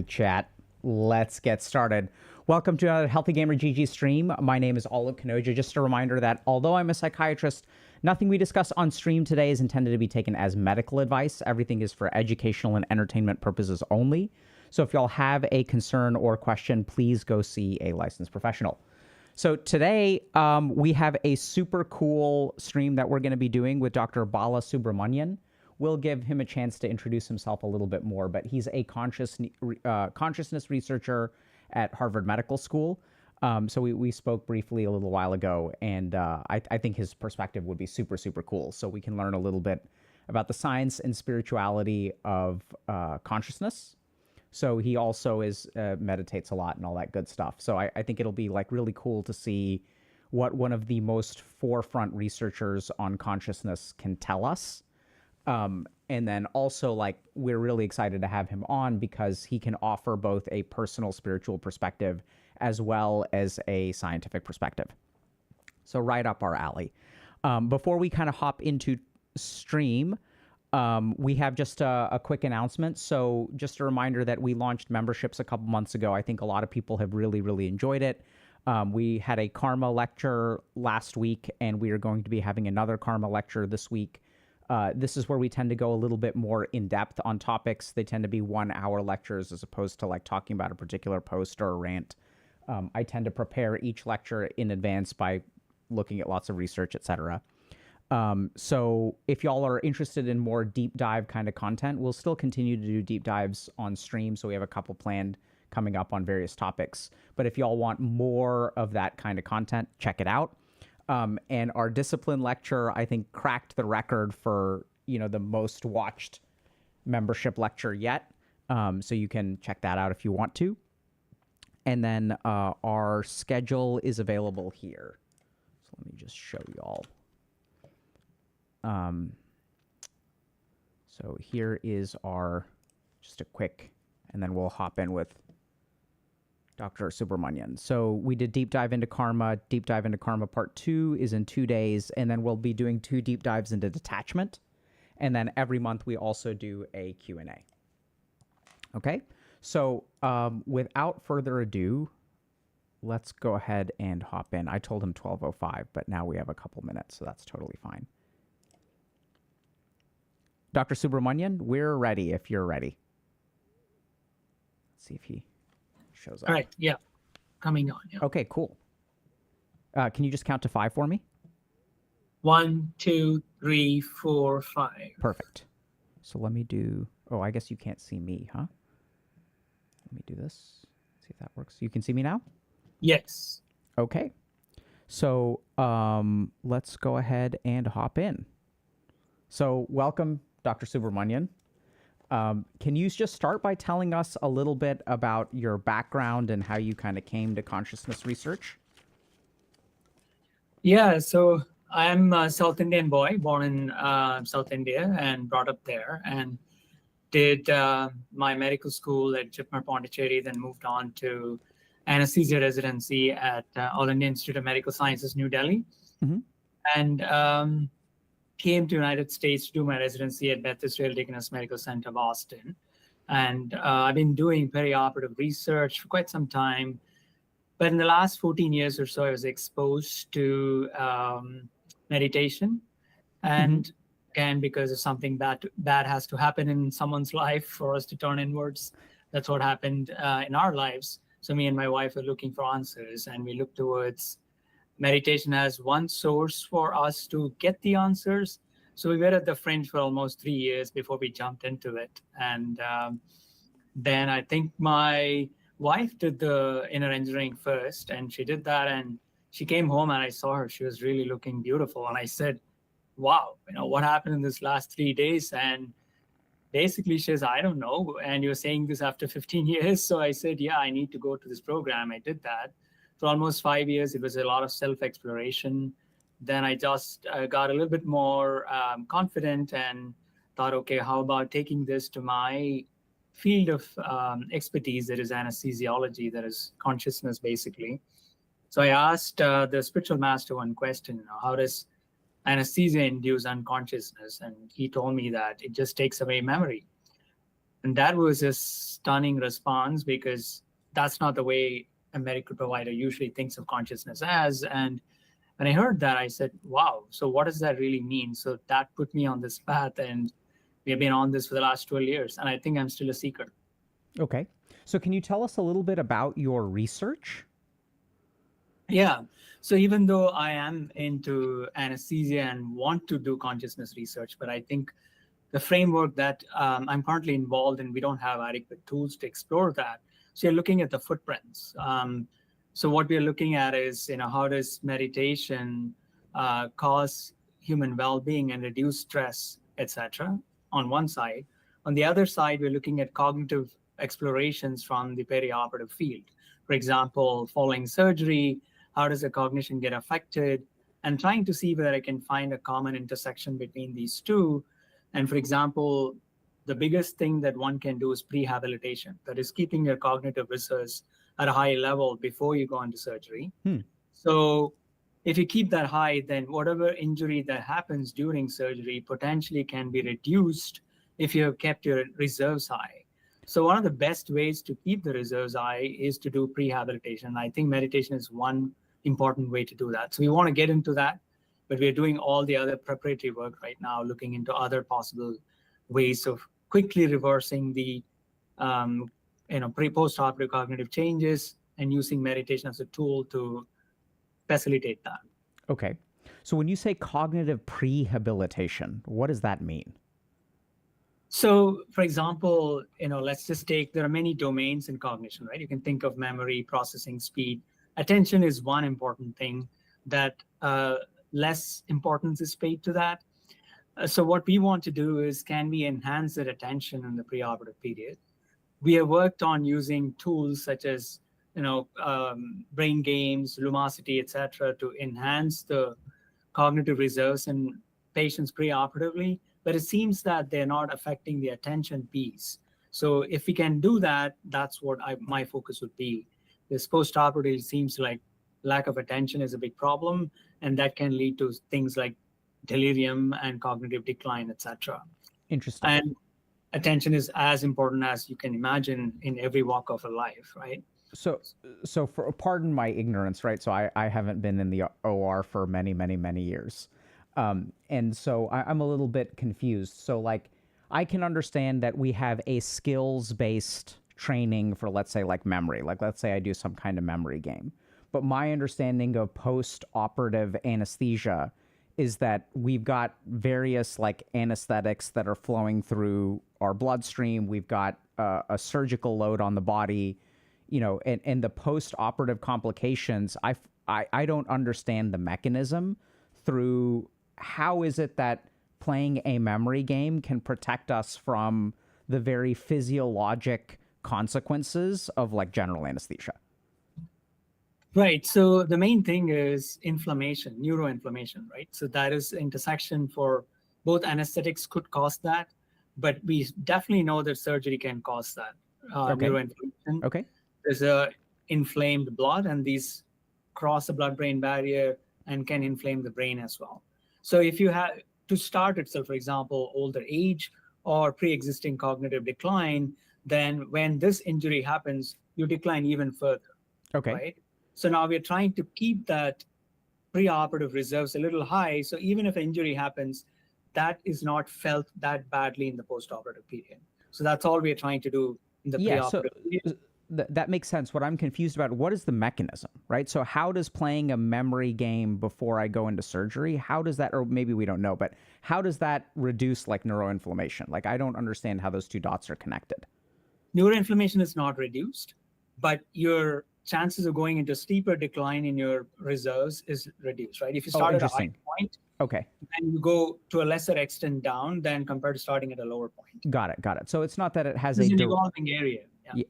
right, chat. Let's get started. Welcome to another Healthy Gamer GG stream. My name is Olive Kanoja. Just a reminder that although I'm a psychiatrist, nothing we discuss on stream today is intended to be taken as medical advice. Everything is for educational and entertainment purposes only. So if y'all have a concern or question, please go see a licensed professional. So today we have a super cool stream that we're going to be doing with Dr. Bala Subramaniam. We'll give him a chance to introduce himself a little bit more, but he's a consciousness researcher at Harvard Medical School. So we spoke briefly a little while ago, and I think his perspective would be super, super cool. So we can learn a little bit about the science and spirituality of consciousness. So he also meditates a lot and all that good stuff. So I think it'll be like really cool to see what one of the most forefront researchers on consciousness can tell us. And then also, like, we're really excited to have him on because he can offer both a personal spiritual perspective as well as a scientific perspective. So right up our alley. Before we kind of hop into stream, we have just a quick announcement. So just a reminder that we launched memberships a couple months ago. I think a lot of people have really, really enjoyed it. We had a karma lecture last week, and we are going to be having another karma lecture this week. This is where we tend to go a little bit more in depth on topics. They tend to be 1 hour lectures as opposed to like talking about a particular post or a rant. I tend to prepare each lecture in advance by looking at lots of research, etc. So if y'all are interested in more deep dive kind of content, we'll still continue to do deep dives on stream. So we have a couple planned coming up on various topics. But if y'all want more of that kind of content, check it out. And our discipline lecture, I think, cracked the record for, the most watched membership lecture yet. So you can check that out if you want to. And then our schedule is available here. So let me just show y'all. So here is just a quick, and then we'll hop in with Dr. Subramaniam. So we did deep dive into karma. Deep dive into karma part 2 is in 2 days. And then we'll be doing 2 deep dives into detachment. And then every month we also do a Q&A. Okay. So without further ado, let's go ahead and hop in. I told him 12:05, but now we have a couple minutes, so that's totally fine. Dr. Subramaniam, we're ready if you're ready. Let's see if he shows up. All right. Yeah. Coming on. Yeah. Okay, cool. Can you just count to 5 for me? 1, 2, 3, 4, 5. Perfect. So let me do, I guess you can't see me, huh? Let me do this. See if that works. You can see me now? Yes. Okay. So let's go ahead and hop in. So welcome, Dr. Subramaniam. Can you just start by telling us a little bit about your background and how you kind of came to consciousness research? Yeah, so I'm a South Indian boy, born in South India and brought up there, and did my medical school at Jipmer Pondicherry, then moved on to anesthesia residency at All India Institute of Medical Sciences, New Delhi. Mm-hmm. And came to United States to do my residency at Beth Israel Deaconess Medical Center, Boston. And I've been doing perioperative research for quite some time. But in the last 14 years or so, I was exposed to meditation. And again, because of something bad has to happen in someone's life for us to turn inwards, that's what happened in our lives. So me and my wife are looking for answers, and we look towards meditation as one source for us to get the answers. So we were at the fringe for almost 3 years before we jumped into it. And then I think my wife did the inner engineering first, and she did that. And she came home and I saw her. She was really looking beautiful. And I said, wow, what happened in this last 3 days? And basically she says, I don't know. And you're saying this after 15 years. So I said, yeah, I need to go to this program. I did that. For almost 5 years, it was a lot of self-exploration. Then I just got a little bit more confident and thought, okay, how about taking this to my field of expertise, that is anesthesiology, that is consciousness, basically. So I asked the spiritual master one question, how does anesthesia induce unconsciousness? And he told me that it just takes away memory. And that was a stunning response because that's not the way a medical provider usually thinks of consciousness as. And when I heard that, I said, wow, so what does that really mean? So that put me on this path, and we've been on this for the last 12 years. And I think I'm still a seeker. Okay. So can you tell us a little bit about your research? Yeah. So even though I am into anesthesia and want to do consciousness research, but I think the framework that I'm currently involved in, we don't have adequate tools to explore that. So you're looking at the footprints. So what we're looking at is, how does meditation cause human well-being and reduce stress, etc. on one side. On the other side, we're looking at cognitive explorations from the perioperative field. For example, following surgery, how does the cognition get affected? And trying to see whether I can find a common intersection between these two. And for example, the biggest thing that one can do is prehabilitation, that is keeping your cognitive reserves at a high level before you go into surgery. So if you keep that high, then whatever injury that happens during surgery potentially can be reduced if you have kept your reserves high. So one of the best ways to keep the reserves high is to do prehabilitation. I think meditation is one important way to do that. So we want to get into that, but we're doing all the other preparatory work right now, looking into other possible ways of quickly reversing the post-operative cognitive changes and using meditation as a tool to facilitate that. Okay. So when you say cognitive prehabilitation, what does that mean? So, for example, let's just take, there are many domains in cognition, right? You can think of memory, processing speed. Attention is one important thing that less importance is paid to that. So what we want to do is, can we enhance that attention in the preoperative period? We have worked on using tools such as, brain games, Lumosity, et cetera, to enhance the cognitive reserves in patients preoperatively, but it seems that they're not affecting the attention piece. So if we can do that, that's what my focus would be. This postoperative seems like lack of attention is a big problem, and that can lead to things like delirium and cognitive decline, et cetera. Interesting. And attention is as important as you can imagine in every walk of a life, right? So pardon my ignorance, right? So I haven't been in the OR for many, many, many years. And so I'm a little bit confused. So like, I can understand that we have a skills-based training for, let's say, like memory. Like, let's say I do some kind of memory game. But my understanding of post-operative anesthesia is that we've got various like anesthetics that are flowing through our bloodstream. We've got a surgical load on the body, and the post-operative complications. I don't understand the mechanism through how is it that playing a memory game can protect us from the very physiologic consequences of like general anesthesia. Right. So the main thing is inflammation, neuroinflammation, right? So that is intersection for both anesthetics could cause that, but we definitely know that surgery can cause that neuroinflammation. Okay. There's a inflamed blood, and these cross the blood-brain barrier and can inflame the brain as well. So if you have to start itself, for example, older age or pre-existing cognitive decline, then when this injury happens, you decline even further. Okay. Right? So now we're trying to keep that preoperative reserves a little high. So even if an injury happens, that is not felt that badly in the postoperative period. So that's all we're trying to do in the preoperative period. That makes sense. What I'm confused about, what is the mechanism, right? So how does playing a memory game before I go into surgery, how does that, or maybe we don't know, but how does that reduce like neuroinflammation? Like, I don't understand how those two dots are connected. Neuroinflammation is not reduced, but your chances of going into steeper decline in your reserves is reduced, right? If you start at a high point, okay, and you go to a lesser extent down than compared to starting at a lower point. Got it. So it's not that it has an evolving area.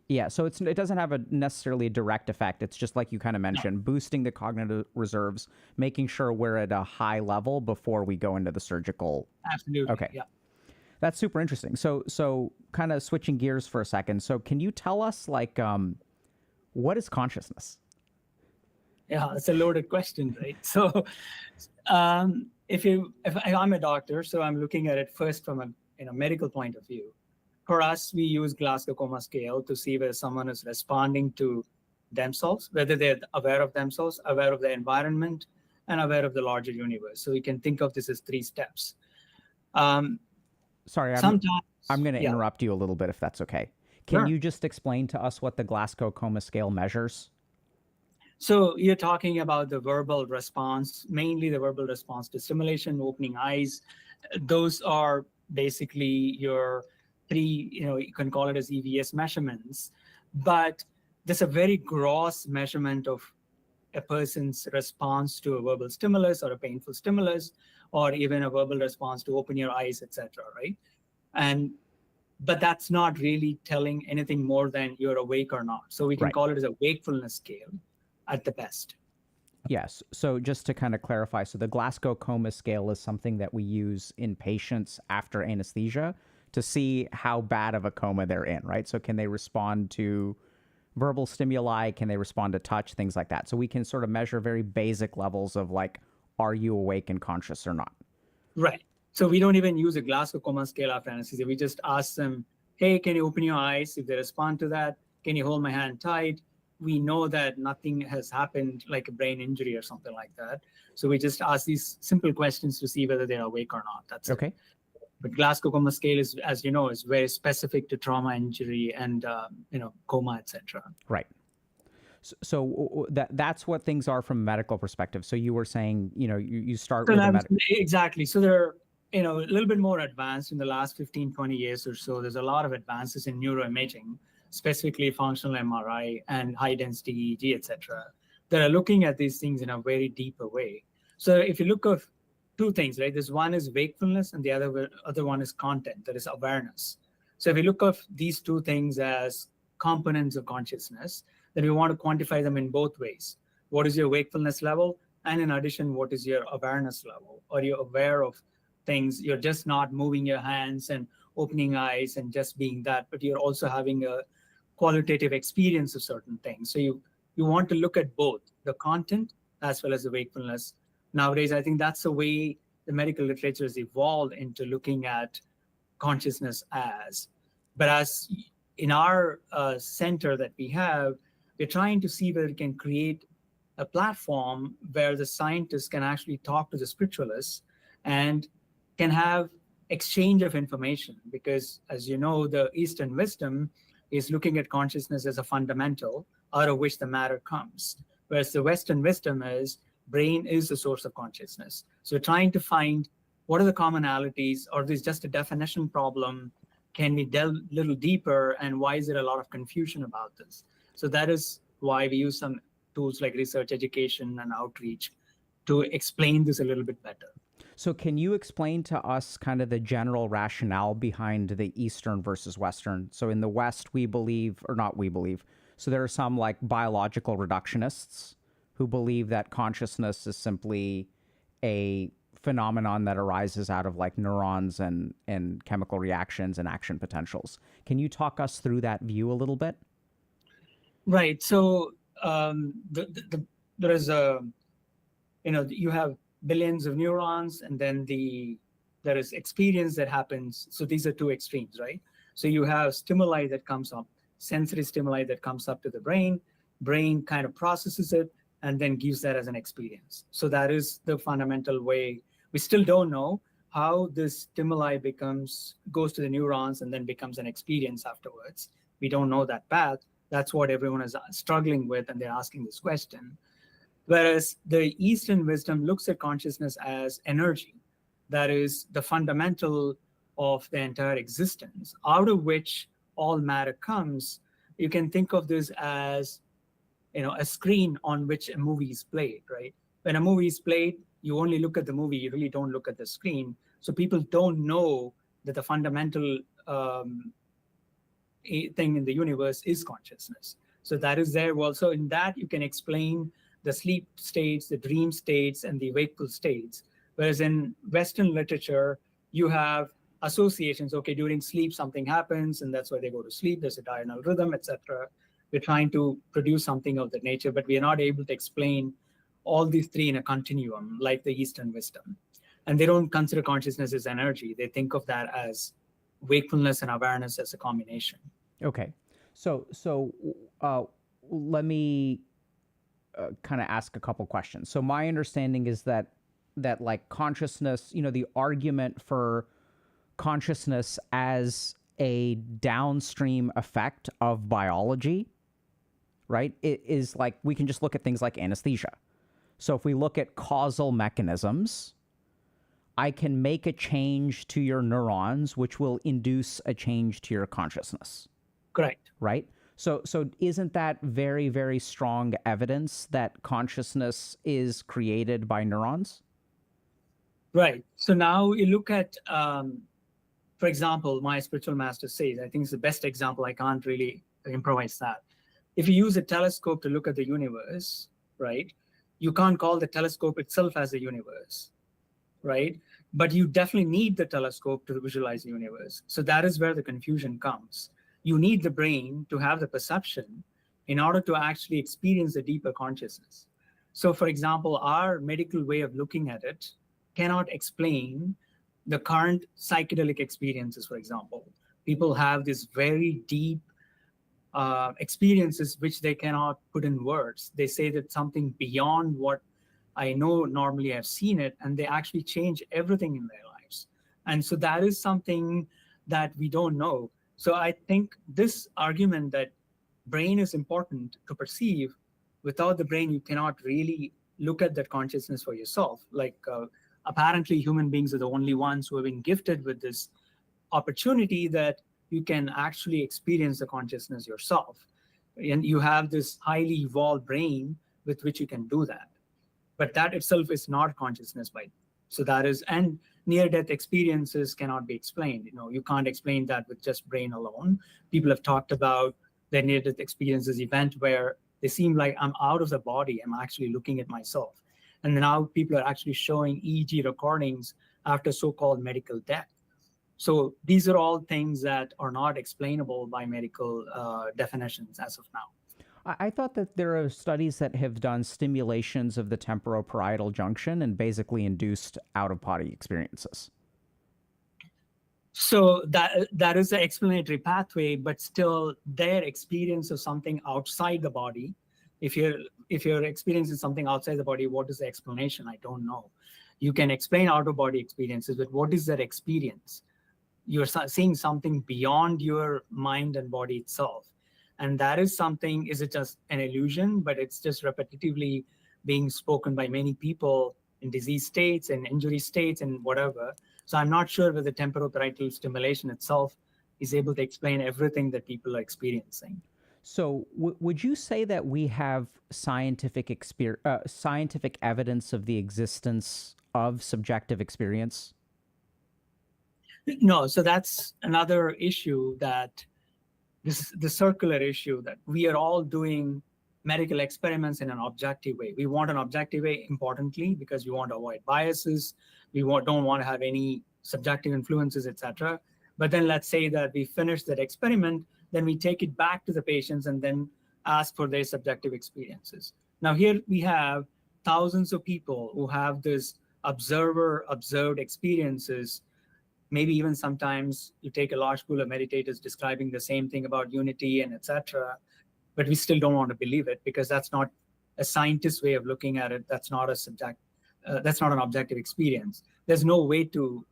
Yeah. So it doesn't have necessarily a direct effect. It's just like you kind of mentioned, boosting the cognitive reserves, making sure we're at a high level before we go into the surgical. Absolutely. Okay. Yeah. That's super interesting. So kind of switching gears for a second. So can you tell us like, what is consciousness? Yeah, that's a loaded question, right? So if I'm a doctor, so I'm looking at it first from a medical point of view. for us, we use Glasgow Coma Scale to see whether someone is responding to themselves, whether they're aware of themselves, aware of the environment, and aware of the larger universe. So we can think of this as 3 steps. Sorry, Sometimes, I'm going to yeah, interrupt you a little bit if that's okay. Can sure. you just explain to us what the Glasgow Coma Scale measures? So you're talking about the verbal response, mainly the verbal response to stimulation, opening eyes. Those are basically your 3, you can call it as EVS measurements, but there's a very gross measurement of a person's response to a verbal stimulus or a painful stimulus, or even a verbal response to open your eyes, etc. Right? And but that's not really telling anything more than you're awake or not. So we can Right. call it as a wakefulness scale at the best. Yes. So just to kind of clarify, so the Glasgow Coma Scale is something that we use in patients after anesthesia to see how bad of a coma they're in, right? So can they respond to verbal stimuli? Can they respond to touch? Things like that. So we can sort of measure very basic levels of like, are you awake and conscious or not? Right. So we don't even use a Glasgow Coma Scale after anesthesia. We just ask them, hey, can you open your eyes? If they respond to that, can you hold my hand tight? We know that nothing has happened like a brain injury or something like that. So we just ask these simple questions to see whether they're awake or not. That's okay. It. But Glasgow Coma Scale is, as you know, is very specific to trauma, injury, and coma, etc. Right. So that's what things are from a medical perspective. So you were saying, you start with a medical. Exactly. So they're a little bit more advanced in the last 15, 20 years or so. There's a lot of advances in neuroimaging, specifically functional MRI and high density EEG, etc., that are looking at these things in a very deeper way. So if you look at 2 things, right? This one is wakefulness and the other one is content, that is awareness. So if you look at these 2 things as components of consciousness, then we want to quantify them in both ways. What is your wakefulness level? And in addition, what is your awareness level? Are you aware of things? You're just not moving your hands and opening eyes and just being that, but you're also having a qualitative experience of certain things. So you want to look at both the content as well as the wakefulness. Nowadays, I think that's the way the medical literature has evolved into looking at consciousness as. But as in our center that we have, we're trying to see whether we can create a platform where the scientists can actually talk to the spiritualists and can have exchange of information. Because as you know, the Eastern wisdom is looking at consciousness as a fundamental out of which the matter comes. Whereas the Western wisdom is brain is the source of consciousness. So we're trying to find what are the commonalities, or is this just a definition problem? Can we delve a little deeper, and why is there a lot of confusion about this? So that is why we use some tools like research, education, and outreach to explain this a little bit better. So can you explain to us kind of the general rationale behind the Eastern versus Western? So in the West, we believe, or not we believe, so there are some like biological reductionists who believe that consciousness is simply a phenomenon that arises out of like neurons and chemical reactions and action potentials. Can you talk us through that view a little bit? Right. So there is you have billions of neurons, and then there is experience that happens. So these are 2 extremes, right? So you have stimuli that comes up, sensory stimuli that comes up to the brain kind of processes it and then gives that as an experience. So that is the fundamental way. We still don't know how this stimuli goes to the neurons and then becomes an experience afterwards. We don't know that path. That's what everyone is struggling with, and they're asking this question. Whereas the Eastern wisdom looks at consciousness as energy. That is the fundamental of the entire existence, out of which all matter comes. You can think of this as, a screen on which a movie is played, right? When a movie is played, you only look at the movie, you really don't look at the screen. So people don't know that the fundamental thing in the universe is consciousness. So that is there. Also in that, you can explain the sleep states, the dream states, and the wakeful states. Whereas in Western literature, you have associations. Okay, during sleep, something happens, and that's why they go to sleep. There's a diurnal rhythm, etc. We're trying to produce something of that nature, but we are not able to explain all these 3 in a continuum like the Eastern wisdom. And they don't consider consciousness as energy. They think of that as wakefulness and awareness as a combination. Okay. So let me kind of ask a couple questions. So my understanding is that like consciousness, the argument for consciousness as a downstream effect of biology, right? It is like we can just look at things like anesthesia. So if we look at causal mechanisms, I can make a change to your neurons, which will induce a change to your consciousness. Correct. Right? So isn't that very, very strong evidence that consciousness is created by neurons? Right. So now you look at, for example, my spiritual master says, I think it's the best example. I can't really improvise that. If you use a telescope to look at the universe, right, you can't call the telescope itself as a universe, right? But you definitely need the telescope to visualize the universe. So that is where the confusion comes. You need the brain to have the perception in order to actually experience the deeper consciousness. So for example, our medical way of looking at it cannot explain the current psychedelic experiences, for example. People have this very deep experiences which they cannot put in words. They say that something beyond what I know normally I've seen it, and they actually change everything in their lives. And so that is something that we don't know. So I think this argument that brain is important to perceive, without the brain, you cannot really look at that consciousness for yourself. Like apparently human beings are the only ones who have been gifted with this opportunity that you can actually experience the consciousness yourself. And you have this highly evolved brain with which you can do that. But that itself is not consciousness by. So that is, and near-death experiences cannot be explained. You can't explain that with just brain alone. People have talked about their near-death experiences event where they seem like I'm out of the body. I'm actually looking at myself. And now people are actually showing EEG recordings after so-called medical death. So these are all things that are not explainable by medical definitions as of now. I thought that there are studies that have done stimulations of the temporoparietal junction and basically induced out-of-body experiences. So that is the explanatory pathway, but still their experience of something outside the body. If you're experiencing something outside the body, what is the explanation? I don't know. You can explain out-of-body experiences, but what is that experience? You're seeing something beyond your mind and body itself. And that is something, is it just an illusion, but it's just repetitively being spoken by many people in disease states and injury states and whatever. So I'm not sure whether temporoparietal stimulation itself is able to explain everything that people are experiencing. So would you say that we have scientific evidence of the existence of subjective experience? No, so that's another issue, that the circular issue, that we are all doing medical experiments in an objective way. We want an objective way, importantly, because we want to avoid biases. We don't want to have any subjective influences, etc. But then let's say that we finish that experiment, then we take it back to the patients and then ask for their subjective experiences. Now here we have thousands of people who have this observed experiences. Maybe even sometimes you take a large pool of meditators describing the same thing about unity and etc. But we still don't want to believe it because that's not a scientist way of looking at it. That's not that's not an objective experience. There's no way to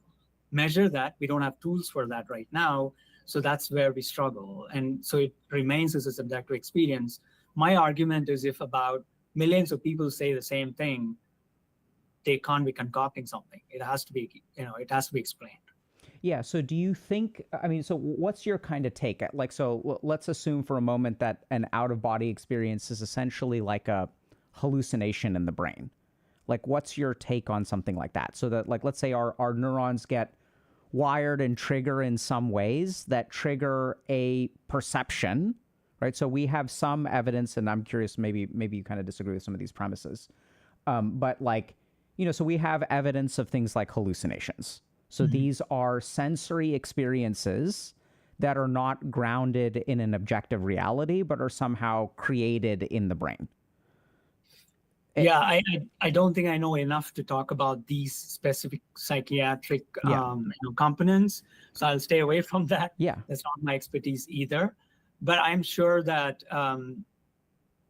measure that. We don't have tools for that right now. So that's where we struggle. And so it remains as a subjective experience. My argument is, if about millions of people say the same thing, they can't be concocting something. It has to be, it has to be explained. Yeah. So do you think, so what's your kind of take? Like, so let's assume for a moment that an out-of-body experience is essentially like a hallucination in the brain. Like, what's your take on something like that? So that, like, let's say our neurons get wired and trigger in some ways that trigger a perception, right? So we have some evidence, and I'm curious, maybe you kind of disagree with some of these premises. But like, so we have evidence of things like hallucinations. So these are sensory experiences that are not grounded in an objective reality, but are somehow created in the brain. Yeah, I don't think I know enough to talk about these specific psychiatric Yeah. components, so I'll stay away from that. Yeah. That's not my expertise either. But I'm sure that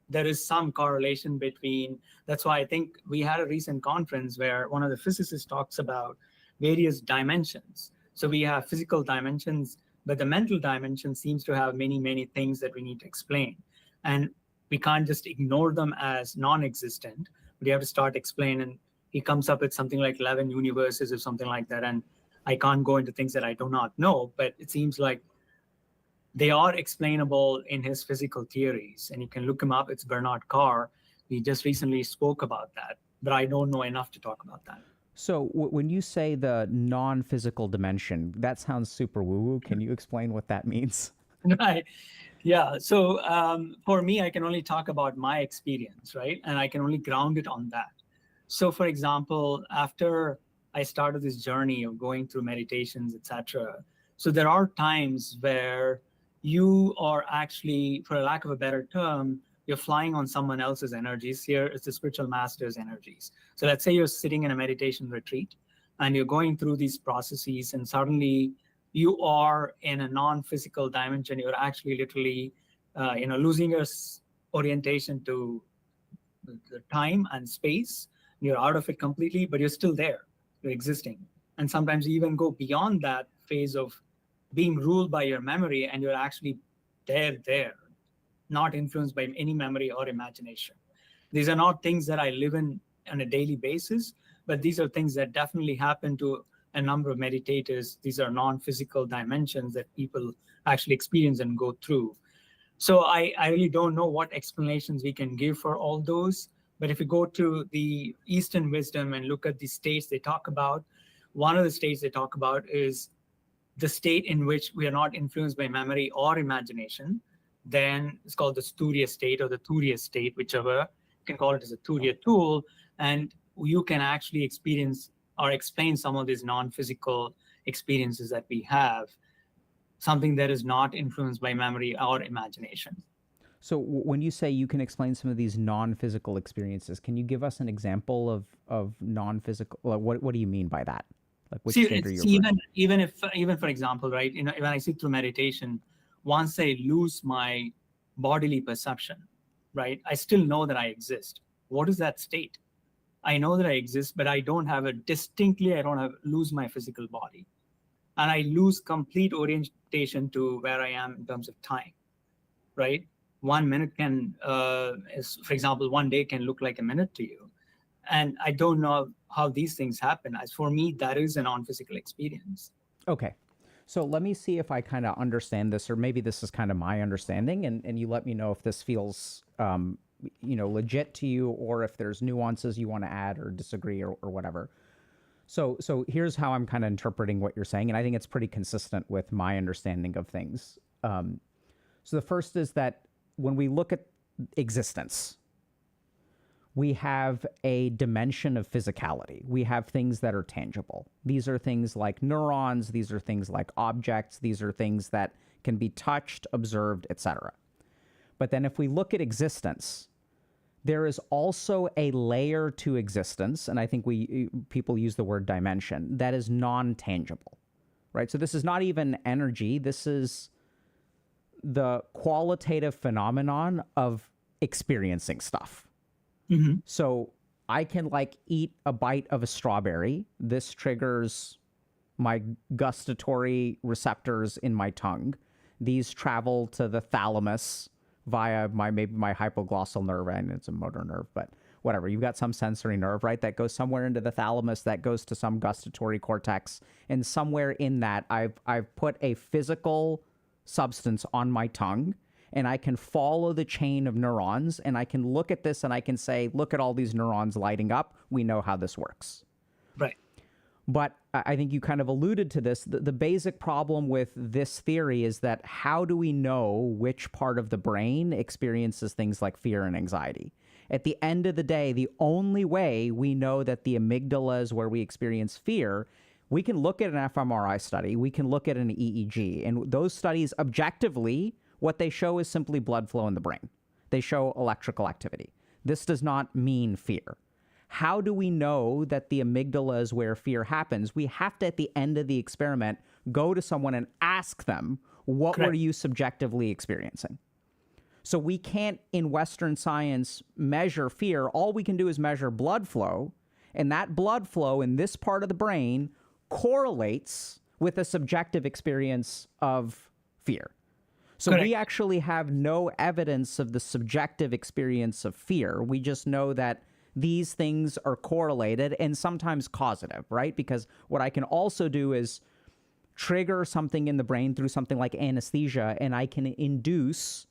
there is some correlation between. That's why I think we had a recent conference where one of the physicists talks about various dimensions. So we have physical dimensions, but the mental dimension seems to have many, many things that we need to explain. And we can't just ignore them as non-existent. We have to start explaining. He comes up with something like 11 universes or something like that. And I can't go into things that I do not know, but it seems like they are explainable in his physical theories. And you can look him up. It's Bernard Carr. We just recently spoke about that, but I don't know enough to talk about that. So when you say the non-physical dimension, that sounds super woo-woo. Can you explain what that means? Right. Yeah. So for me, I can only talk about my experience, right? And I can only ground it on that. So for example, after I started this journey of going through meditations, etc., so there are times where you are actually, for a lack of a better term, you're flying on someone else's energies. Here it's the spiritual master's energies. So let's say you're sitting in a meditation retreat and you're going through these processes, and suddenly you are in a non-physical dimension. You're actually literally, losing your orientation to the time and space. You're out of it completely, but you're still there. You're existing. And sometimes you even go beyond that phase of being ruled by your memory, and you're actually there, not influenced by any memory or imagination. These are not things that I live in on a daily basis, but these are things that definitely happen to a number of meditators. These are non-physical dimensions that people actually experience and go through. So I really don't know what explanations we can give for all those. But if you go to the Eastern wisdom and look at the states they talk about, one of the states they talk about is the state in which we are not influenced by memory or imagination. Then it's called the Turiya state or the Turiya state, whichever. You can call it as a Turiya tool. And you can actually experience or explain some of these non-physical experiences that we have, something that is not influenced by memory or imagination. So when you say you can explain some of these non-physical experiences, can you give us an example of non-physical? Like what do you mean by that? Like which state are you referring? Even for example, right? When I sit through meditation, once I lose my bodily perception, right, I still know that I exist. What is that state? I know that I exist, but I don't lose my physical body. And I lose complete orientation to where I am in terms of time, right? 1 minute for example, 1 day can look like a minute to you. And I don't know how these things happen. As for me, that is a non-physical experience. Okay. So let me see if I kind of understand this, or maybe this is kind of my understanding, and you let me know if this feels legit to you, or if there's nuances you want to add or disagree or whatever. So here's how I'm kind of interpreting what you're saying, and I think it's pretty consistent with my understanding of things. So the first is that when we look at existence, we have a dimension of physicality. We have things that are tangible. These are things like neurons. These are things like objects. These are things that can be touched, observed, etc. But then if we look at existence, there is also a layer to existence, and I think people use the word dimension, that is non-tangible, right? So this is not even energy. This is the qualitative phenomenon of experiencing stuff. Mm-hmm. So I can eat a bite of a strawberry. This triggers my gustatory receptors in my tongue. These travel to the thalamus via maybe my hypoglossal nerve, and it's a motor nerve, but whatever. You've got some sensory nerve, right? That goes somewhere into the thalamus, that goes to some gustatory cortex, and somewhere in that I've put a physical substance on my tongue, and I can follow the chain of neurons, and I can look at this and I can say, look at all these neurons lighting up. We know how this works. Right. But I think you kind of alluded to this. The basic problem with this theory is that how do we know which part of the brain experiences things like fear and anxiety? At the end of the day, the only way we know that the amygdala is where we experience fear, we can look at an fMRI study, we can look at an EEG, and those studies objectively, what they show is simply blood flow in the brain. They show electrical activity. This does not mean fear. How do we know that the amygdala is where fear happens? We have to, at the end of the experiment, go to someone and ask them, what were you subjectively experiencing? So we can't, in Western science, measure fear. All we can do is measure blood flow, and that blood flow in this part of the brain correlates with a subjective experience of fear. So we actually have no evidence of the subjective experience of fear. We just know that these things are correlated and sometimes causative, right? Because what I can also do is trigger something in the brain through something like anesthesia, and I can induce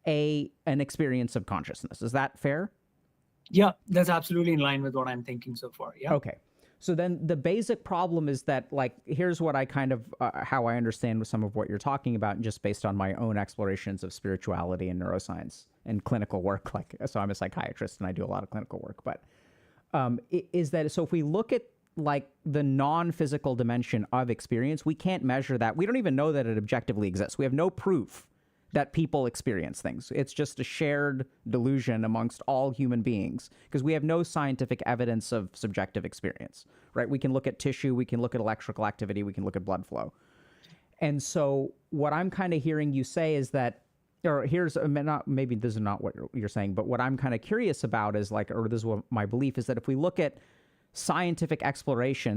an experience of consciousness. Is that fair? Yeah, that's absolutely in line with what I'm thinking so far. Yeah. Okay. So then the basic problem is that, like, here's what I kind of, how I understand with some of what you're talking about, just based on my own explorations of spirituality and neuroscience and clinical work. Like, so I'm a psychiatrist and I do a lot of clinical work, but is that, so if we look at like the non-physical dimension of experience, we can't measure that. We don't even know that it objectively exists. We have no proof that people experience things. It's just a shared delusion amongst all human beings because we have no scientific evidence of subjective experience, right? We can look at tissue, we can look at electrical activity, we can look at blood flow. And so what I'm kind of hearing you say is that, or here's, maybe this is not what you're saying, but what I'm kind of curious about is like, or this is what my belief is, that if we look at scientific exploration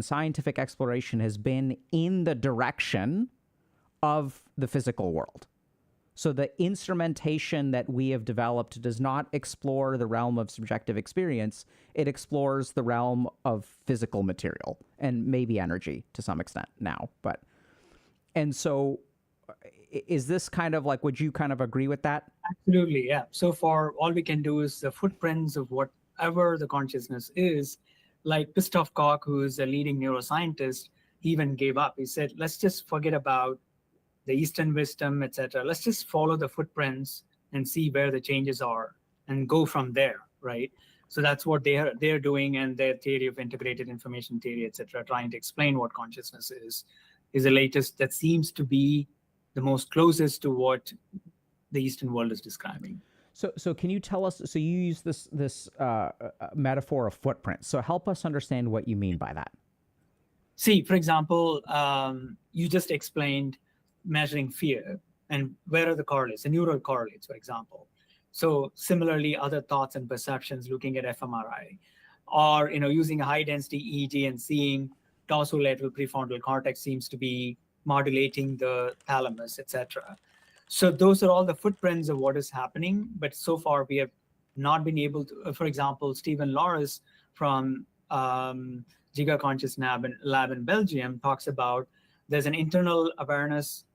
has been in the direction of the physical world. So the instrumentation that we have developed does not explore the realm of subjective experience. It explores the realm of physical material and maybe energy to some extent now. And so is this kind of like, would you kind of agree with that? Absolutely, yeah. So far, all we can do is the footprints of whatever the consciousness is. Like Christoph Koch, who is a leading neuroscientist, he even gave up. He said, let's just forget about the Eastern wisdom, etc. Let's just follow the footprints and see where the changes are and go from there, right? So that's what they're doing, and their theory of integrated information theory, etc., trying to explain what consciousness is the latest that seems to be the most closest to what the Eastern world is describing. So can you tell us, so you use this metaphor of footprints. So help us understand what you mean by that. See, for example, you just explained measuring fear and where are the correlates, the neural correlates, for example. So similarly, other thoughts and perceptions, looking at fMRI, or using a high density EEG and seeing dorsolateral prefrontal cortex seems to be modulating the thalamus, etc. So those are all the footprints of what is happening. But so far, we have not been able to, for example, Stephen Loris from Giga Conscious Lab in Belgium talks about there's an internal awareness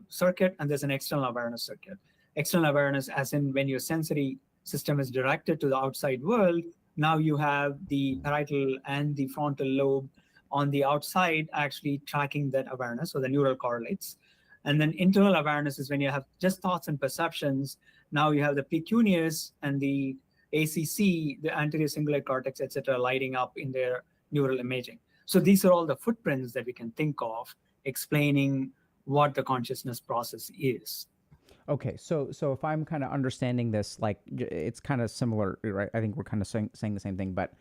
circuit and there's an external awareness circuit. External awareness as in when your sensory system is directed to the outside world, now you have the parietal and the frontal lobe on the outside actually tracking that awareness, so the neural correlates. And then internal awareness is when you have just thoughts and perceptions. Now you have the precuneus and the ACC, the anterior cingulate cortex, etc., lighting up in their neural imaging. So these are all the footprints that we can think of explaining what the consciousness process is. Okay, so if I'm kind of understanding this, like it's kind of similar, right? I think we're kind of saying the same thing, but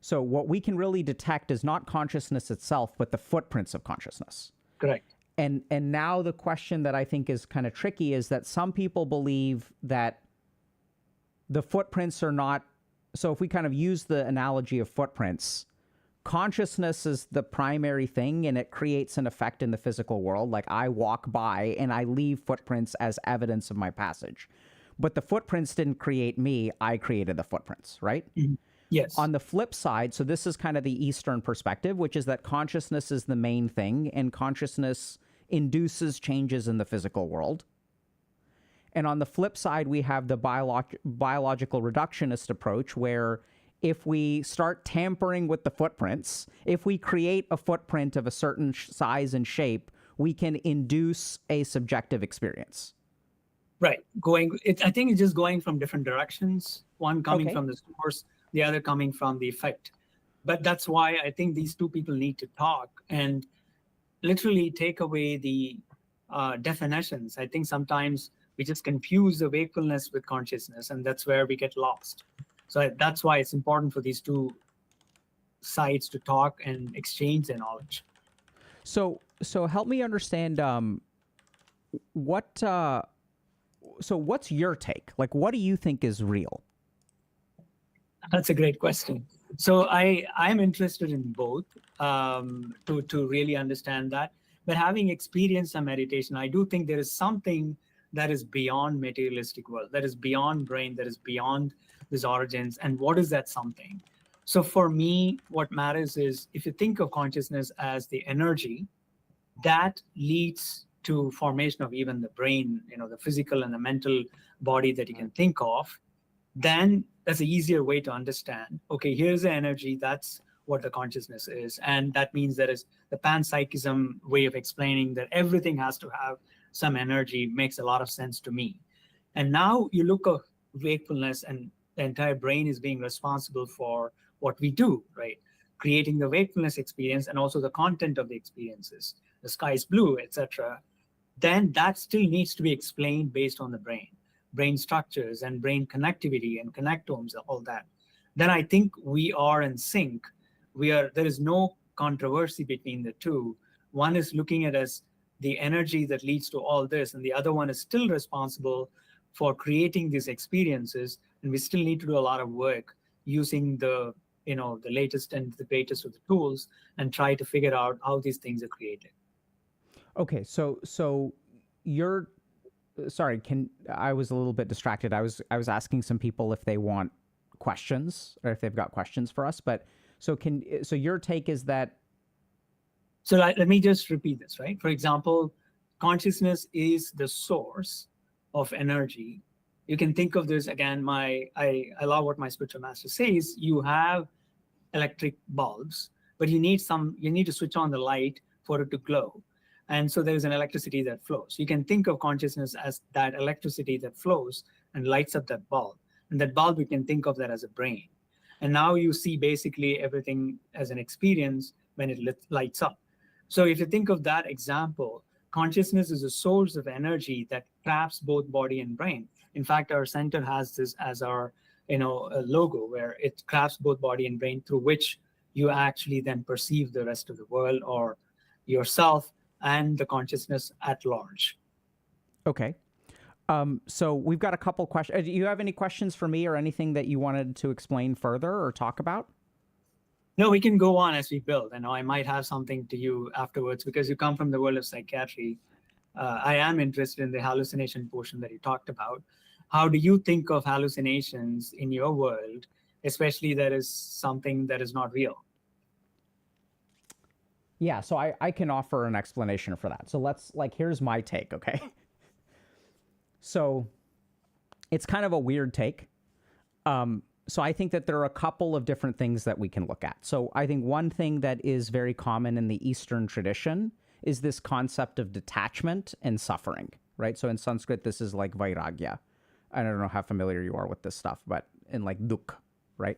so what we can really detect is not consciousness itself, but the footprints of consciousness. Correct. And now the question that I think is kind of tricky is that some people believe that the footprints are not, so if we kind of use the analogy of footprints, consciousness is the primary thing and it creates an effect in the physical world. Like I walk by and I leave footprints as evidence of my passage. But the footprints didn't create me, I created the footprints, right? Mm-hmm. Yes. On the flip side, so this is kind of the Eastern perspective, which is that consciousness is the main thing and consciousness induces changes in the physical world. And on the flip side, we have the biological reductionist approach where if we start tampering with the footprints, if we create a footprint of a certain size and shape, we can induce a subjective experience. Right. I think it's just going from different directions, one coming from the source, the other coming from the effect. But that's why I think these two people need to talk and literally take away the definitions. I think sometimes we just confuse the wakefulness with consciousness, and that's where we get lost. So that's why it's important for these two sides to talk and exchange their knowledge. So help me understand what so what's your take? Like, what do you think is real? That's a great question. So I'm interested in both, to really understand that. But having experienced some meditation, I do think there is something that is beyond materialistic world, that is beyond brain, that is beyond these origins. And what is that something? So for me, what matters is if you think of consciousness as the energy that leads to formation of even the brain, the physical and the mental body that you can think of, then that's an easier way to understand, okay, here's the energy, that's what the consciousness is. And that means there is the panpsychism way of explaining that everything has to have some energy makes a lot of sense to me. And now you look at wakefulness, and the entire brain is being responsible for what we do, right? Creating the wakefulness experience and also the content of the experiences, the sky is blue, etc. Then that still needs to be explained based on the brain structures and brain connectivity and connectomes, all that. Then I think we are in sync. There is no controversy between the two. One is looking at as the energy that leads to all this, and the other one is still responsible for creating these experiences. And we still need to do a lot of work using the latest and the greatest of the tools and try to figure out how these things are created. Okay, so you're sorry, I was a little bit distracted. I was asking some people if they want questions or if they've got questions for us, but so your take is that. So let me just repeat this, right? For example, consciousness is the source of energy. You can think of this again, I love what my spiritual master says. You have electric bulbs, but you need to switch on the light for it to glow. And so there is an electricity that flows. You can think of consciousness as that electricity that flows and lights up that bulb. And that bulb, you can think of that as a brain. And now you see basically everything as an experience when it lights up. So if you think of that example, consciousness is a source of energy that traps both body and brain. In fact, our center has this as our a logo where it traps both body and brain, through which you actually then perceive the rest of the world or yourself and the consciousness at large. Okay. So we've got a couple questions. Do you have any questions for me or anything that you wanted to explain further or talk about? No, we can go on as we build. I might have something to you afterwards because you come from the world of psychiatry. I am interested in the hallucination portion that you talked about. How do you think of hallucinations in your world, especially that is something that is not real? Yeah, so I can offer an explanation for that. So here's my take, okay? So it's kind of a weird take. So I think that there are a couple of different things that we can look at. So I think one thing that is very common in the Eastern tradition is this concept of detachment and suffering, right? So in Sanskrit, this is like vairagya. I don't know how familiar you are with this stuff, but in like dukh, right?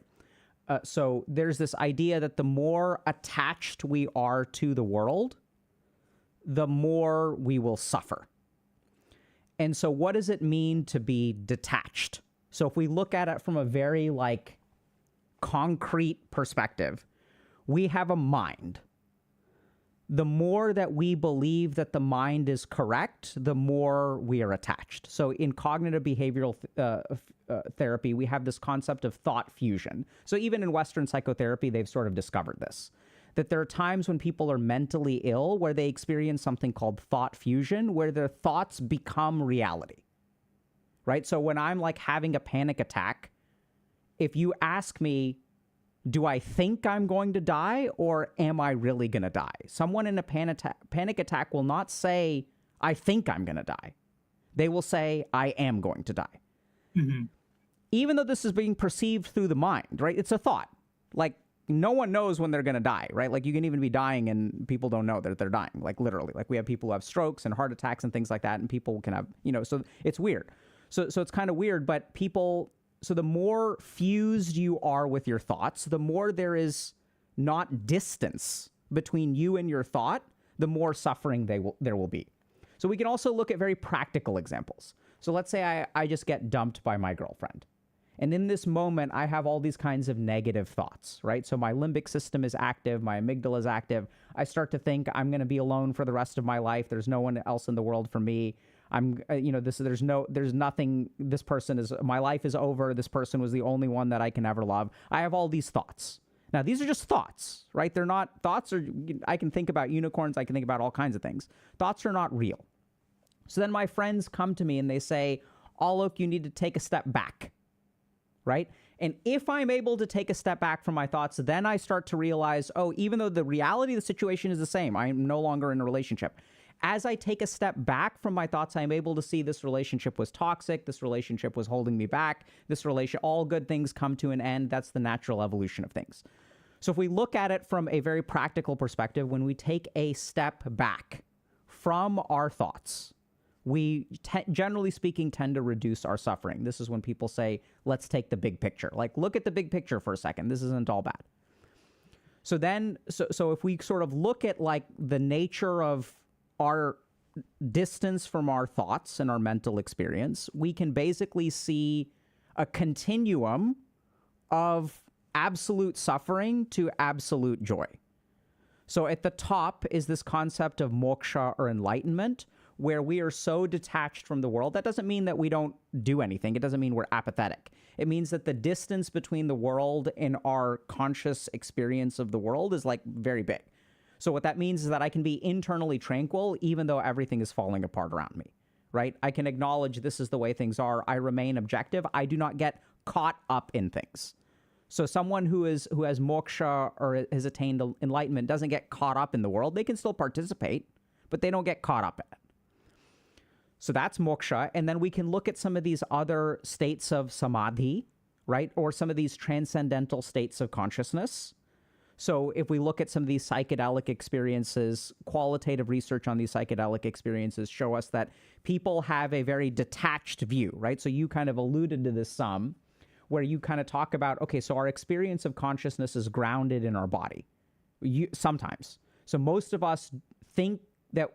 So there's this idea that the more attached we are to the world, the more we will suffer. And so what does it mean to be detached? So if we look at it from a very concrete perspective, we have a mind. The more that we believe that the mind is correct, the more we are attached. So in cognitive behavioral therapy, we have this concept of thought fusion. So even in Western psychotherapy, they've sort of discovered this, that there are times when people are mentally ill where they experience something called thought fusion, where their thoughts become reality, right? So when I'm having a panic attack, if you ask me, do I think I'm going to die or am I really going to die? Someone in a panic attack will not say, I think I'm going to die. They will say, I am going to die. Mm-hmm. Even though this is being perceived through the mind, right? It's a thought. No one knows when they're going to die, right? You can even be dying and people don't know that they're dying, literally. We have people who have strokes and heart attacks and things like that, and people can have, so it's weird. So it's kind of weird, but so the more fused you are with your thoughts, the more there is not distance between you and your thought, the more suffering there will be. So we can also look at very practical examples. So let's say I just get dumped by my girlfriend. And in this moment, I have all these kinds of negative thoughts, right? So my limbic system is active, my amygdala is active. I start to think I'm going to be alone for the rest of my life. There's no one else in the world for me. There's nothing, my life is over. This person was the only one that I can ever love. I have all these thoughts. Now, these are just thoughts, right? They're not thoughts. I can think about unicorns. I can think about all kinds of things. Thoughts are not real. So then my friends come to me and they say, Alok, you need to take a step back, right? And if I'm able to take a step back from my thoughts, then I start to realize, oh, even though the reality of the situation is the same, I'm no longer in a relationship. As I take a step back from my thoughts, I'm able to see this relationship was toxic. This relationship was holding me back. All good things come to an end. That's the natural evolution of things. So if we look at it from a very practical perspective, when we take a step back from our thoughts, we generally speaking tend to reduce our suffering. This is when people say, let's take the big picture. Like, look at the big picture for a second. This isn't all bad. So if we sort of look at like the nature of our distance from our thoughts and our mental experience, we can basically see a continuum of absolute suffering to absolute joy. So at the top is this concept of moksha or enlightenment, where we are so detached from the world. That doesn't mean that we don't do anything. It doesn't mean we're apathetic. It means that the distance between the world and our conscious experience of the world is like very big. So what that means is that I can be internally tranquil even though everything is falling apart around me, right? I can acknowledge this is the way things are. I remain objective. I do not get caught up in things. So someone who has moksha or has attained enlightenment doesn't get caught up in the world. They can still participate, but they don't get caught up in it. So that's moksha. And then we can look at some of these other states of samadhi, right? Or some of these transcendental states of consciousness. So if we look at some of these psychedelic experiences, qualitative research on these psychedelic experiences show us that people have a very detached view, right? So you kind of alluded to this some, where you kind of talk about, okay, so our experience of consciousness is grounded in our body. Sometimes. So most of us think that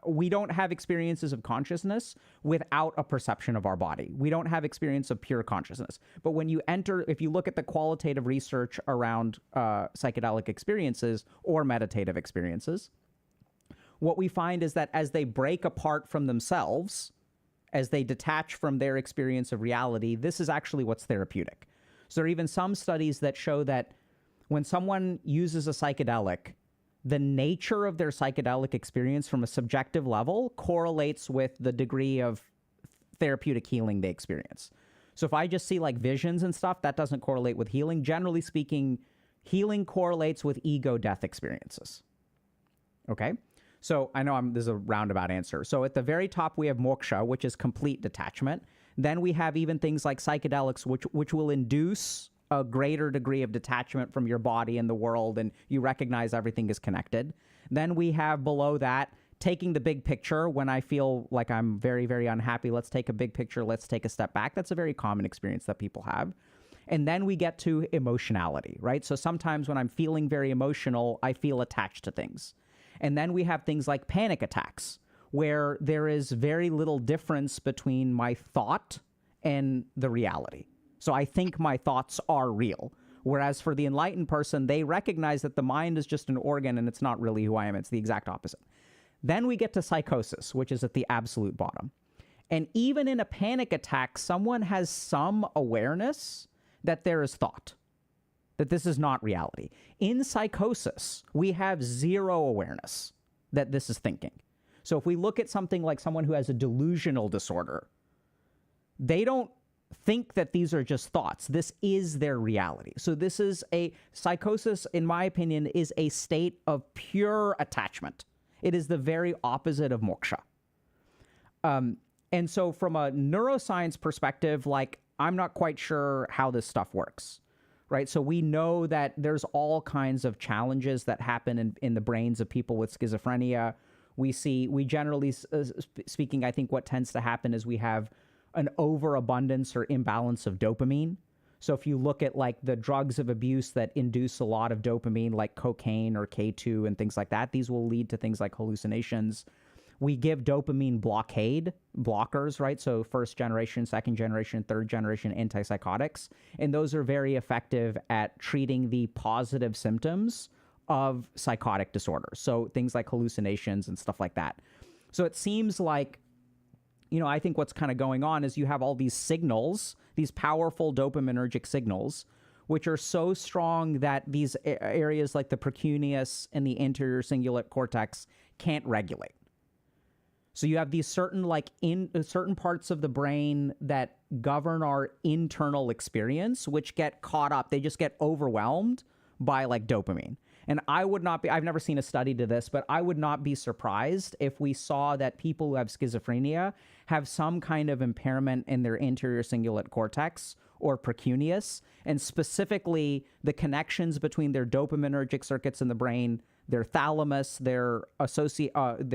we don't have experiences of consciousness without a perception of our body. We don't have experience of pure consciousness. But when you if you look at the qualitative research around psychedelic experiences or meditative experiences, what we find is that as they break apart from themselves, as they detach from their experience of reality, this is actually what's therapeutic. So there are even some studies that show that when someone uses a psychedelic, the nature of their psychedelic experience from a subjective level correlates with the degree of therapeutic healing they experience. So if I just see like visions and stuff, that doesn't correlate with healing. Generally speaking, healing correlates with ego death experiences. Okay? So I know this is a roundabout answer. So at the very top, we have moksha, which is complete detachment. Then we have even things like psychedelics, which will induce a greater degree of detachment from your body and the world, and you recognize everything is connected. Then we have below that, taking the big picture. When I feel like I'm very, very unhappy, let's take a big picture, let's take a step back. That's a very common experience that people have. And then we get to emotionality, right? So sometimes when I'm feeling very emotional, I feel attached to things. And then we have things like panic attacks, where there is very little difference between my thought and the reality. So I think my thoughts are real. Whereas for the enlightened person, they recognize that the mind is just an organ and it's not really who I am. It's the exact opposite. Then we get to psychosis, which is at the absolute bottom. And even in a panic attack, someone has some awareness that there is thought, that this is not reality. In psychosis, we have zero awareness that this is thinking. So if we look at something like someone who has a delusional disorder, they don't think that these are just thoughts. This is their reality. So this is psychosis, in my opinion, is a state of pure attachment. It is the very opposite of moksha. And so from a neuroscience perspective, like, I'm not quite sure how this stuff works, right? So we know that there's all kinds of challenges that happen in the brains of people with schizophrenia. We generally speaking, I think what tends to happen is we have an overabundance or imbalance of dopamine. So if you look at like the drugs of abuse that induce a lot of dopamine, like cocaine or K2 and things like that, these will lead to things like hallucinations. we give dopamine blockers, right? So first generation, second generation, third generation antipsychotics. And those are very effective at treating the positive symptoms of psychotic disorders. So things like hallucinations and stuff like that. So it seems like, I think what's kind of going on is you have all these signals, these powerful dopaminergic signals, which are so strong that these areas like the precuneus and the anterior cingulate cortex can't regulate. So you have these certain certain parts of the brain that govern our internal experience, which get caught up. They just get overwhelmed by like dopamine. And I would not be, I've never seen a study to this, but I would not be surprised if we saw that people who have schizophrenia have some kind of impairment in their anterior cingulate cortex or precuneus, and specifically the connections between their dopaminergic circuits in the brain, their thalamus, their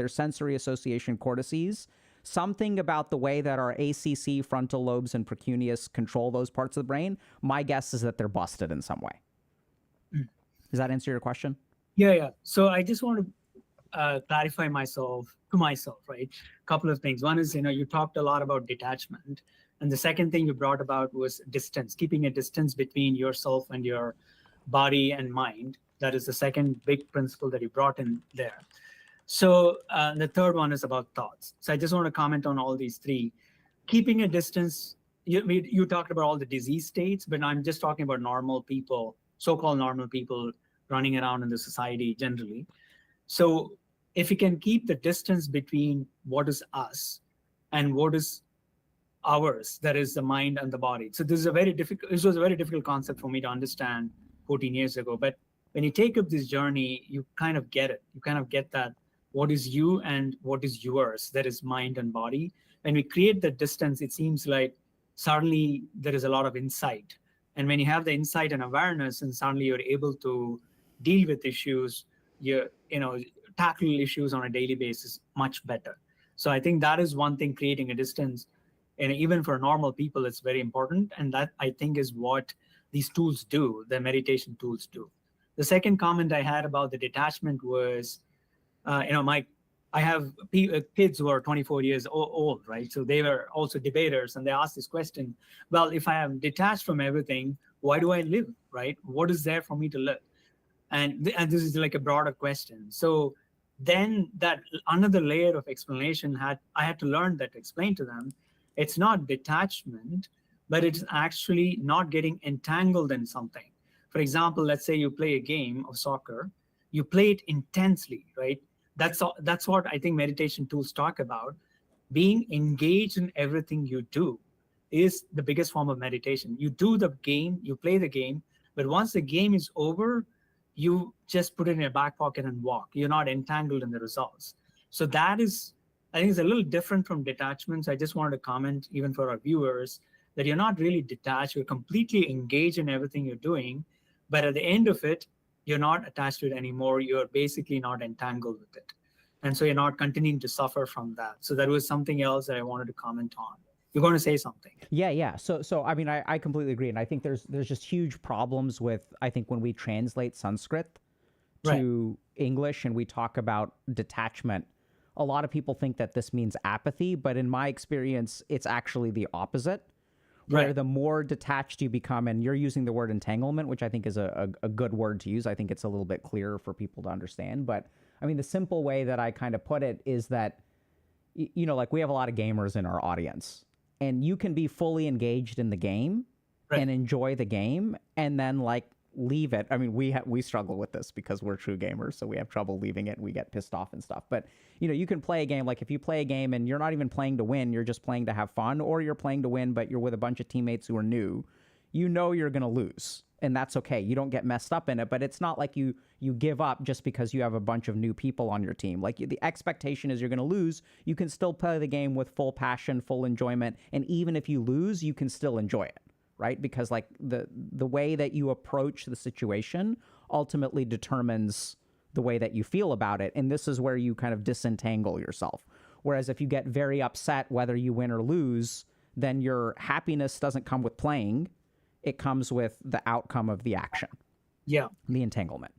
sensory association cortices, something about the way that our ACC, frontal lobes, and precuneus control those parts of the brain. My guess is that they're busted in some way. Does that answer your question? Yeah. So I just want to clarify myself, right? A couple of things. One is, you talked a lot about detachment. And the second thing you brought about was distance, keeping a distance between yourself and your body and mind. That is the second big principle that you brought in there. So the third one is about thoughts. So I just want to comment on all these three. Keeping a distance, you talked about all the disease states, but I'm just talking about normal people, so-called normal people running around in the society generally. So if you can keep the distance between what is us and what is ours, that is the mind and the body. So this was a very difficult concept for me to understand 14 years ago. But when you take up this journey, you kind of get it. You kind of get that what is you and what is yours, that is mind and body. When we create the distance, it seems like suddenly there is a lot of insight. And when you have the insight and awareness, and suddenly you're able to deal with issues, tackle issues on a daily basis much better. So I think that is one thing, creating a distance. And even for normal people, it's very important. And that, I think, is what these tools do, the meditation tools do. The second comment I had about the detachment was, I have kids who are 24 years old, right? So they were also debaters, and they asked this question, well, if I am detached from everything, why do I live, right? What is there for me to live? And this is like a broader question. So then that another layer of explanation I had to learn that to explain to them. It's not detachment, but it's actually not getting entangled in something. For example, let's say you play a game of soccer, you play it intensely, right? That's what I think meditation tools talk about. Being engaged in everything you do is the biggest form of meditation. You do the game, you play the game, but once the game is over, you just put it in your back pocket and walk. You're not entangled in the results. So that is, I think, it's a little different from detachment. So I just wanted to comment, even for our viewers, that you're not really detached. You're completely engaged in everything you're doing. But at the end of it, you're not attached to it anymore. You're basically not entangled with it. And so you're not continuing to suffer from that. So that was something else that I wanted to comment on. You're going to say something. Yeah. So I mean, I completely agree. And I think there's just huge problems with, I think, when we translate Sanskrit to English and we talk about detachment, a lot of people think that this means apathy, but in my experience, it's actually the opposite. Where the more detached you become, and you're using the word entanglement, which I think is a good word to use. I think it's a little bit clearer for people to understand. But I mean, the simple way that I kind of put it is that, like we have a lot of gamers in our audience, and you can be fully engaged in the game and enjoy the game, and then like leave it. I mean, we struggle with this because we're true gamers, so we have trouble leaving it and we get pissed off and stuff. But you can play a game, like if you play a game and you're not even playing to win, you're just playing to have fun, or you're playing to win but you're with a bunch of teammates who are new, you're going to lose, and that's okay. You don't get messed up in it, but it's not like you give up just because you have a bunch of new people on your team. Like the expectation is you're going to lose. You can still play the game with full passion, full enjoyment, and even if you lose, you can still enjoy it. Right? Because like the way that you approach the situation ultimately determines the way that you feel about it. And this is where you kind of disentangle yourself. Whereas if you get very upset, whether you win or lose, then your happiness doesn't come with playing. It comes with the outcome of the action. Yeah. The entanglement.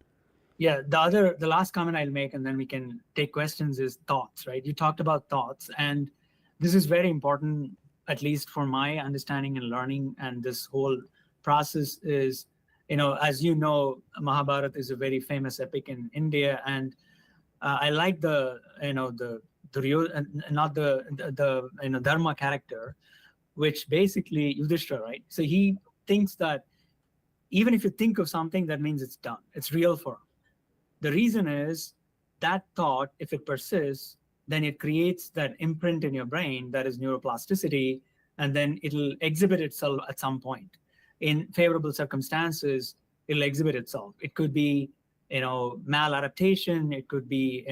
Yeah, the last comment I'll make, and then we can take questions, is thoughts, right? You talked about thoughts, and this is very important, at least for my understanding and learning. And this whole process is, as you know, Mahabharata is a very famous epic in India, and I like the real, not the Dharma character, which basically Yudhishthira, right? So he thinks that even if you think of something, that means it's done, it's real for him. The reason is that thought, if it persists, then it creates that imprint in your brain that is neuroplasticity, and then it'll exhibit itself at some point. In favorable circumstances, it'll exhibit itself. It could be, maladaptation, it could be,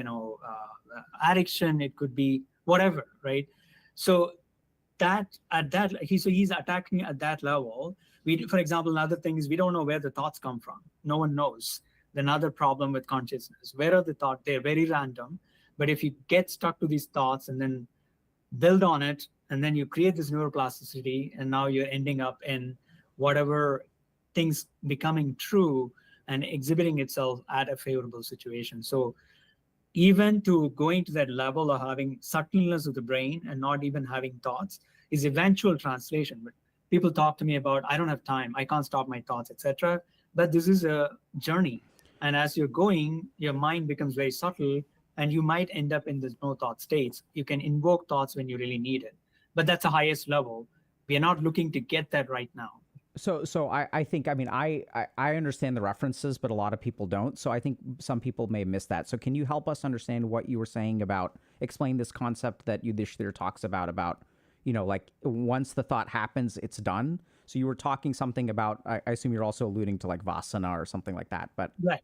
addiction, it could be whatever, right? So he's attacking at that level. For example, another thing is we don't know where the thoughts come from. No one knows. Another problem with consciousness, where are the thoughts? They're very random, but if you get stuck to these thoughts and then build on it, and then you create this neuroplasticity, and now you're ending up in whatever things becoming true and exhibiting itself at a favorable situation. So even to going to that level of having subtleness of the brain and not even having thoughts is eventual translation. But people talk to me about, I don't have time, I can't stop my thoughts, etc. But this is a journey. And as you're going, your mind becomes very subtle, and you might end up in the no thought states. You can invoke thoughts when you really need it. But that's the highest level. We are not looking to get that right now. So I think, I mean, I understand the references, but a lot of people don't. So I think some people may miss that. So can you help us understand what you were saying about, explain this concept that Yudhishthira talks about, like once the thought happens, it's done. So you were talking something about, I assume you're also alluding to like Vasana or something like that, but right.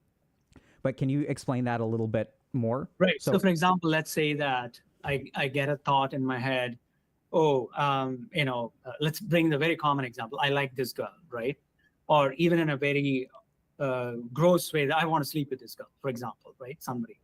But can you explain that a little bit more? Right. So for example, let's say that I get a thought in my head. Oh, let's bring the very common example. I like this girl, right? Or even in a very gross way, that I want to sleep with this girl, for example, right? Somebody.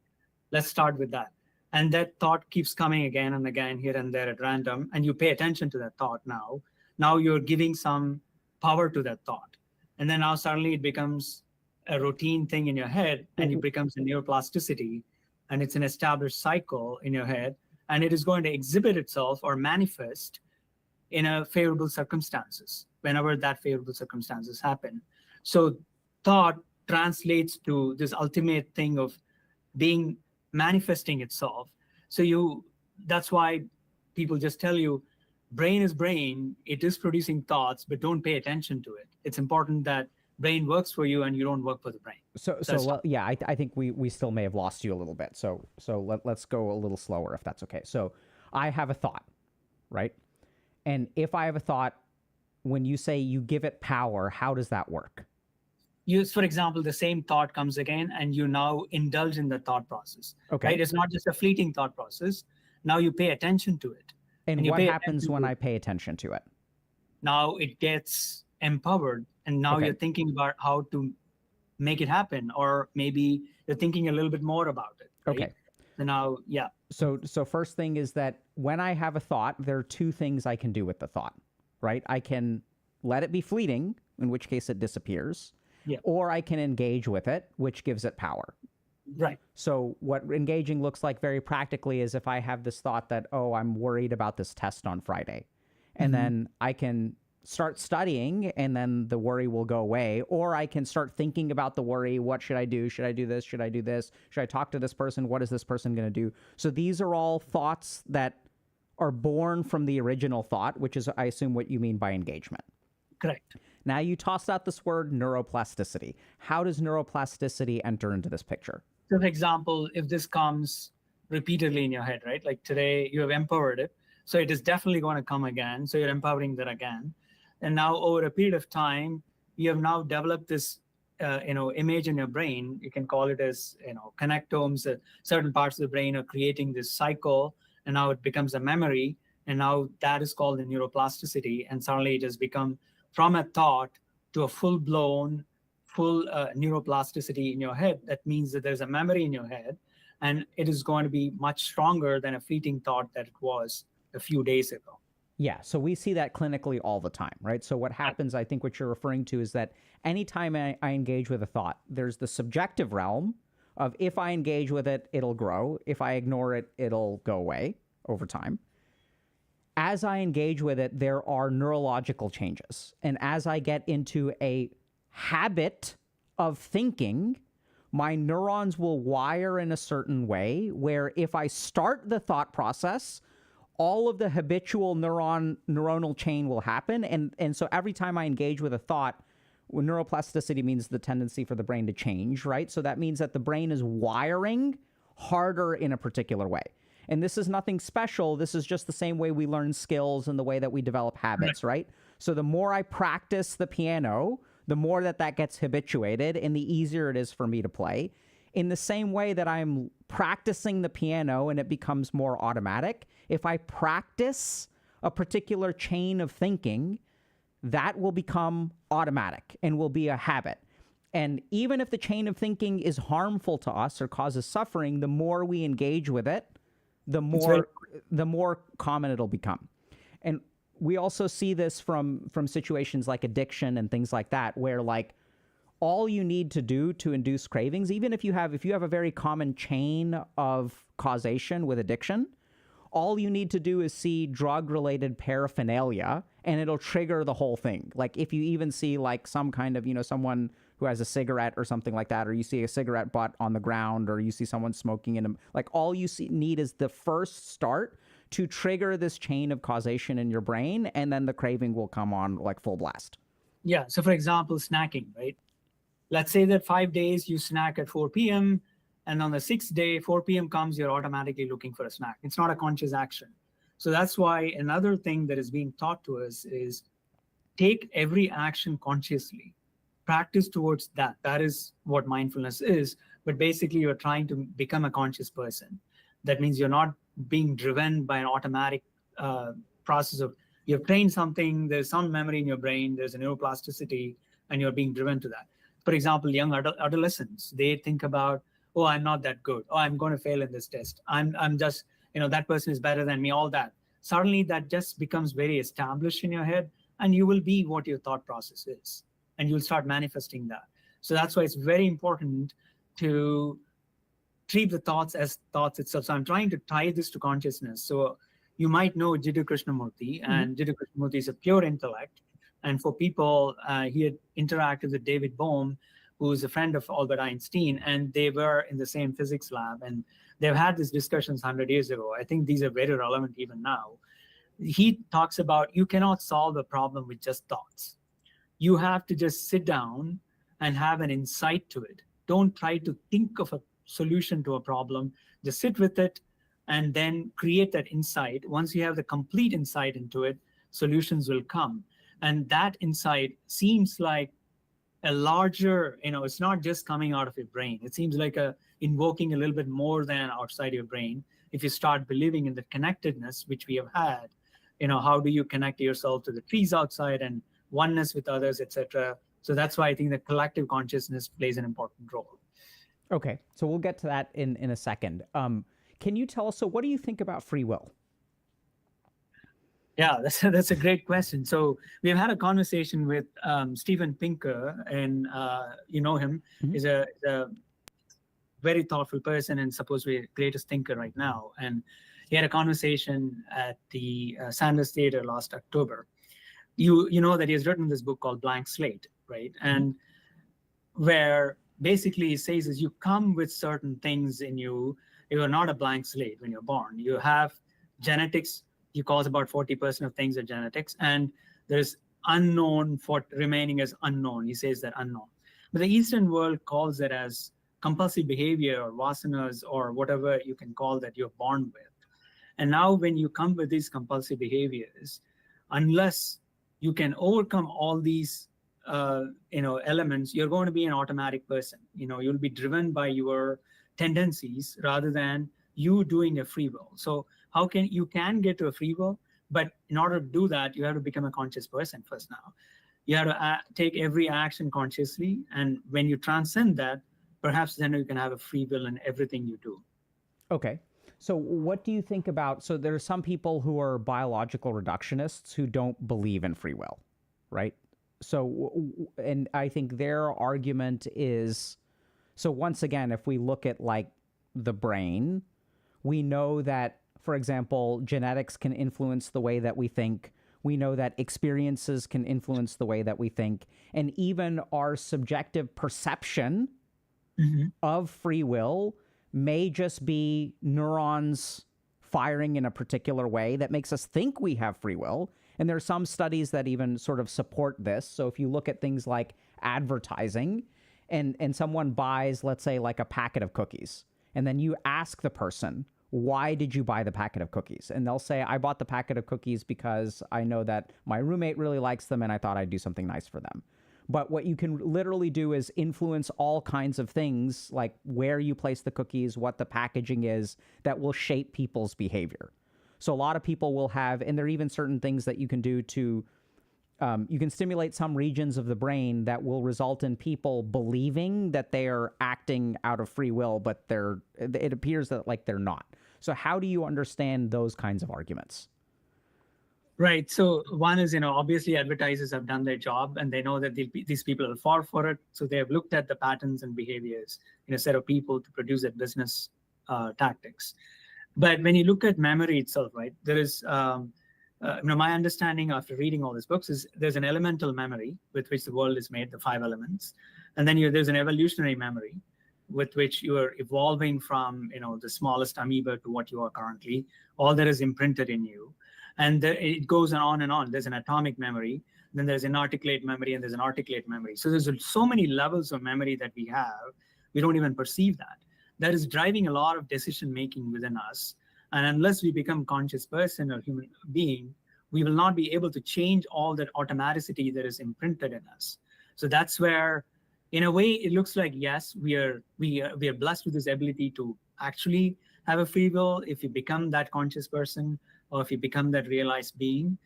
Let's start with that. And that thought keeps coming again and again, here and there at random, and you pay attention to that thought now. Now you're giving some power to that thought. And then now suddenly it becomes a routine thing in your head, and it becomes a neuroplasticity, and it's an established cycle in your head, and it is going to exhibit itself or manifest in a favorable circumstances, whenever that favorable circumstances happen. So thought translates to this ultimate thing of being manifesting itself. So that's why people just tell you, brain is brain, it is producing thoughts, but don't pay attention to it. It's important that brain works for you and you don't work for the brain. Yeah, I think we still may have lost you a little bit. So let's go a little slower if that's okay. So I have a thought, right? And if I have a thought, when you say you give it power, how does that work? For example, the same thought comes again, and you now indulge in the thought process. Okay. Right? It's not just a fleeting thought process. Now you pay attention to it. And what happens when I pay attention to it? Now it gets empowered, and now you're thinking about how to make it happen, or maybe you're thinking a little bit more about it. Right? Okay. So now, yeah. So first thing is that when I have a thought, there are two things I can do with the thought, right? I can let it be fleeting, in which case it disappears. Yeah. Or I can engage with it, which gives it power. Right. So what engaging looks like very practically is if I have this thought that, oh, I'm worried about this test on Friday. And then I can start studying, and then the worry will go away. Or I can start thinking about the worry. What should I do? Should I do this? Should I do this? Should I talk to this person? What is this person going to do? So these are all thoughts that are born from the original thought, which is, I assume, what you mean by engagement. Correct. Now you tossed out this word neuroplasticity. How does neuroplasticity enter into this picture? So for example, if this comes repeatedly in your head, right? Like today you have empowered it. So it is definitely going to come again. So you're empowering that again. And now over a period of time, you have now developed this, image in your brain. You can call it as, connectomes. Certain parts of the brain are creating this cycle, and now it becomes a memory. And now that is called the neuroplasticity. And suddenly it has become from a thought to a full-blown, neuroplasticity in your head. That means that there's a memory in your head, and it is going to be much stronger than a fleeting thought that it was a few days ago. Yeah, so we see that clinically all the time, right? So what happens, I think what you're referring to is that anytime I engage with a thought, there's the subjective realm, of if I engage with it, it'll grow. If I ignore it, it'll go away over time. As I engage with it, there are neurological changes. And as I get into a habit of thinking, my neurons will wire in a certain way where if I start the thought process, all of the habitual neuronal chain will happen. And so every time I engage with a thought, neuroplasticity means the tendency for the brain to change, right? So that means that the brain is wiring harder in a particular way. And this is nothing special. This is just the same way we learn skills and the way that we develop habits, right? So the more I practice the piano, the more that gets habituated and the easier it is for me to play. In the same way that I'm practicing the piano and it becomes more automatic, if I practice a particular chain of thinking, that will become automatic and will be a habit. And even if the chain of thinking is harmful to us or causes suffering, the more we engage with it, the more common it'll become. And we also see this from situations like addiction and things like that, where like all you need to do to induce cravings, even if you have a very common chain of causation with addiction, all you need to do is see drug-related paraphernalia and it'll trigger the whole thing. Like if you even see like some kind of, someone who has a cigarette or something like that, or you see a cigarette butt on the ground, or you see someone smoking in them, like all you need is the first start to trigger this chain of causation in your brain, and then the craving will come on like full blast. Yeah. So for example, snacking, right? Let's say that 5 days you snack at 4 p.m. and on the 6th day, 4 p.m. comes, you're automatically looking for a snack. It's not a conscious action. So that's why another thing that is being taught to us is take every action consciously. Practice towards that. That is what mindfulness is. But basically, you're trying to become a conscious person. That means you're not being driven by an automatic process of you've trained something, there's some memory in your brain, there's a neuroplasticity, and you're being driven to that. For example, young adolescents, they think about, oh, I'm not that good. Oh, I'm going to fail in this test. I'm just, that person is better than me, all that. Suddenly, that just becomes very established in your head, and you will be what your thought process is. And you'll start manifesting that. So that's why it's very important to treat the thoughts as thoughts itself. So I'm trying to tie this to consciousness. So you might know Jiddu Krishnamurti, and Jiddu Krishnamurti is a pure intellect. And for people, he had interacted with David Bohm, who is a friend of Albert Einstein, and they were in the same physics lab. And they've had these discussions 100 years ago. I think these are very relevant even now. He talks about you cannot solve a problem with just thoughts. You have to just sit down and have an insight to it. Don't try to think of a solution to a problem. Just sit with it and then create that insight. Once you have the complete insight into it, solutions will come. And that insight seems like a larger, it's not just coming out of your brain. It seems like invoking a little bit more than outside your brain. If you start believing in the connectedness, which we have had, how do you connect yourself to the trees outside and oneness with others, etc. So that's why I think the collective consciousness plays an important role. Okay, so we'll get to that in a second. Can you tell us, so what do you think about free will? Yeah, that's a great question. So we've had a conversation with Steven Pinker, and you know him. He's a very thoughtful person and supposedly the greatest thinker right now. And he had a conversation at the Sanders Theater last October. You know that he has written this book called Blank Slate, right? And where basically he says is you come with certain things in you. You are not a blank slate when you're born. You have genetics. He calls about 40% of things are genetics. And there's unknown for remaining as unknown. He says that unknown. But the Eastern world calls it as compulsive behavior or vasanas or whatever you can call that you're born with. And now when you come with these compulsive behaviors, unless you can overcome all these elements, you're going to be an automatic person. You'll be driven by your tendencies rather than you doing a free will. So you can get to a free will, but in order to do that, you have to become a conscious person first now. You have to take every action consciously. And when you transcend that, perhaps then you can have a free will in everything you do. Okay. So what do you think about, so there are some people who are biological reductionists who don't believe in free will, right? So, and I think their argument is, So once again, if we look at like the brain, we know that, for example, genetics can influence the way that we think. We know that experiences can influence the way that we think. And even our subjective perception of free will may just be neurons firing in a particular way that makes us think we have free will. And there are some studies that even sort of support this. So if you look at things like advertising, and someone buys, let's say, like a packet of cookies, and then you ask the person, why did you buy the packet of cookies? And they'll say, I bought the packet of cookies because I know that my roommate really likes them and I thought I'd do something nice for them. But what you can literally do is influence all kinds of things, like where you place the cookies, what the packaging is, that will shape people's behavior. So a lot of people will have, and there are even certain things that you can do to, you can stimulate some regions of the brain that will result in people believing that they are acting out of free will, but it appears that like they're not. So how do you understand those kinds of arguments? Right. So one is, obviously advertisers have done their job and they know that these people will fall for it. So they have looked at the patterns and behaviors in a set of people to produce that business tactics. But when you look at memory itself, right, there is, my understanding after reading all these books is there's an elemental memory with which the world is made, the 5 elements. And then there's an evolutionary memory with which you are evolving from, the smallest amoeba to what you are currently. All that is imprinted in you. And it goes on and on. There's an atomic memory, then there's an articulate memory, and there's an articulate memory. So there's so many levels of memory that we have, we don't even perceive that. That is driving a lot of decision-making within us. And unless we become conscious person or human being, we will not be able to change all that automaticity that is imprinted in us. So that's where, in a way, it looks like, yes, we are blessed with this ability to actually have a free will if you become that conscious person, or if you become that realized being.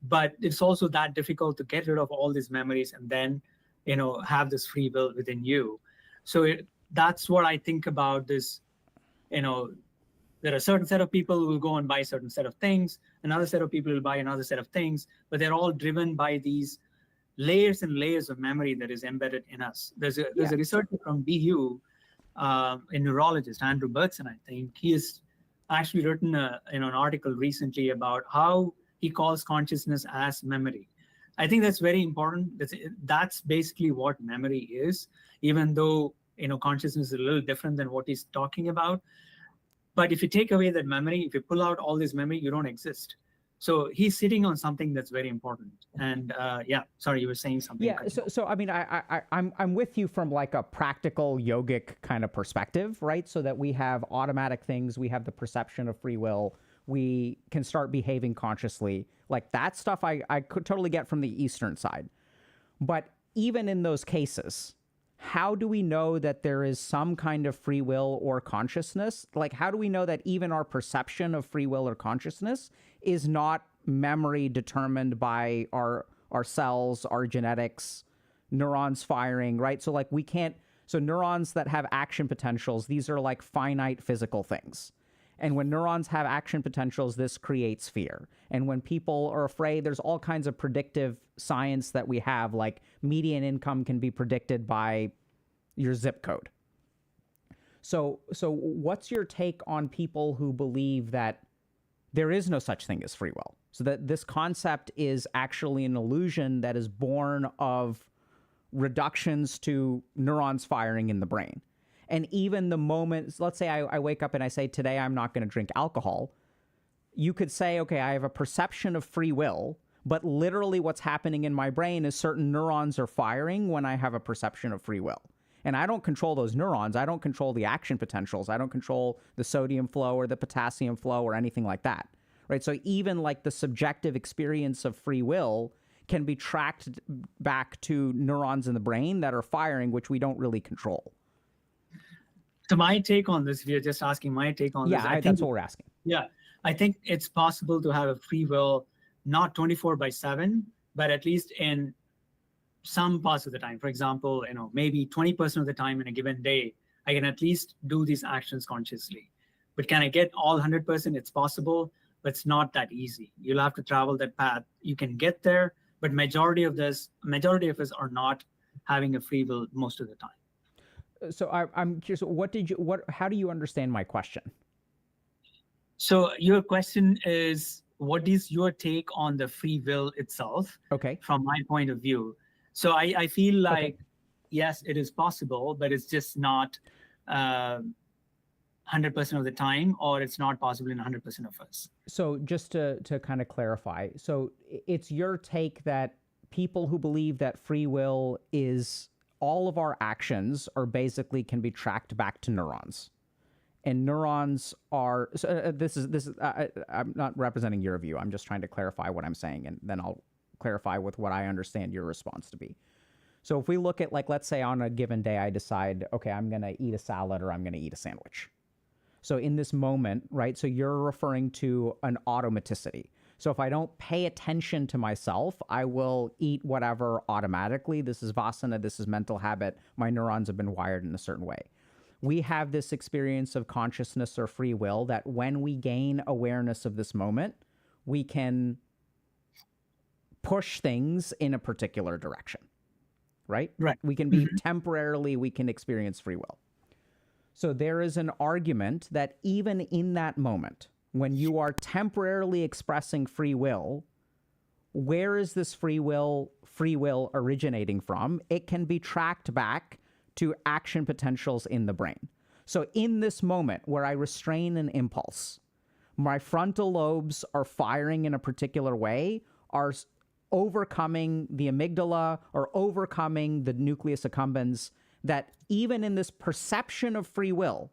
But it's also that difficult to get rid of all these memories and then, have this free will within you. So that's what I think about this. There are a certain set of people who will go and buy a certain set of things. Another set of people will buy another set of things, but they're all driven by these layers and layers of memory that is embedded in us. There's a researcher from BU, a neurologist, Andrew Bertson, I think. He has actually written an article recently about how he calls consciousness as memory. I think that's very important. That's basically what memory is, even though consciousness is a little different than what he's talking about. But if you take away that memory, if you pull out all this memory, you don't exist. So he's sitting on something that's very important. And sorry, you were saying something. Yeah. So I mean, I'm with you from like a practical yogic kind of perspective, right? So that we have automatic things, we have the perception of free will, we can start behaving consciously. Like that stuff I could totally get from the Eastern side. But even in those cases, how do we know that there is some kind of free will or consciousness? Like, how do we know that even our perception of free will or consciousness is not memory determined by our cells, our genetics, neurons firing, right? So like so neurons that have action potentials, these are like finite physical things. And when neurons have action potentials, this creates fear. And when people are afraid, there's all kinds of predictive science that we have, like median income can be predicted by your zip code. So what's your take on people who believe that there is no such thing as free will? So that this concept is actually an illusion that is born of reductions to neurons firing in the brain. And even the moment, let's say I wake up and I say, today I'm not going to drink alcohol. You could say, okay, I have a perception of free will, but literally what's happening in my brain is certain neurons are firing when I have a perception of free will. And I don't control those neurons. I don't control the action potentials. I don't control the sodium flow or the potassium flow or anything like that, right? So even like the subjective experience of free will can be tracked back to neurons in the brain that are firing, which we don't really control. So my take on this, if you're just asking my take on this. Yeah, that's what we're asking. Yeah, I think it's possible to have a free will, not 24/7, but at least in some parts of the time. For example, maybe 20% of the time in a given day, I can at least do these actions consciously. But can I get all 100%? It's possible, but it's not that easy. You'll have to travel that path. You can get there, but majority of us are not having a free will most of the time. So I'm curious. How do you understand my question? So your question is, what is your take on the free will itself Okay. from my point of view? So I feel Okay. like, yes, it is possible, but it's just not 100% of the time, or it's not possible in 100% of us. So just to kind of clarify, so it's your take that people who believe that free will is all of our actions are basically can be tracked back to neurons, and neurons are. So this is. I'm not representing your view. I'm just trying to clarify what I'm saying, and then I'll clarify with what I understand your response to be. So if we look at, like, let's say on a given day, I decide, okay, I'm going to eat a salad or I'm going to eat a sandwich. So in this moment, right? So you're referring to an automaticity. So if I don't pay attention to myself, I will eat whatever automatically. This is vasana. This is mental habit. My neurons have been wired in a certain way. We have this experience of consciousness or free will that when we gain awareness of this moment, we can push things in a particular direction, right? Right. We can be temporarily, we can experience free will. So there is an argument that even in that moment, when you are temporarily expressing free will, where is this free will originating from? It can be tracked back to action potentials in the brain. So in this moment where I restrain an impulse, my frontal lobes are firing in a particular way, are overcoming the amygdala or overcoming the nucleus accumbens, that even in this perception of free will,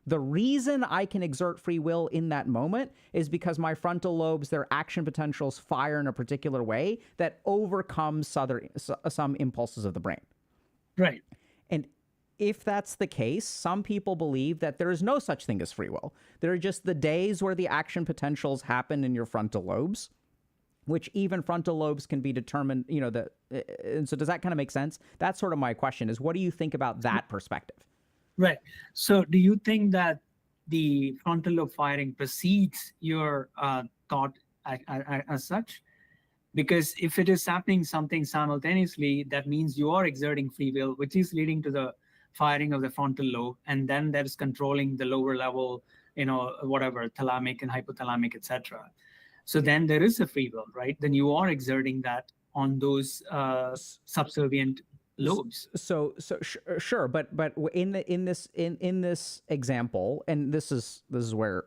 the reason I can exert free will in that moment is because my frontal lobes, their action potentials fire in a particular way that overcomes some impulses of the brain. Right. And if that's the case, some people believe that there is no such thing as free will. There are just the days where the action potentials happen in your frontal lobes, which even frontal lobes can be determined, and so does that kind of make sense? That's sort of my question, is what do you think about that perspective? Right. So do you think that the frontal lobe firing precedes your thought as such? Because if it is happening something simultaneously, that means you are exerting free will, which is leading to the firing of the frontal lobe, and then that is controlling the lower level, whatever, thalamic and hypothalamic, etc. So then there is a free will, right? Then you are exerting that on those subservient lobes. Sure, but in this example, and this is where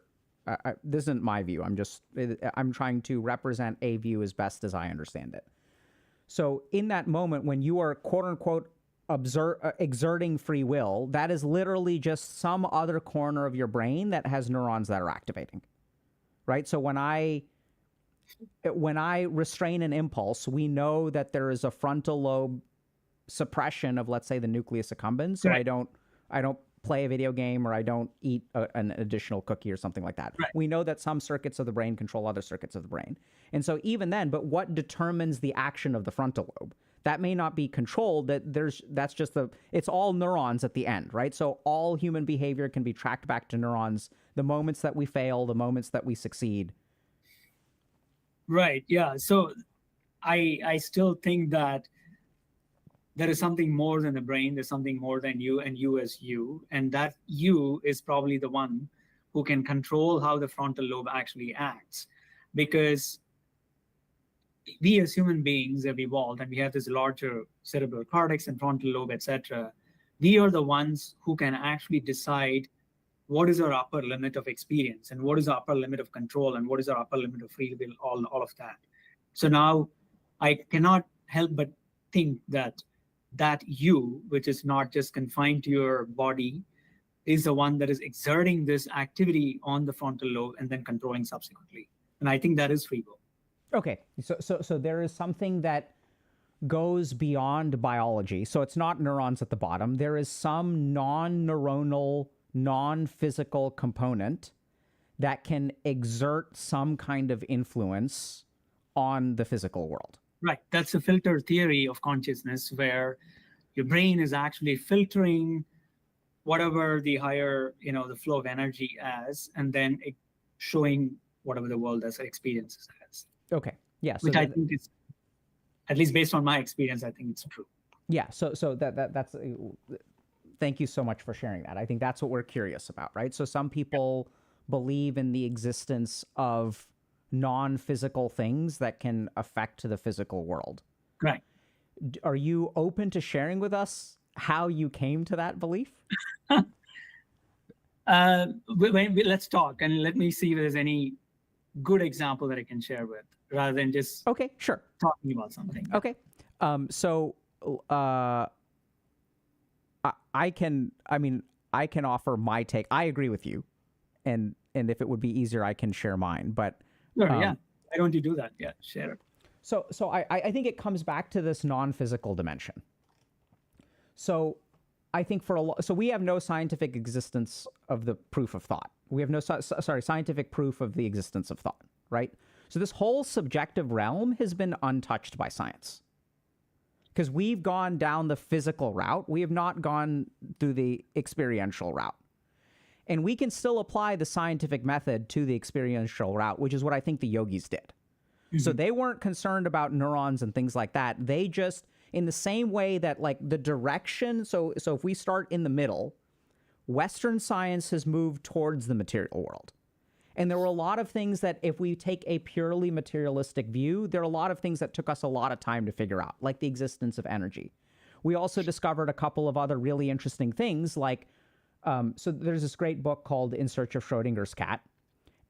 this isn't my view. I'm trying to represent a view as best as I understand it. So in that moment when you are quote unquote exerting free will, that is literally just some other corner of your brain that has neurons that are activating, right? So when I restrain an impulse, we know that there is a frontal lobe suppression of, let's say, the nucleus accumbens. So right. I don't play a video game, or I don't eat an additional cookie or something like that. Right. We know that some circuits of the brain control other circuits of the brain. And so even then, but what determines the action of the frontal lobe? That may not be controlled. It's all neurons at the end, right? So all human behavior can be tracked back to neurons. The moments that we fail, the moments that we succeed. Right. Yeah. So I still think that there is something more than the brain. There's something more than you, and you as you. And that you is probably the one who can control how the frontal lobe actually acts. Because we as human beings have evolved, and we have this larger cerebral cortex and frontal lobe, etc. We are the ones who can actually decide what is our upper limit of experience, and what is our upper limit of control, and what is our upper limit of free will, all of that. So now I cannot help but think that you, which is not just confined to your body, is the one that is exerting this activity on the frontal lobe and then controlling subsequently. And I think that is free will. Okay, so there is something that goes beyond biology. So it's not neurons at the bottom. There is some non-neuronal, non-physical component that can exert some kind of influence on the physical world. Right. That's a filter theory of consciousness, where your brain is actually filtering whatever the higher, the flow of energy as, and then showing whatever the world as experiences as. Okay. Yeah. So which I think is, at least based on my experience, I think it's true. Yeah. So that's Thank you so much for sharing that. I think that's what we're curious about, right? So some people believe in the existence of non-physical things that can affect the physical world. Right. Are you open to sharing with us how you came to that belief? Let's talk and let me see if there's any good example that I can share with, rather than just Okay, sure. talking about something. Okay. So I can offer my take. I agree with you. And if it would be easier, I can share mine. But Sure, yeah. Why don't you do that? Yeah, share it. So I think it comes back to this non-physical dimension. So I think so we have no scientific existence of the proof of thought. We have no scientific proof of the existence of thought, right? So this whole subjective realm has been untouched by science. Because we've gone down the physical route. We have not gone through the experiential route. And we can still apply the scientific method to the experiential route, which is what I think the yogis did. Mm-hmm. So they weren't concerned about neurons and things like that. They just, in the same way that like the direction, so if we start in the middle, Western science has moved towards the material world. And there were a lot of things that if we take a purely materialistic view, there are a lot of things that took us a lot of time to figure out, like the existence of energy. We also discovered a couple of other really interesting things, like, so there's this great book called In Search of Schrodinger's Cat.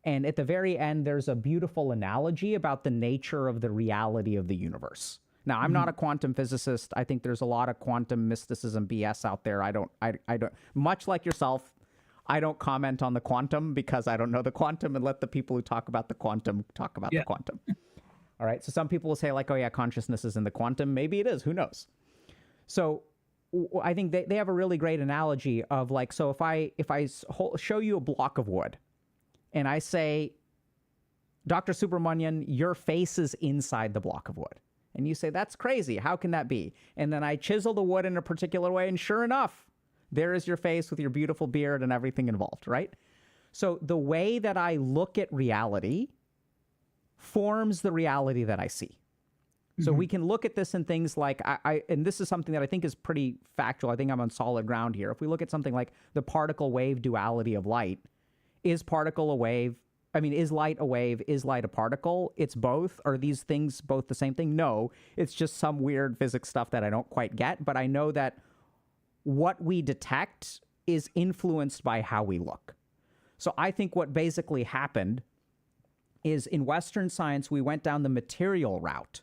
And at the very end, there's a beautiful analogy about the nature of the reality of the universe. Now, I'm not a quantum physicist. I think there's a lot of quantum mysticism BS out there. I don't, much like yourself, I don't comment on the quantum because I don't know the quantum, and let the people who talk about the quantum talk about the quantum. All right. So some people will say like, oh yeah, consciousness is in the quantum. Maybe it is. Who knows? So I think they have a really great analogy of like, so if I show you a block of wood and I say, Dr. Subramaniam, your face is inside the block of wood. And you say, that's crazy. How can that be? And then I chisel the wood in a particular way. And sure enough, there is your face with your beautiful beard and everything involved, right? So the way that I look at reality forms the reality that I see. So we can look at this in things like, and this is something that I think is pretty factual. I think I'm on solid ground here. If we look at something like the particle wave duality of light, is particle a wave? I mean, is light a wave? Is light a particle? It's both. Are these things both the same thing? No, it's just some weird physics stuff that I don't quite get, but I know that what we detect is influenced by how we look. So I think what basically happened is in Western science, we went down the material route.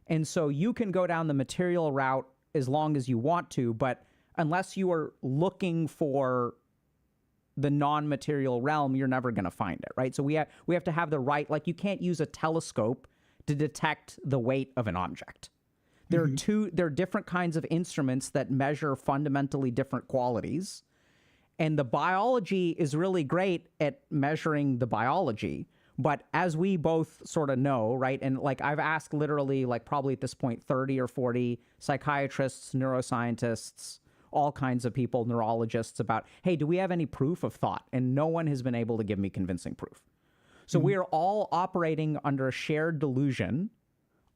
And so you can go down the material route as long as you want to, but unless you are looking for the non-material realm, you're never going to find it, right? So we have to have the right, like you can't use a telescope to detect the weight of an object. There are different kinds of instruments that measure fundamentally different qualities. And the biology is really great at measuring the biology. But as we both sort of know, right, and like I've asked literally like probably at this point 30 or 40 psychiatrists, neuroscientists, all kinds of people, neurologists about, hey, do we have any proof of thought? And no one has been able to give me convincing proof. So we are all operating under a shared delusion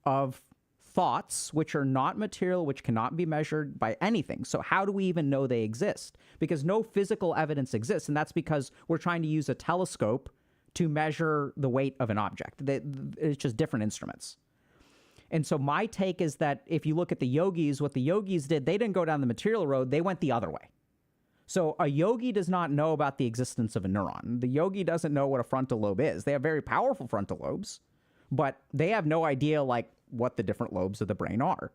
of thoughts which are not material, which cannot be measured by anything. So how do we even know they exist? Because no physical evidence exists, and that's because we're trying to use a telescope to measure the weight of an object. It's just different instruments. And so my take is that if you look at the yogis, what the yogis did, they didn't go down the material road, they went the other way. So a yogi does not know about the existence of a neuron. The yogi doesn't know what a frontal lobe is. They have very powerful frontal lobes, but they have no idea like what the different lobes of the brain are.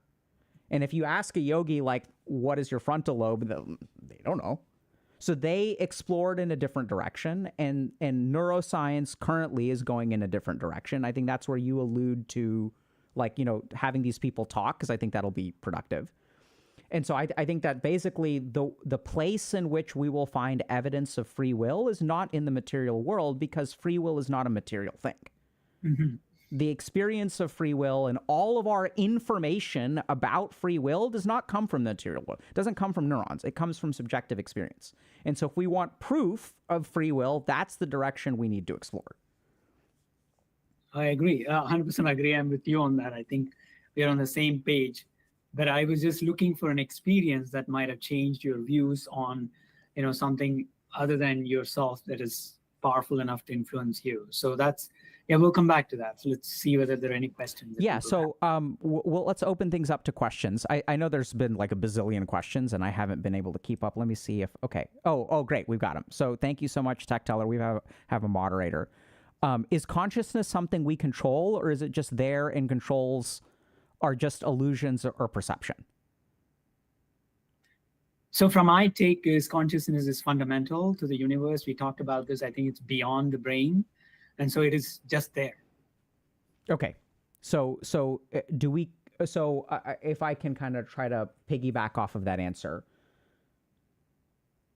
And if you ask a yogi, like, what is your frontal lobe? They don't know. So they explored in a different direction, and neuroscience currently is going in a different direction. I think that's where you allude to, like, you know, having these people talk, because I think that'll be productive. And so I think that basically the place in which we will find evidence of free will is not in the material world, because free will is not a material thing. The experience of free will and all of our information about free will does not come from the material world. It doesn't come from neurons. It comes from subjective experience. And so if we want proof of free will, that's the direction we need to explore. I agree. 100% agree. I'm with you on that. I think we are on the same page. but I was just looking for an experience that might have changed your views on, something other than yourself that is powerful enough to influence you. So that's, yeah, we'll come back to that. So let's see whether there are any questions. that Yeah, people have. so well, let's open things up to questions. I know there's been like a bazillion questions, and I haven't been able to keep up. Let me see if okay. Oh, great, we've got them. So thank you so much, Tech Teller. We have a moderator. Is consciousness something we control, or is it just there and controls are just illusions or perception? So from my take is consciousness is fundamental to the universe. We talked about this. I think it's beyond the brain. And so it is just there. Okay. So do we? So if I can kind of try to piggyback off of that answer,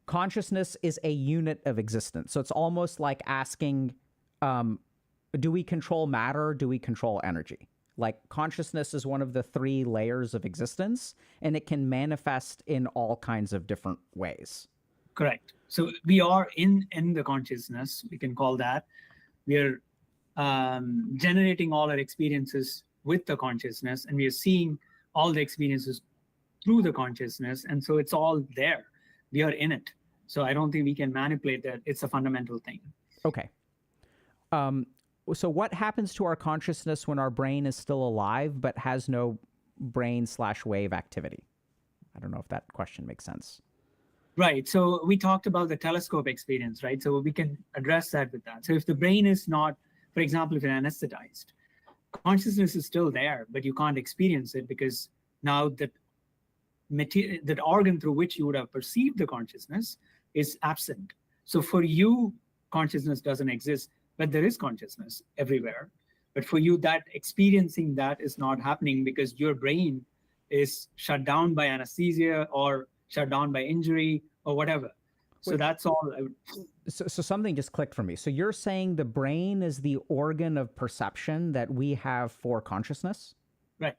consciousness is a unit of existence. So it's almost like asking, do we control matter? Do we control energy? Like consciousness is one of the three layers of existence, and it can manifest in all kinds of different ways. Correct. So we are in the consciousness, we can call that. We are generating all our experiences with the consciousness, and we are seeing all the experiences through the consciousness. And so it's all there. We are in it. So I don't think we can manipulate that. It's a fundamental thing. Okay. So what happens to our consciousness when our brain is still alive but has no brain/wave activity? I don't know if that question makes sense. Right. So we talked about the telescope experience, right? So we can address that with that. So if the brain is not, for example, if you're anesthetized, consciousness is still there, but you can't experience it because now that organ through which you would have perceived the consciousness is absent. So for you, consciousness doesn't exist, but there is consciousness everywhere. But for you, that experiencing that is not happening because your brain is shut down by anesthesia or shut down by injury or whatever. So that's all. So something just clicked for me. So you're saying the brain is the organ of perception that we have for consciousness? Right.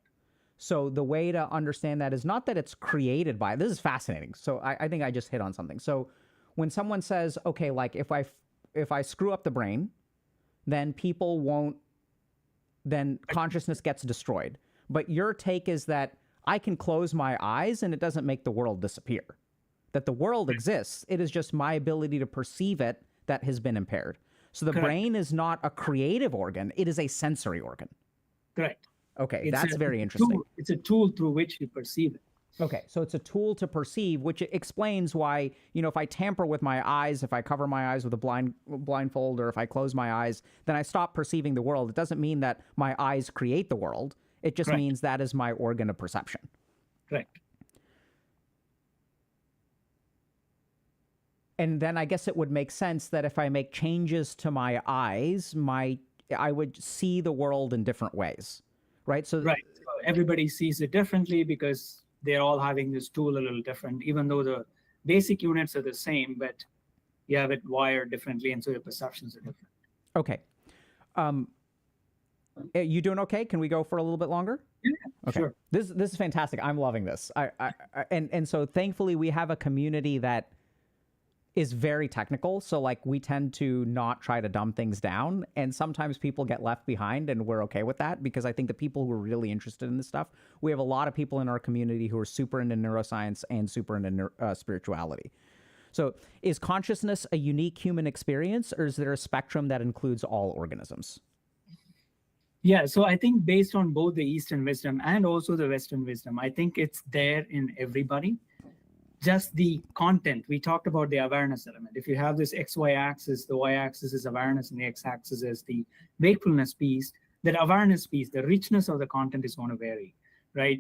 So the way to understand that is not that it's created by, this is fascinating. So I think I just hit on something. So when someone says, okay, like if I screw up the brain, then people won't, then consciousness gets destroyed. But your take is that I can close my eyes and it doesn't make the world disappear. That the world exists. It is just my ability to perceive it that has been impaired. So the brain is not a creative organ. It is a sensory organ. Correct. Okay, that's very interesting. It's a tool through which you perceive it. Okay, so it's a tool to perceive, which explains why, if I tamper with my eyes, if I cover my eyes with a blindfold, or if I close my eyes, then I stop perceiving the world. It doesn't mean that my eyes create the world. It just means that is my organ of perception. Correct. And then I guess it would make sense that if I make changes to my eyes, I would see the world in different ways, right? So everybody sees it differently because they're all having this tool a little different, even though the basic units are the same, but you have it wired differently, and so your perceptions are different. Okay. You doing okay? Can we go for a little bit longer? Yeah, okay. Sure. This is fantastic. I'm loving this. And so thankfully we have a community that is very technical. So like we tend to not try to dumb things down, and sometimes people get left behind, and we're okay with that because I think the people who are really interested in this stuff, we have a lot of people in our community who are super into neuroscience and super into spirituality. So is consciousness a unique human experience, or is there a spectrum that includes all organisms? Yeah, so I think based on both the Eastern wisdom and also the Western wisdom, I think it's there in everybody. Just the content, we talked about the awareness element. If you have this XY axis, the Y axis is awareness and the X axis is the wakefulness piece, that awareness piece, the richness of the content is going to vary, right?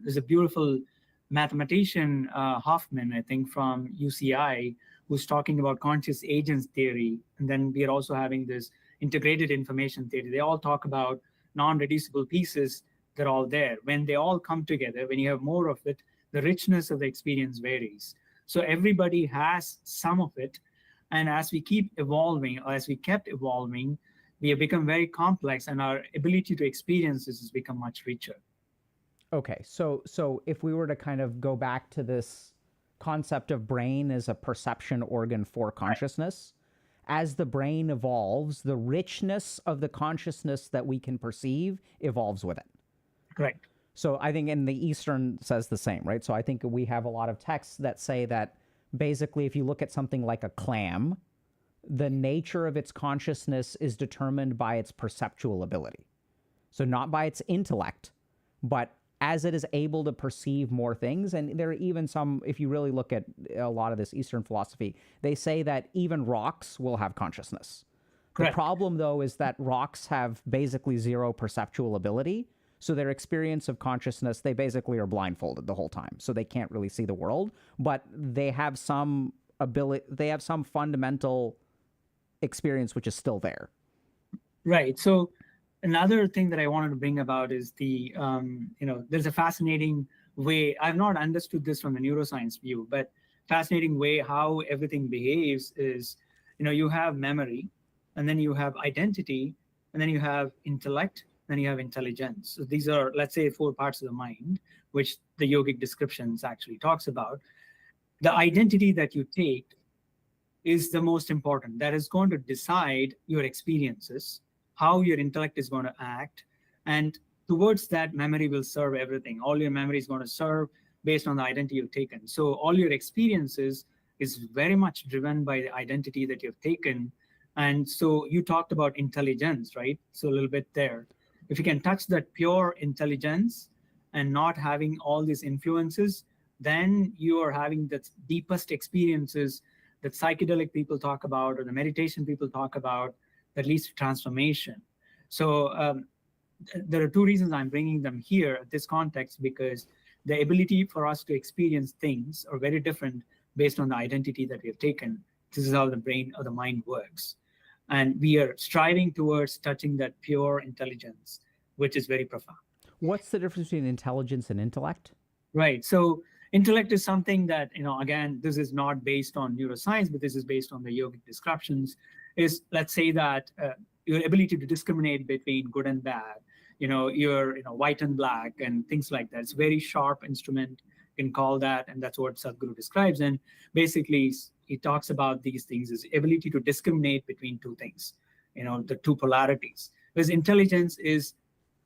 There's a beautiful mathematician, Hoffman, I think from UCI, who's talking about conscious agents theory. And then we are also having this integrated information theory. They all talk about non-reducible pieces. They're all there. When they all come together, when you have more of it, the richness of the experience varies. So everybody has some of it. And as we keep evolving, or as we kept evolving, we have become very complex, and our ability to experience this has become much richer. Okay, so if we were to kind of go back to this concept of brain as a perception organ for consciousness, as the brain evolves, the richness of the consciousness that we can perceive evolves with it. Correct. So I think in the Eastern says the same, right? So I think we have a lot of texts that say that basically if you look at something like a clam, the nature of its consciousness is determined by its perceptual ability. So not by its intellect, but as it is able to perceive more things. And there are even some, if you really look at a lot of this Eastern philosophy, they say that even rocks will have consciousness. The Correct. problem, though, is that rocks have basically zero perceptual ability. So their experience of consciousness, they basically are blindfolded the whole time. So they can't really see the world, but they have some ability, they have some fundamental experience which is still there. Right. So another thing that I wanted to bring about is there's a fascinating way. I've not understood this from the neuroscience view, but fascinating way how everything behaves is, you have memory, and then you have identity, and then you have intellect, then you have intelligence. So these are, let's say, 4 parts of the mind, which the yogic descriptions actually talks about. The identity that you take is the most important. That is going to decide your experiences, how your intellect is going to act, and towards that, memory will serve everything. All your memory is going to serve based on the identity you've taken. So all your experiences is very much driven by the identity that you've taken. And so you talked about intelligence, right? So a little bit there. If you can touch that pure intelligence and not having all these influences, then you are having the deepest experiences that psychedelic people talk about or the meditation people talk about that leads to transformation. So there are 2 reasons I'm bringing them here at this context, because the ability for us to experience things are very different based on the identity that we have taken. This is how the brain or the mind works. And we are striving towards touching that pure intelligence, which is very profound. What's the difference between intelligence and intellect? Right. So intellect is something that, again, this is not based on neuroscience, but this is based on the yogic descriptions, is, let's say that your ability to discriminate between good and bad, your white and black and things like that. It's a very sharp instrument, you can call that, and that's what Sadhguru describes. And basically, he talks about these things as ability to discriminate between 2 things, the 2 polarities. Whereas intelligence is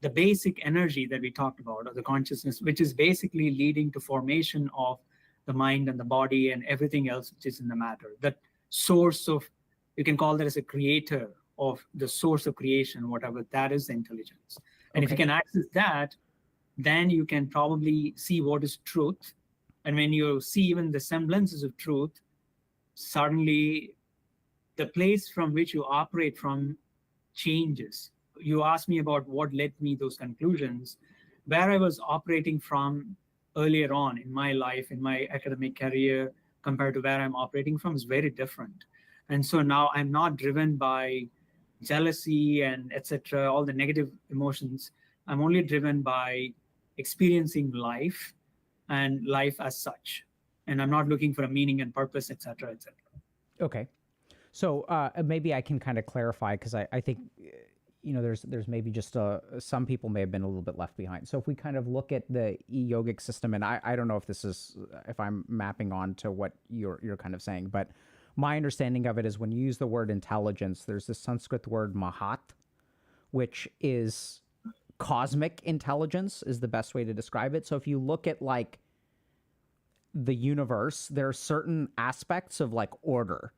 the basic energy that we talked about, or the consciousness, which is basically leading to formation of the mind and the body and everything else which is in the matter. That source of, you can call that as a creator of the source of creation, whatever, that is intelligence. And if you can access that, then you can probably see what is truth. And when you see even the semblances of truth, suddenly the place from which you operate from changes. You asked me about what led me those conclusions. Where I was operating from earlier on in my life, in my academic career, compared to where I'm operating from is very different. And so now I'm not driven by jealousy and etc., all the negative emotions. I'm only driven by experiencing life and life as such. And I'm not looking for a meaning and purpose, etc., etc. Okay. So maybe I can kind of clarify, because I think, there's maybe just some people may have been a little bit left behind. So if we kind of look at the yogic system, and I don't know if I'm mapping on to what you're kind of saying, but my understanding of it is when you use the word intelligence, there's this Sanskrit word mahat, which is cosmic intelligence is the best way to describe it. So if you look at like the universe, there are certain aspects of like order.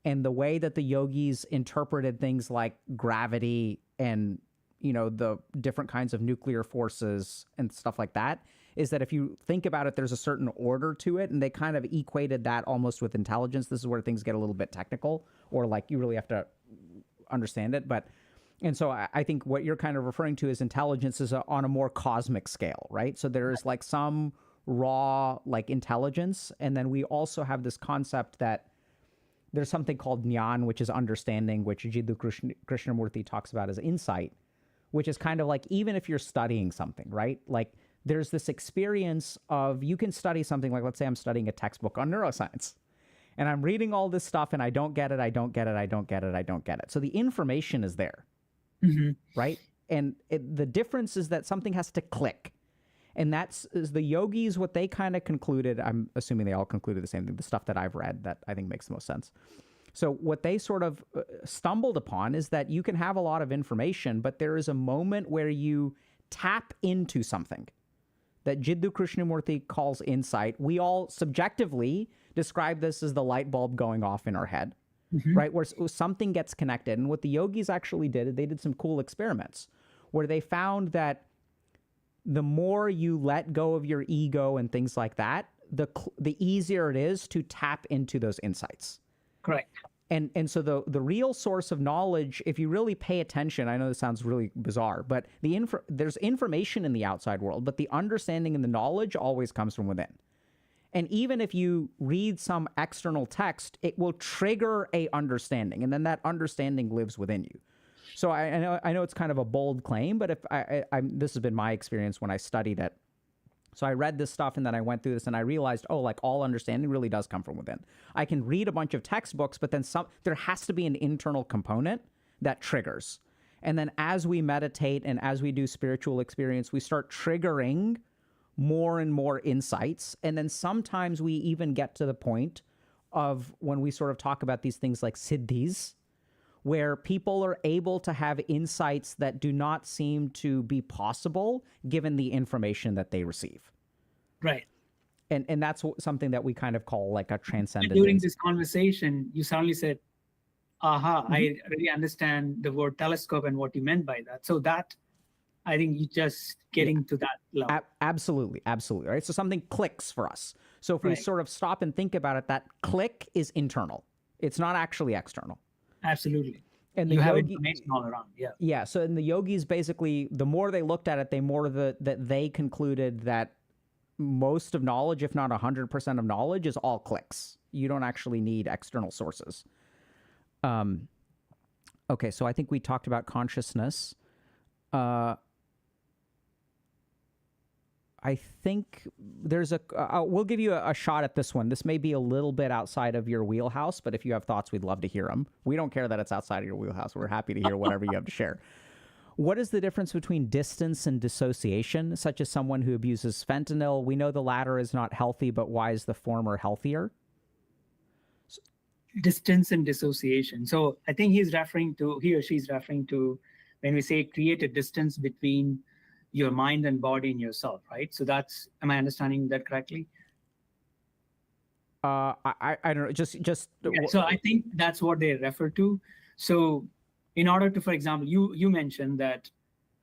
And the way that the yogis interpreted things like gravity and, the different kinds of nuclear forces and stuff like that is that if you think about it, there's a certain order to it. And they kind of equated that almost with intelligence. This is where things get a little bit technical, or like you really have to understand it. And so I think what you're kind of referring to as intelligence is on a more cosmic scale, right? So there's like some raw like intelligence. And then we also have this concept that there's something called jnana, which is understanding, which Jiddu Krishnamurti talks about as insight, which is kind of like, even if you're studying something, right? Like there's this experience of, you can study something like, let's say I'm studying a textbook on neuroscience and I'm reading all this stuff and I don't get it, I don't get it, I don't get it, I don't get it. So the information is there, right? And the difference is that something has to click. And is the yogis, what they kind of concluded, I'm assuming they all concluded the same thing, the stuff that I've read that I think makes the most sense. So what they sort of stumbled upon is that you can have a lot of information, but there is a moment where you tap into something. that Jiddu Krishnamurti calls insight. We all subjectively describe this as the light bulb going off in our head, right? Where something gets connected. And what the yogis actually did, they did some cool experiments where they found that the more you let go of your ego and things like that, the easier it is to tap into those insights. Correct. And so the real source of knowledge, if you really pay attention, I know this sounds really bizarre, but there's information in the outside world, but the understanding and the knowledge always comes from within. And even if you read some external text, it will trigger a understanding, and then that understanding lives within you. So I know it's kind of a bold claim, but if this has been my experience when I studied it. So I read this stuff and then I went through this and I realized, oh, like all understanding really does come from within. I can read a bunch of textbooks, but then there has to be an internal component that triggers. And then as we meditate and as we do spiritual experience, we start triggering more and more insights. And then sometimes we even get to the point of when we sort of talk about these things like siddhis, where people are able to have insights that do not seem to be possible given the information that they receive. Right. And that's something that we kind of call like a transcendent. During this conversation, you suddenly said, aha, I really understand the word telescope and what you meant by that. So that, I think you just getting to that level. Absolutely. Absolutely. Right. So something clicks for us. So if we sort of stop and think about it, that click is internal. It's not actually external. Absolutely. And you have information all around. Yeah. Yeah. So in the yogis, basically, the more they looked at it, that they concluded that most of knowledge, if not 100% of knowledge, is all clicks. You don't actually need external sources. Okay. So I think we talked about consciousness. I think there's we'll give you a shot at this one. This may be a little bit outside of your wheelhouse, but if you have thoughts, we'd love to hear them. We don't care that it's outside of your wheelhouse. We're happy to hear whatever you have to share. What is the difference between distance and dissociation, such as someone who abuses fentanyl? We know the latter is not healthy, but why is the former healthier? Distance and dissociation. So I think he or she's referring to when we say create a distance between your mind and body and yourself, right? So am I understanding that correctly? I don't know. Just. Yeah, so I think that's what they refer to. So, in order to, for example, you mentioned that.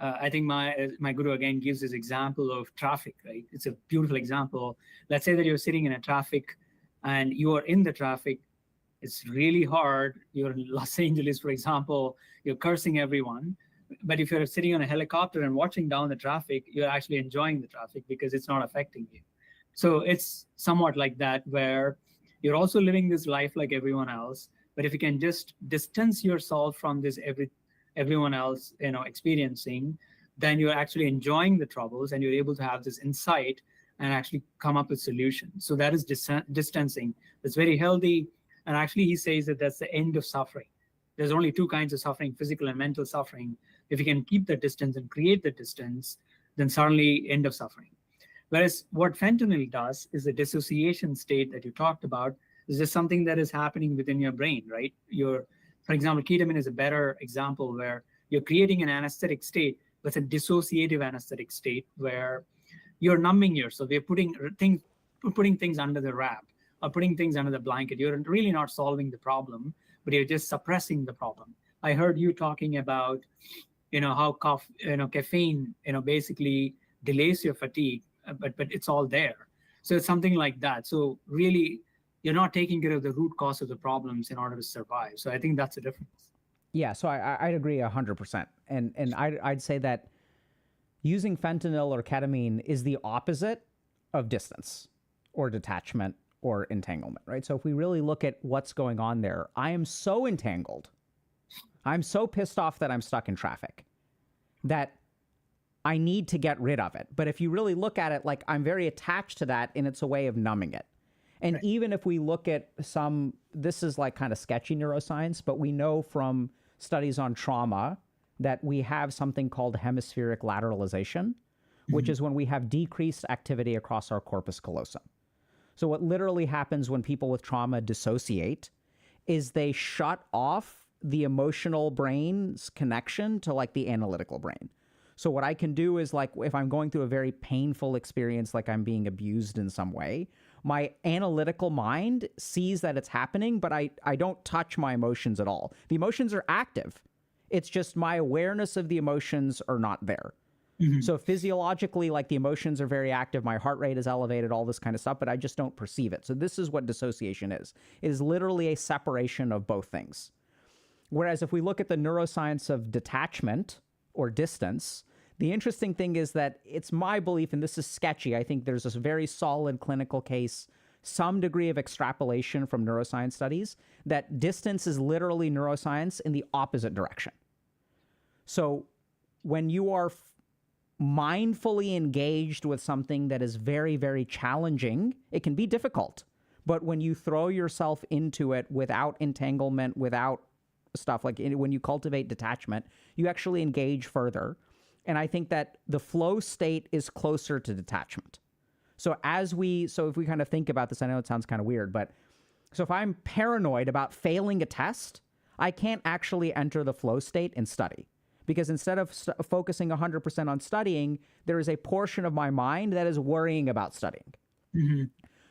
I think my guru again gives this example of traffic, right? It's a beautiful example. Let's say that you're sitting in a traffic, and you are in the traffic. It's really hard. You're in Los Angeles, for example. You're cursing everyone. But if you're sitting on a helicopter and watching down the traffic, you're actually enjoying the traffic because it's not affecting you. So it's somewhat like that, where you're also living this life like everyone else. But if you can just distance yourself from this everyone else, experiencing, then you're actually enjoying the troubles and you're able to have this insight and actually come up with solutions. So that is distancing. It's very healthy. And actually, he says that that's the end of suffering. There's only two kinds of suffering, physical and mental suffering. If you can keep the distance and create the distance, then suddenly end of suffering. Whereas what fentanyl does is the dissociation state that you talked about is just something that is happening within your brain, right? For example, ketamine is a better example where you're creating an anesthetic state, but it's a dissociative anesthetic state where you're numbing yourself. You're putting things under the wrap or putting things under the blanket. You're really not solving the problem, but you're just suppressing the problem. I heard you talking about, how caffeine, basically delays your fatigue, but it's all there. So it's something like that. So really, you're not taking care of the root cause of the problems in order to survive. So I think that's the difference. Yeah, so I'd agree 100%. And I'd say that using fentanyl or ketamine is the opposite of distance or detachment or entanglement, right? So if we really look at what's going on there, I am so entangled. I'm so pissed off that I'm stuck in traffic that I need to get rid of it. But if you really look at it, like I'm very attached to that and it's a way of numbing it. And even if we look at this is like kind of sketchy neuroscience, but we know from studies on trauma that we have something called hemispheric lateralization, which is when we have decreased activity across our corpus callosum. So what literally happens when people with trauma dissociate is they shut off the emotional brain's connection to like the analytical brain. So what I can do is, like, if I'm going through a very painful experience, like I'm being abused in some way, my analytical mind sees that it's happening, but I don't touch my emotions at all. The emotions are active. It's just my awareness of the emotions are not there. So physiologically, like, the emotions are very active, my heart rate is elevated, all this kind of stuff, but I just don't perceive it. So this is what dissociation is. It is literally a separation of both things. Whereas if we look at the neuroscience of detachment or distance, the interesting thing is that it's my belief, and this is sketchy, I think there's this very solid clinical case, some degree of extrapolation from neuroscience studies, that distance is literally neuroscience in the opposite direction. So when you are mindfully engaged with something that is very, very challenging, it can be difficult. But when you throw yourself into it without entanglement, without stuff, like when you cultivate detachment, you actually engage further. And I think that the flow state is closer to detachment. So if we kind of think about this, I know it sounds kind of weird, but so if I'm paranoid about failing a test, I can't actually enter the flow state and study. Because instead of focusing 100% on studying, there is a portion of my mind that is worrying about studying.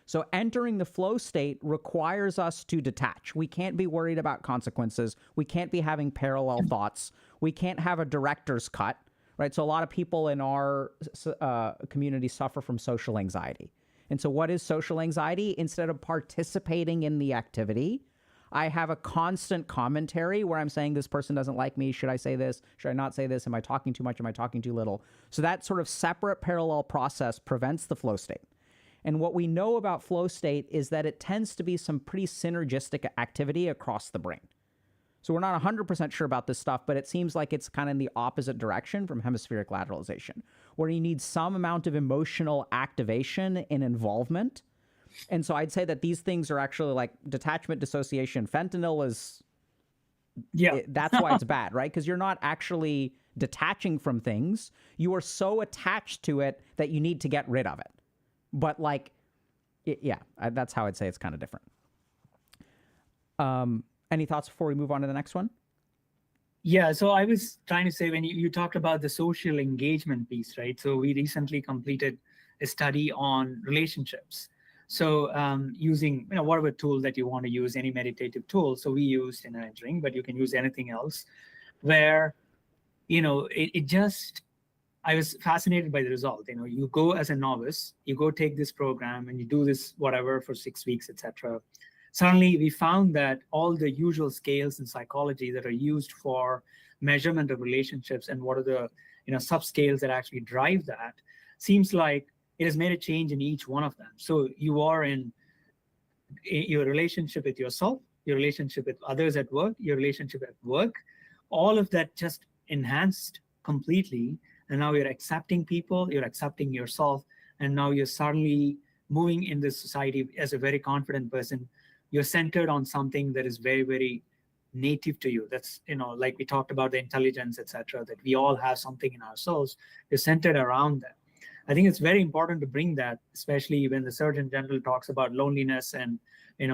So entering the flow state requires us to detach. We can't be worried about consequences. We can't be having parallel thoughts. We can't have a director's cut, right? So a lot of people in our community suffer from social anxiety. And so what is social anxiety? Instead of participating in the activity, I have a constant commentary where I'm saying, this person doesn't like me. Should I say this? Should I not say this? Am I talking too much? Am I talking too little? So that sort of separate parallel process prevents the flow state. And what we know about flow state is that it tends to be some pretty synergistic activity across the brain. So we're not 100% sure about this stuff, but it seems like it's kind of in the opposite direction from hemispheric lateralization, where you need some amount of emotional activation and involvement. And so I'd say that these things are actually like detachment, dissociation. Fentanyl is, that's why it's bad, right? Because you're not actually detaching from things. You are so attached to it that you need to get rid of it. But like, that's how I'd say it's kind of different. Any thoughts before we move on to the next one? Yeah, so I was trying to say, when you talked about the social engagement piece, right? So we recently completed a study on relationships. So using whatever tool that you want to use, any meditative tool. So we used an energy ring, but you can use anything else. Where I was fascinated by the result. You go as a novice, you go take this program, and you do this whatever for 6 weeks, etc. Suddenly, we found that all the usual scales in psychology that are used for measurement of relationships and what are the subscales that actually drive that, seems like it has made a change in each one of them. So you are in your relationship with yourself, your relationship with others at work, your relationship at work, all of that just enhanced completely. And now you're accepting people, you're accepting yourself, and now you're suddenly moving in this society as a very confident person. You're centered on something that is very, very native to you. That's, like we talked about the intelligence, etc., that we all have something in ourselves. You're centered around that. I think it's very important to bring that, especially when the Surgeon General talks about loneliness, and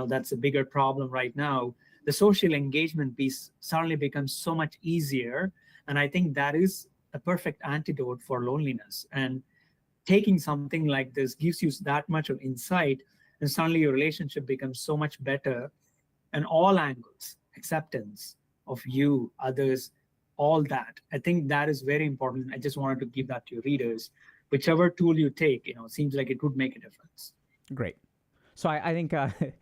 that's a bigger problem right now. The social engagement piece suddenly becomes so much easier, and I think that is a perfect antidote for loneliness. And taking something like this gives you that much of insight, and suddenly your relationship becomes so much better, and all angles, acceptance of you, others, all that. I think that is very important. I just wanted to give that to your readers. Whichever tool you take, it seems like it would make a difference. Great. So I think the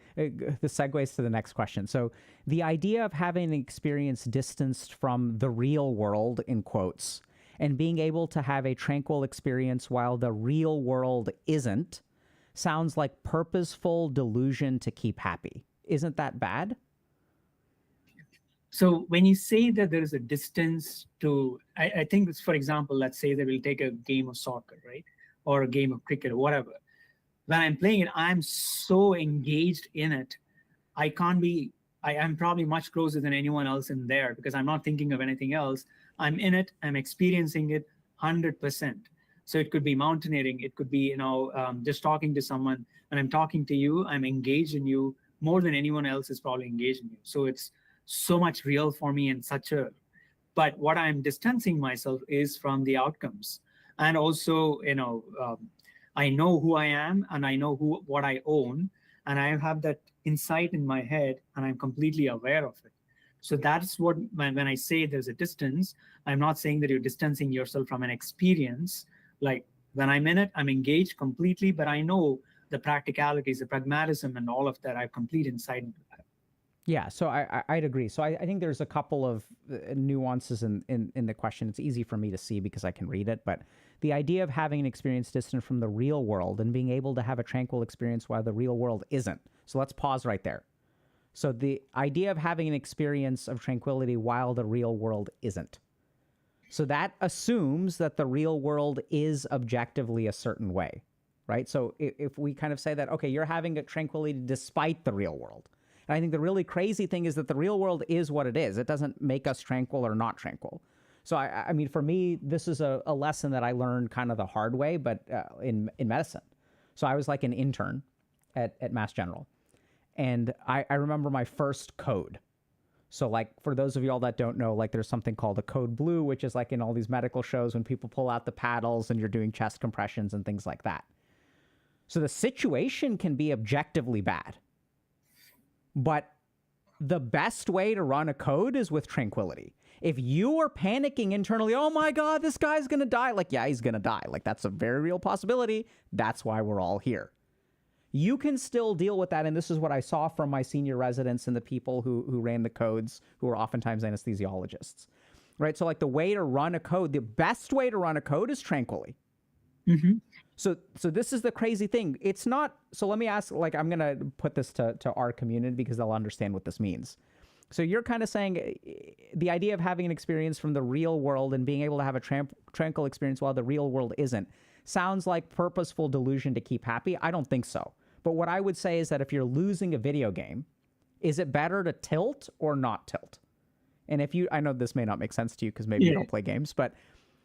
segues to the next question. So the idea of having an experience distanced from the real world, in quotes, and being able to have a tranquil experience while the real world isn't, sounds like purposeful delusion to keep happy. Isn't that bad? So when you say that there is a distance to, I think it's, for example, let's say that we'll take a game of soccer, right? Or a game of cricket or whatever. When I'm playing it, I'm so engaged in it. I'm probably much closer than anyone else in there because I'm not thinking of anything else. I'm in it, I'm experiencing it 100%. So it could be mountaineering, it could be, just talking to someone. When I'm talking to you, I'm engaged in you more than anyone else is probably engaged in you. So it's so much real for me and such a But what I'm distancing myself is from the outcomes. And also, I know who I am and I know what I own, and I have that insight in my head and I'm completely aware of it. So that's what, when I say there's a distance, I'm not saying that you're distancing yourself from an experience. Like when I'm in it, I'm engaged completely, but I know the practicalities, the pragmatism, and all of that. I have complete insight into that. Yeah, so I'd agree. So I think there's a couple of nuances in the question. It's easy for me to see because I can read it, but the idea of having an experience distant from the real world and being able to have a tranquil experience while the real world isn't. So let's pause right there. So the idea of having an experience of tranquility while the real world isn't. So that assumes that the real world is objectively a certain way, right? So if we kind of say that, okay, you're having a tranquility despite the real world. And I think the really crazy thing is that the real world is what it is. It doesn't make us tranquil or not tranquil. So, I mean, for me, this is a lesson that I learned kind of the hard way, but in medicine. So I was like an intern at Mass General. And I remember my first code. So like for those of you all that don't know, like there's something called a code blue, which is like in all these medical shows when people pull out the paddles and you're doing chest compressions and things like that. So the situation can be objectively bad. But the best way to run a code is with tranquility. If you are panicking internally, oh my God, this guy's going to die. Like, yeah, he's going to die. Like, that's a very real possibility. That's why we're all here. You can still deal with that. And this is what I saw from my senior residents and the people who ran the codes, who are oftentimes anesthesiologists, right? So like the way to run a code, the best way to run a code is tranquilly. Mm-hmm. So this is the crazy thing. It's not, so let me ask, like, I'm going to put this to our community because they'll understand what this means. So you're kind of saying the idea of having an experience from the real world and being able to have a tranquil experience while the real world isn't sounds like purposeful delusion to keep happy. I don't think so. But what I would say is that if you're losing a video game, is it better to tilt or not tilt? And if you, I know this may not make sense to you because maybe you don't play games, but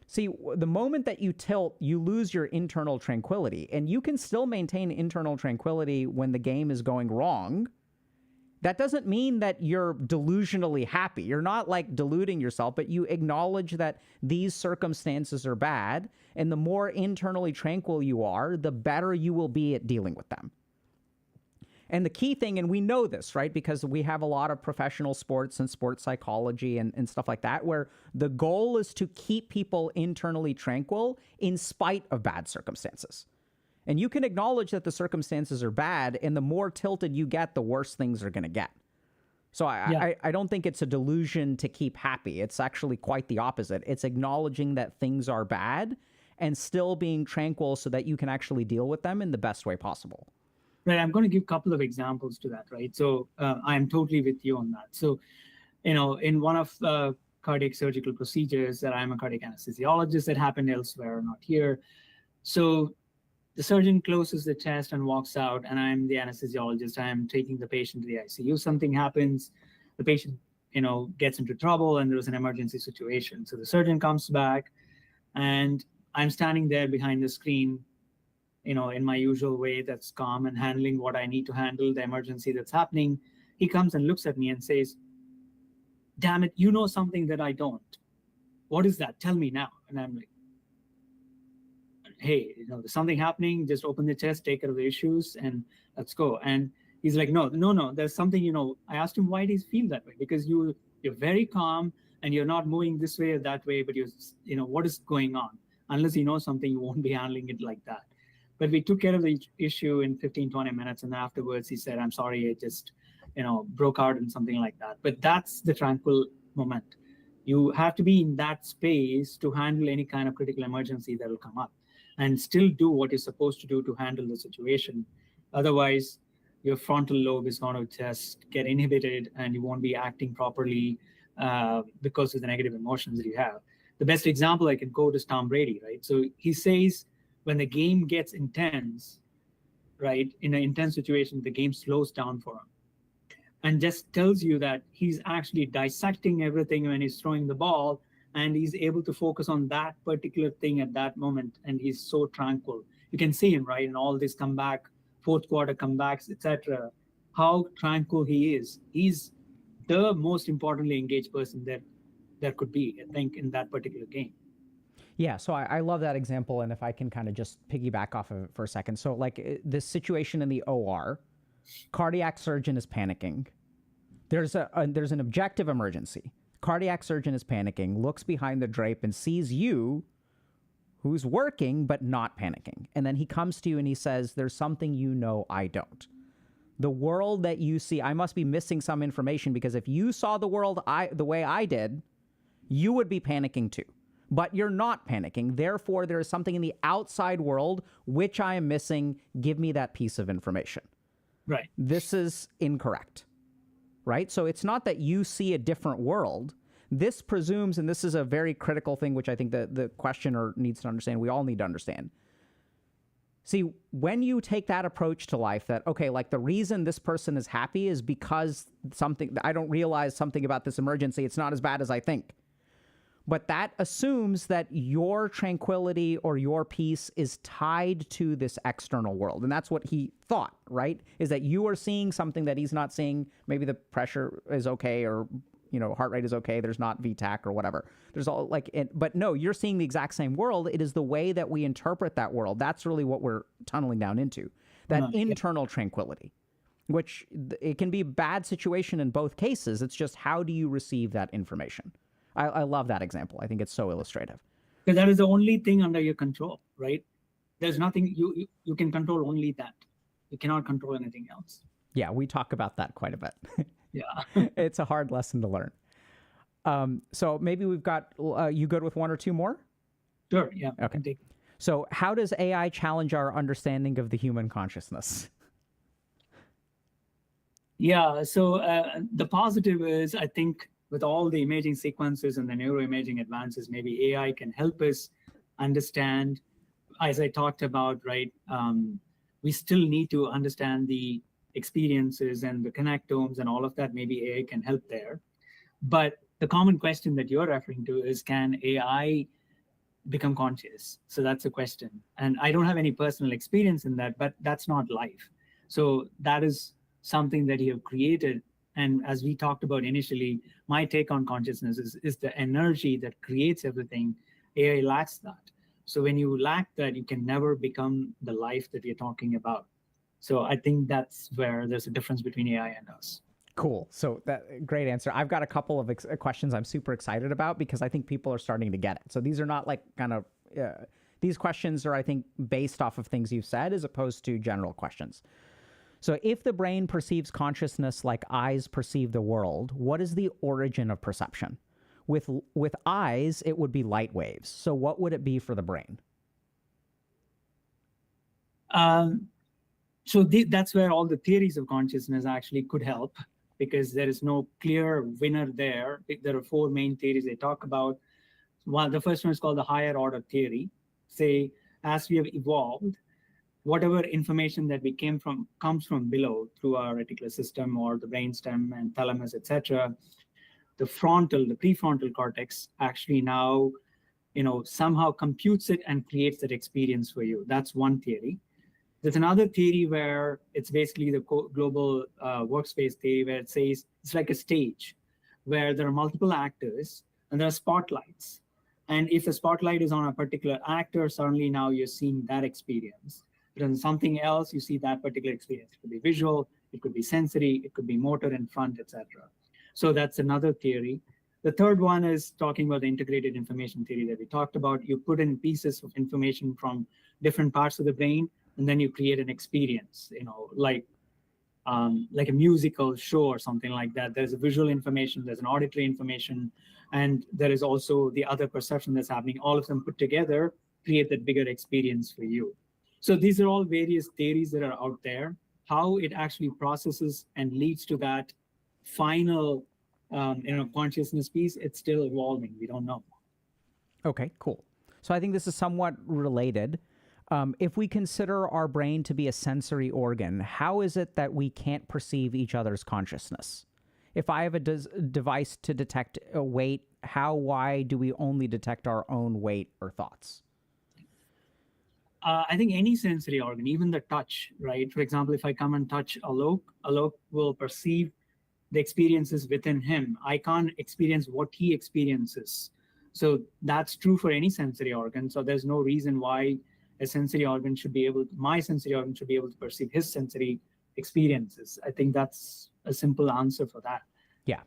see, the moment that you tilt, you lose your internal tranquility, and you can still maintain internal tranquility when the game is going wrong. That doesn't mean that you're delusionally happy. You're not like deluding yourself, but you acknowledge that these circumstances are bad, and the more internally tranquil you are, the better you will be at dealing with them. And the key thing, and we know this, right, because we have a lot of professional sports and sports psychology and stuff like that, where the goal is to keep people internally tranquil in spite of bad circumstances. And you can acknowledge that the circumstances are bad, and the more tilted you get, the worse things are going to get. So I don't think it's a delusion to keep happy. It's actually quite the opposite. It's acknowledging that things are bad and still being tranquil so that you can actually deal with them in the best way possible. Right. I'm going to give a couple of examples to that, right? So I'm totally with you on that. So, in one of the cardiac surgical procedures that I'm a cardiac anesthesiologist that happened elsewhere, not here. So the surgeon closes the chest and walks out, and I'm the anesthesiologist. I'm taking the patient to the ICU. Something happens, the patient, gets into trouble, and there's an emergency situation. So the surgeon comes back, and I'm standing there behind the screen, in my usual way that's calm and handling what I need to handle, the emergency that's happening. He comes and looks at me and says, damn it, you know something that I don't. What is that? Tell me now. And I'm like, hey, there's something happening. Just open the chest, take care of the issues, and let's go. And he's like, no, there's something, I asked him, why do you feel that way? Because you're very calm and you're not moving this way or that way, but what is going on? Unless you know something, you won't be handling it like that. But we took care of the issue in 15, 20 minutes. And afterwards he said, I'm sorry, it just, broke out and something like that. But that's the tranquil moment. You have to be in that space to handle any kind of critical emergency that will come up and still do what you're supposed to do to handle the situation. Otherwise, your frontal lobe is going to just get inhibited and you won't be acting properly because of the negative emotions that you have. The best example I can quote is Tom Brady, right? So he says, when the game gets intense, right, in an intense situation, the game slows down for him and just tells you that he's actually dissecting everything when he's throwing the ball, and he's able to focus on that particular thing at that moment, and he's so tranquil. You can see him, right, in all these fourth quarter comebacks, etc., how tranquil he is. He's the most importantly engaged person there there could be, I think, in that particular game. Yeah, so I love that example, and if I can kind of just piggyback off of it for a second. So, like this situation in the OR, cardiac surgeon is panicking. There's an objective emergency. Cardiac surgeon is panicking, looks behind the drape and sees you, who's working but not panicking, and then he comes to you and he says, "There's something you know I don't. The world that you see, I must be missing some information because if you saw the world the way I did, you would be panicking too." But you're not panicking. Therefore, there is something in the outside world which I am missing. Give me that piece of information. Right. This is incorrect, right? So it's not that you see a different world. This presumes, and this is a very critical thing, which I think the questioner needs to understand, we all need to understand. See, when you take that approach to life that, okay, like the reason this person is happy is because I don't realize something about this emergency. It's not as bad as I think. But that assumes that your tranquility or your peace is tied to this external world. And that's what he thought, right? Is that you are seeing something that he's not seeing. Maybe the pressure is okay, or, heart rate is okay. There's not VTAC or whatever. There's all but no, you're seeing the exact same world. It is the way that we interpret that world. That's really what we're tunneling down into, that internal tranquility, which it can be a bad situation in both cases. It's just, how do you receive that information? I love that example. I think it's so illustrative. Because that is the only thing under your control, right? There's nothing, you can control only that. You cannot control anything else. Yeah, we talk about that quite a bit. Yeah. It's a hard lesson to learn. So maybe we've got, you good with one or two more? Sure, yeah. Okay. So how does AI challenge our understanding of the human consciousness? Yeah, so the positive is, I think, with all the imaging sequences and the neuroimaging advances, maybe AI can help us understand, as I talked about, right? We still need to understand the experiences and the connectomes and all of that. Maybe AI can help there. But the common question that you're referring to is, can AI become conscious? So that's a question. And I don't have any personal experience in that, but that's not life. So that is something that you have created. And as we talked about initially, my take on consciousness is the energy that creates everything. AI lacks that. So when you lack that, you can never become the life that you're talking about. So I think that's where there's a difference between AI and us. Cool. So great answer. I've got a couple of questions I'm super excited about because I think people are starting to get it. So these are not like these questions are, I think, based off of things you've said as opposed to general questions. So if the brain perceives consciousness like eyes perceive the world, what is the origin of perception? With eyes, it would be light waves. So what would it be for the brain? That's where all the theories of consciousness actually could help, because there is no clear winner there. There are four main theories they talk about. The first one is called the higher order theory. Say, as we have evolved, whatever information that we comes from below through our reticular system or the brainstem and thalamus, etc., the prefrontal cortex actually now, somehow computes it and creates that experience for you. That's one theory. There's another theory where it's basically the global workspace theory, where it says it's like a stage where there are multiple actors and there are spotlights. And if a spotlight is on a particular actor, suddenly now you're seeing that experience. But on something else, you see that particular experience. It could be visual, it could be sensory, it could be motor in front, etc. So that's another theory. The third one is talking about the integrated information theory that we talked about. You put in pieces of information from different parts of the brain, and then you create an experience, like a musical show or something like that. There's a visual information, there's an auditory information, and there is also the other perception that's happening. All of them put together create that bigger experience for you. So these are all various theories that are out there. How it actually processes and leads to that final consciousness piece, it's still evolving. We don't know. Okay, cool. So I think this is somewhat related. If we consider our brain to be a sensory organ, how is it that we can't perceive each other's consciousness? If I have a device to detect a weight, why do we only detect our own weight or thoughts? I think any sensory organ, even the touch, right? For example, if I come and touch Alok will perceive the experiences within him. I can't experience what he experiences. So that's true for any sensory organ. So there's no reason why a sensory organ should be able, my sensory organ should be able to perceive his sensory experiences. I think that's a simple answer for that. Yeah.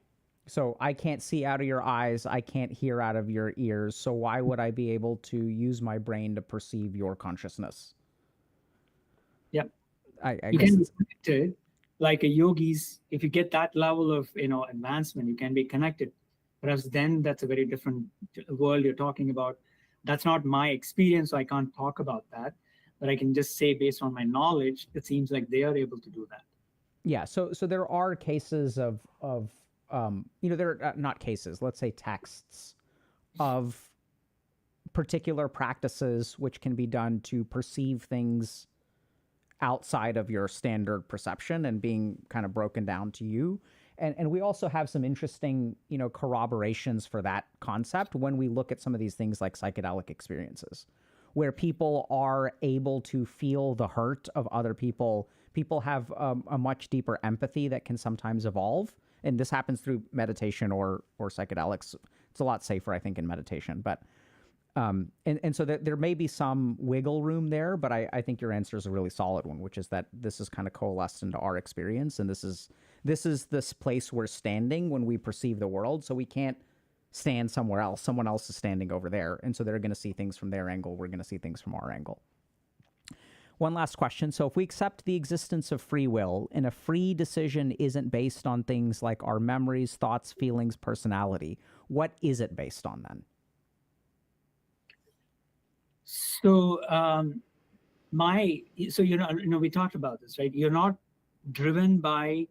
So I can't see out of your eyes. I can't hear out of your ears. So why would I be able to use my brain to perceive your consciousness? Yep. I You guess can be connected like a yogi's. If you get that level of advancement, you can be connected. Perhaps then that's a very different world you're talking about. That's not my experience, so I can't talk about that. But I can just say, based on my knowledge, it seems like they are able to do that. Yeah. So there are cases of there are not cases, let's say texts of particular practices which can be done to perceive things outside of your standard perception and being kind of broken down to you. And we also have some interesting, corroborations for that concept when we look at some of these things like psychedelic experiences, where people are able to feel the hurt of other people. People have a much deeper empathy that can sometimes evolve. And this happens through meditation or psychedelics. It's a lot safer, I think, in meditation. But and so there may be some wiggle room there, but I think your answer is a really solid one, which is that this is kind of coalesced into our experience, and this is this place we're standing when we perceive the world. So we can't stand somewhere else. Someone else is standing over there, and so they're going to see things from their angle. We're going to see things from our angle. One last question. So if we accept the existence of free will and a free decision isn't based on things like our memories, thoughts, feelings, personality, what is it based on then? So we talked about this, right? You're not driven by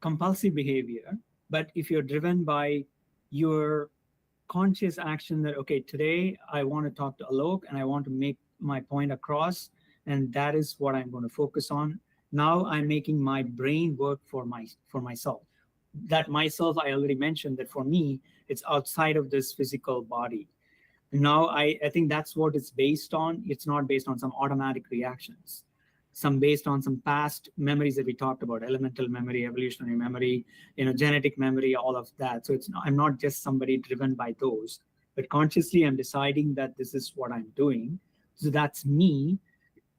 compulsive behavior, but if you're driven by your conscious action that, okay, today I want to talk to Alok and I want to make my point across, and that is what I'm going to focus on. Now I'm making my brain work for myself. That myself, I already mentioned that for me, it's outside of this physical body. Now I think that's what it's based on. It's not based on some automatic reactions, some based on some past memories that we talked about, elemental memory, evolutionary memory, genetic memory, all of that. So I'm not just somebody driven by those, but consciously I'm deciding that this is what I'm doing. So that's me.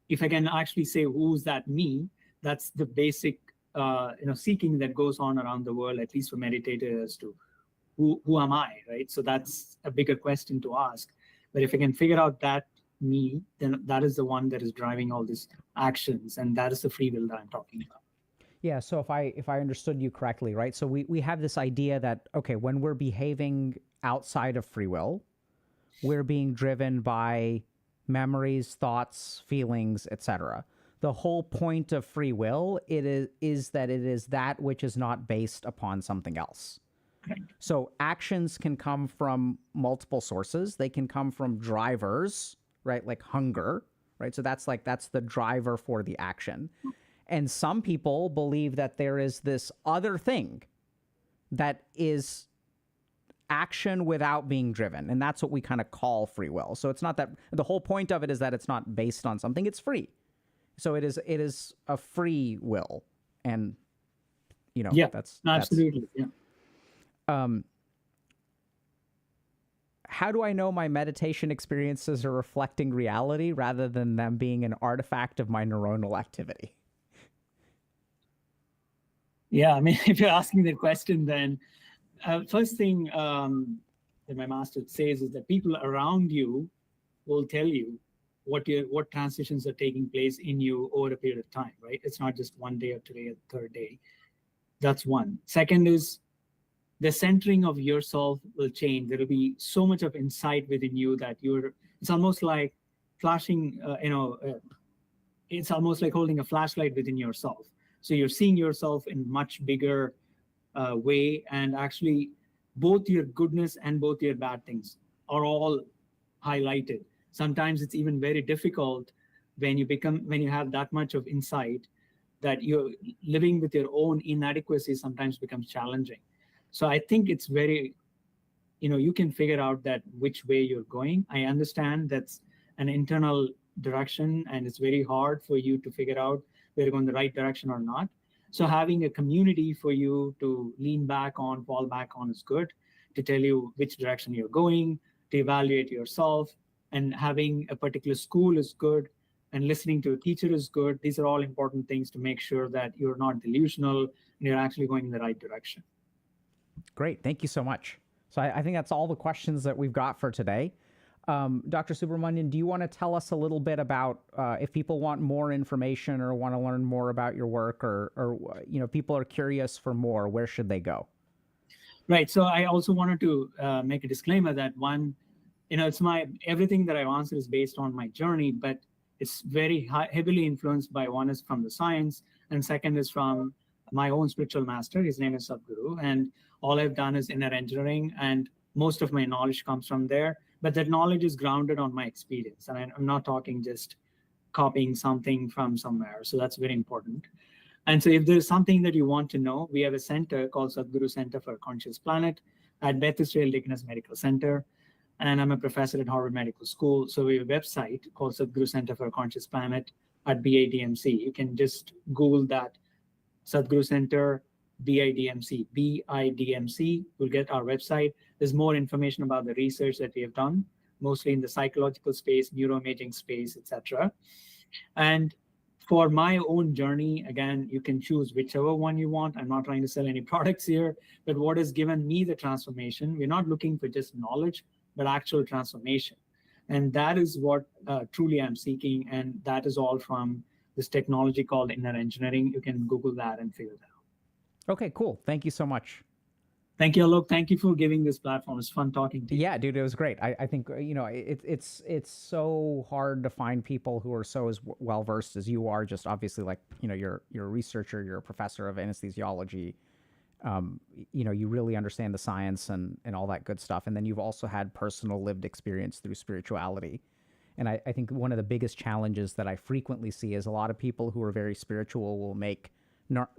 If I can actually say who's that me, that's the basic seeking that goes on around the world, at least for meditators, to who am I, right? So that's a bigger question to ask. But if I can figure out that me, then that is the one that is driving all these actions, and that is the free will that I'm talking about. Yeah. So if I understood you correctly, right? So we have this idea that, okay, when we're behaving outside of free will, we're being driven by memories, thoughts, feelings, etc. The whole point of free will is that it is that which is not based upon something else. Right. So actions can come from multiple sources. They can come from drivers, right? Like hunger, right? So that's the driver for the action. And some people believe that there is this other thing that is action without being driven. And that's what we kind of call free will. So it's not that the whole point of it is that it's not based on something, it's free. So it is a free will. And that's absolutely. Yeah. How do I know my meditation experiences are reflecting reality rather than them being an artifact of my neuronal activity? Yeah, I mean, if you're asking that question, then first thing that my master says is that people around you will tell you what transitions are taking place in you over a period of time, right? It's not just one day or today or third day. That's one. Second is the centering of yourself will change. There will be so much of insight within you that it's almost like flashing, it's almost like holding a flashlight within yourself. So you're seeing yourself in much bigger way, and actually both your goodness and both your bad things are all highlighted. Sometimes it's even very difficult when you have that much of insight that you're living with your own inadequacy sometimes becomes challenging. So I think it's very, you can figure out that which way you're going. I understand that's an internal direction, and it's very hard for you to figure out whether you're going the right direction or not. So having a community for you to lean back on, fall back on is good, to tell you which direction you're going, to evaluate yourself, and having a particular school is good, and listening to a teacher is good. These are all important things to make sure that you're not delusional and you're actually going in the right direction. Great. Thank you so much. So I think that's all the questions that we've got for today. Dr. Subramaniam, do you want to tell us a little bit about if people want more information or want to learn more about your work, or people are curious for more, where should they go? Right. So I also wanted to make a disclaimer that one, it's everything that I've answered is based on my journey, but it's very heavily influenced by, one is from the science, and second is from my own spiritual master. His name is Sadhguru, and all I've done is inner engineering, and most of my knowledge comes from there. But that knowledge is grounded on my experience, and I'm not talking just copying something from somewhere. So that's very important. And so if there's something that you want to know, we have a center called Sadhguru Center for a Conscious Planet at Beth Israel Deaconess Medical Center. And I'm a professor at Harvard Medical School. So we have a website called Sadhguru Center for a Conscious Planet at BIDMC. You can just Google that, Sadhguru Center, BIDMC, BIDMC. We'll get our website. There's more information about the research that we have done, mostly in the psychological space, neuroimaging space, etc. And for my own journey, again, you can choose whichever one you want. I'm not trying to sell any products here, but what has given me the transformation, we're not looking for just knowledge, but actual transformation. And that is what truly I'm seeking. And that is all from this technology called inner engineering. You can Google that and figure it out. Okay, cool. Thank you so much. Thank you, Alok. Thank you for giving this platform. It's fun talking to you. Yeah, dude, it was great. I think it's so hard to find people who are so as well versed as you are. Just obviously, like you're a researcher, you're a professor of anesthesiology. You really understand the science and all that good stuff, and then you've also had personal lived experience through spirituality. And I think one of the biggest challenges that I frequently see is a lot of people who are very spiritual will make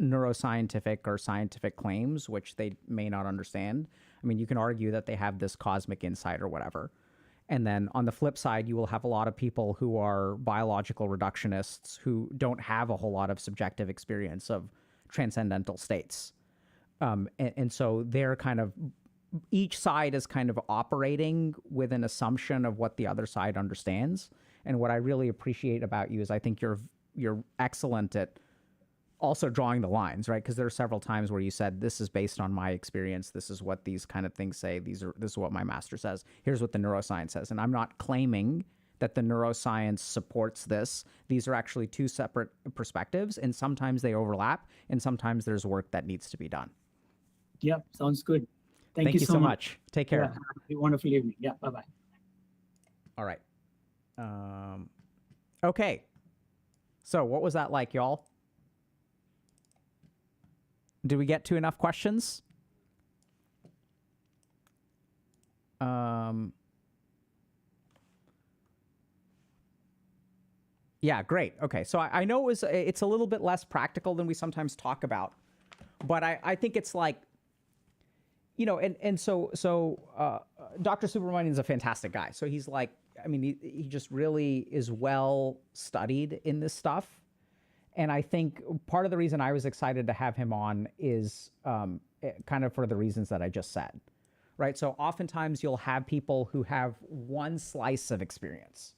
neuroscientific or scientific claims, which they may not understand. I mean, you can argue that they have this cosmic insight or whatever. And then on the flip side, you will have a lot of people who are biological reductionists who don't have a whole lot of subjective experience of transcendental states. And so they're kind of, each side is kind of operating with an assumption of what the other side understands. And what I really appreciate about you is I think you're excellent at also drawing the lines, right? Because there are several times where you said, this is based on my experience. This is what these kind of things say. This is what my master says. Here's what the neuroscience says. And I'm not claiming that the neuroscience supports this. These are actually two separate perspectives, and sometimes they overlap, and sometimes there's work that needs to be done. Yeah, sounds good. Thank you so much. Take care. Yeah, have a wonderful evening. Yeah, bye-bye. All right. Okay. So what was that like, y'all? Did we get to enough questions? Yeah, great. Okay, so I know it's a little bit less practical than we sometimes talk about, but I think it's like, so Dr. Subramaniam is a fantastic guy. So he's like, I mean, he just really is well studied in this stuff. And I think part of the reason I was excited to have him on is kind of for the reasons that I just said, right? So oftentimes you'll have people who have one slice of experience.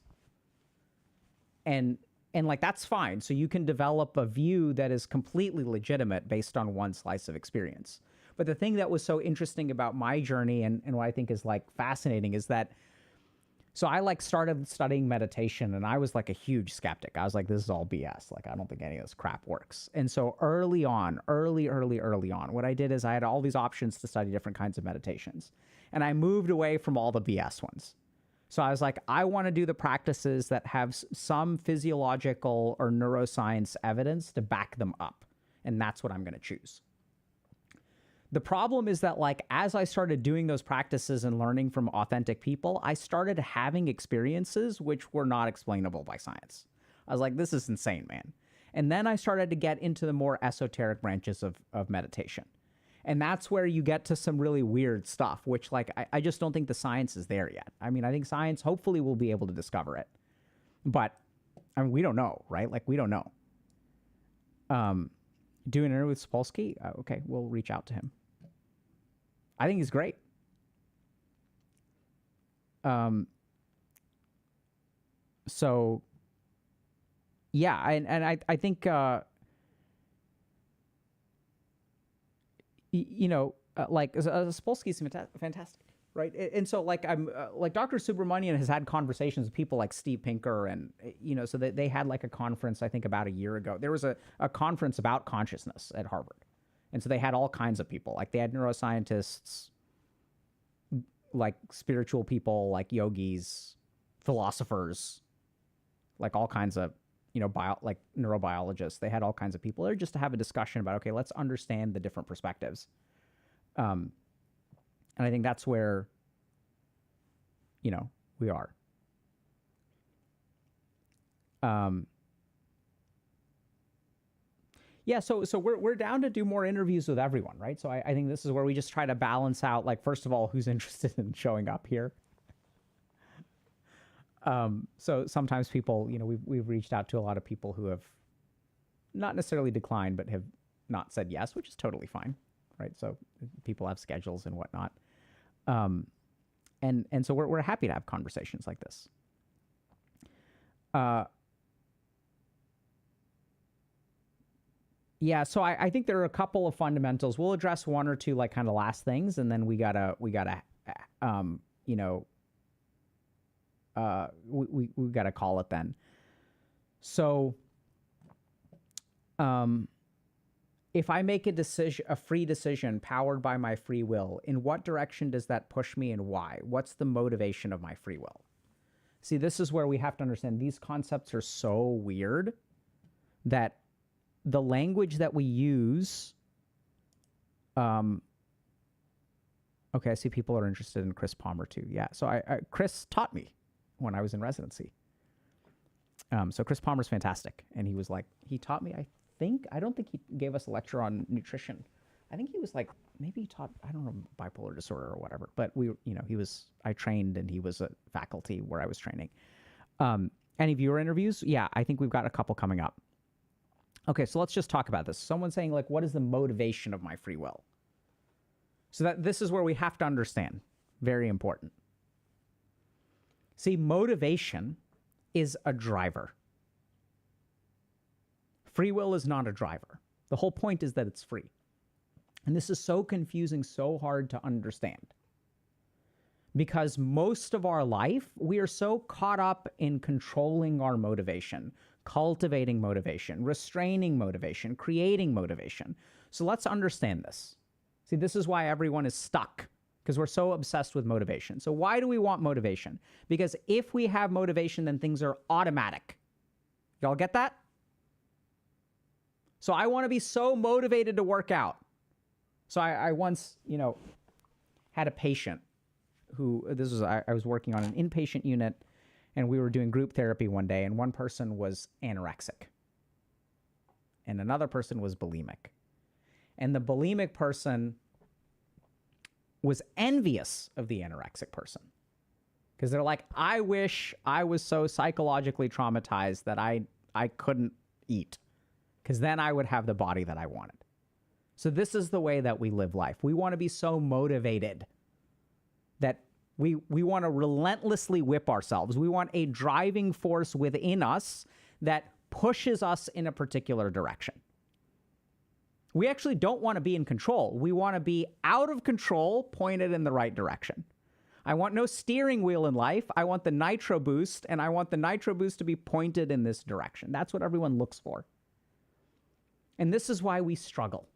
And like, that's fine. So you can develop a view that is completely legitimate based on one slice of experience. But the thing that was so interesting about my journey and what I think is like fascinating is that, so I like started studying meditation and I was like a huge skeptic. I was like, this is all BS. Like, I don't think any of this crap works. And so early on, what I did is I had all these options to study different kinds of meditations. And I moved away from all the BS ones. So I was like, I want to do the practices that have some physiological or neuroscience evidence to back them up. And that's what I'm going to choose. The problem is that, like, as I started doing those practices and learning from authentic people, I started having experiences which were not explainable by science. I was like, this is insane, man. And then I started to get into the more esoteric branches of meditation. And that's where you get to some really weird stuff, which, like, I just don't think the science is there yet. I mean, I think science hopefully will be able to discover it. But, I mean, we don't know, right? Like, we don't know. Do an interview with Sapolsky? Okay, we'll reach out to him. I think he's great. So, yeah, and I think, like Sapolsky's fantastic, right? And so, like, like Dr. Subramaniam has had conversations with people like Steve Pinker, and so they had like a conference, I think, about a year ago. There was a conference about consciousness at Harvard, and so they had all kinds of people. Like, they had neuroscientists, like spiritual people, like yogis, philosophers, like all kinds of like neurobiologists. They had all kinds of people there just to have a discussion about, okay, let's understand the different perspectives. And I think that's where, we are. Yeah, so we're down to do more interviews with everyone, right? So I think this is where we just try to balance out, like, first of all, who's interested in showing up here. So sometimes people, we've reached out to a lot of people who have not necessarily declined, but have not said yes, which is totally fine, right? So people have schedules and whatnot. And so we're happy to have conversations like this. Yeah, so I think there are a couple of fundamentals. We'll address one or two, like, kind of last things, and then we gotta we gotta call it then. So, if I make a free decision powered by my free will, in what direction does that push me and why? What's the motivation of my free will? See, this is where we have to understand these concepts are so weird that the language that we use, okay, I see people are interested in Chris Palmer too. Yeah, so Chris taught me when I was in residency. So Chris Palmer's fantastic, and he taught me, I don't think he gave us a lecture on nutrition. I think he was like, maybe he taught, I don't know, bipolar disorder or whatever, but I trained, and he was a faculty where I was training. Any viewer interviews? Yeah, I think we've got a couple coming up. Okay, so let's just talk about this. Someone's saying, like, what is the motivation of my free will? So this is where we have to understand. Very important. See, motivation is a driver. Free will is not a driver. The whole point is that it's free. And this is so confusing, so hard to understand. Because most of our life, we are so caught up in controlling our motivation, cultivating motivation, restraining motivation, creating motivation. So let's understand this. See, this is why everyone is stuck, because we're so obsessed with motivation. So why do we want motivation? Because if we have motivation, then things are automatic. Y'all get that? So I want to be so motivated to work out. So I once, had a patient who, I was working on an inpatient unit, and we were doing group therapy one day, and one person was anorexic, and another person was bulimic. And the bulimic person was envious of the anorexic person, because they're like, I wish I was so psychologically traumatized that I couldn't eat, because then I would have the body that I wanted. So this is the way that we live life. We want to be so motivated that we want to relentlessly whip ourselves. We want a driving force within us that pushes us in a particular direction. We actually don't want to be in control. We want to be out of control, pointed in the right direction. I want no steering wheel in life. I want the nitro boost, and I want the nitro boost to be pointed in this direction. That's what everyone looks for. And this is why we struggle.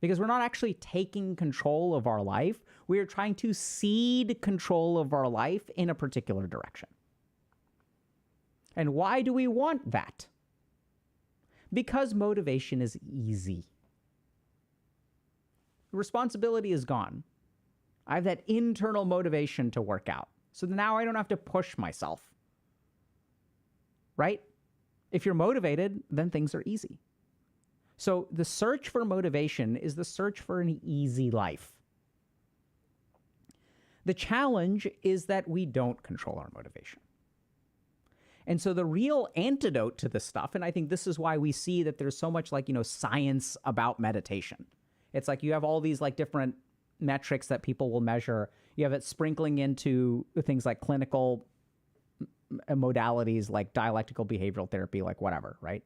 Because we're not actually taking control of our life. We are trying to cede control of our life in a particular direction. And why do we want that? Because motivation is easy. Responsibility is gone. I have that internal motivation to work out. So now I don't have to push myself. Right? If you're motivated, then things are easy. So the search for motivation is the search for an easy life. The challenge is that we don't control our motivation. And so the real antidote to this stuff, and I think this is why we see that there's so much like, science about meditation. It's like you have all these like different metrics that people will measure. You have it sprinkling into things like clinical modalities, like dialectical behavioral therapy, like whatever, right?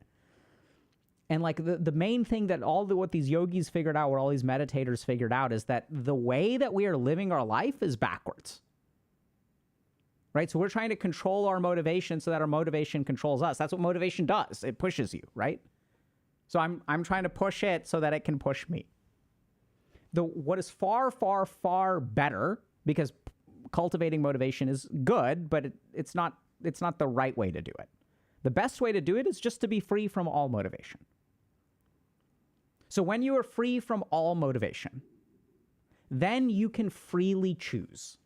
And like the main thing that what these yogis figured out, what all these meditators figured out, is that the way that we are living our life is backwards. Right? So we're trying to control our motivation so that our motivation controls us. That's what motivation does. It pushes you, right? So I'm trying to push it so that it can push me. What is far, far, far better, because cultivating motivation is good, but it's not the right way to do it. The best way to do it is just to be free from all motivation. So when you are free from all motivation, then you can freely choose.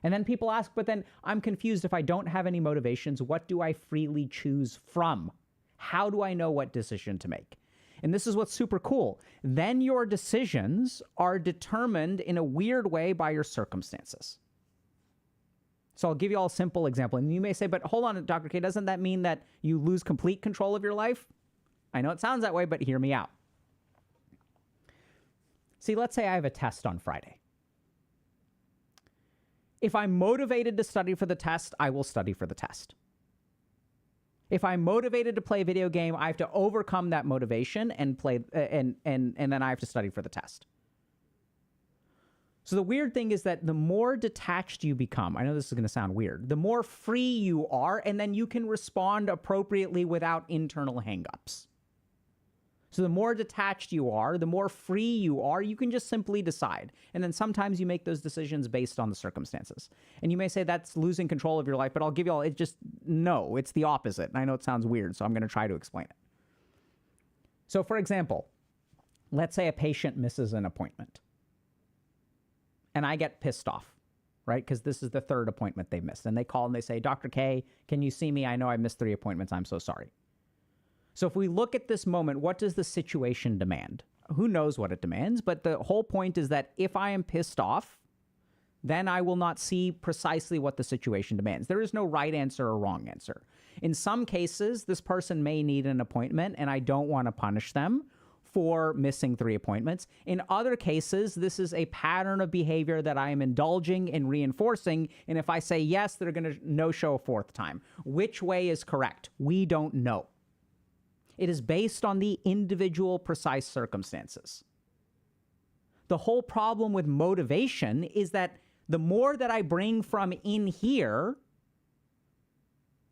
And then people ask, but then I'm confused. If I don't have any motivations, what do I freely choose from? How do I know what decision to make? And this is what's super cool. Then your decisions are determined in a weird way by your circumstances. So I'll give you all a simple example. And you may say, but hold on, Dr. K, doesn't that mean that you lose complete control of your life? I know it sounds that way, but hear me out. See, let's say I have a test on Friday. If I'm motivated to study for the test, I will study for the test. If I'm motivated to play a video game, I have to overcome that motivation and play, and then I have to study for the test. So the weird thing is that the more detached you become, I know this is going to sound weird, the more free you are, and then you can respond appropriately without internal hangups. So the more detached you are, the more free you are, you can just simply decide. And then sometimes you make those decisions based on the circumstances. And you may say that's losing control of your life, but I'll give you all, no, it's the opposite. And I know it sounds weird, so I'm going to try to explain it. So for example, let's say a patient misses an appointment. And I get pissed off, right? Because this is the third appointment they've missed. And they call and they say, Dr. K, can you see me? I know I missed 3 appointments. I'm so sorry. So if we look at this moment, what does the situation demand? Who knows what it demands? But the whole point is that if I am pissed off, then I will not see precisely what the situation demands. There is no right answer or wrong answer. In some cases, this person may need an appointment, and I don't want to punish them for missing 3 appointments. In other cases, this is a pattern of behavior that I am indulging and reinforcing. And if I say yes, they're going to no-show a 4th time. Which way is correct? We don't know. It is based on the individual precise circumstances. The whole problem with motivation is that the more that I bring from in here,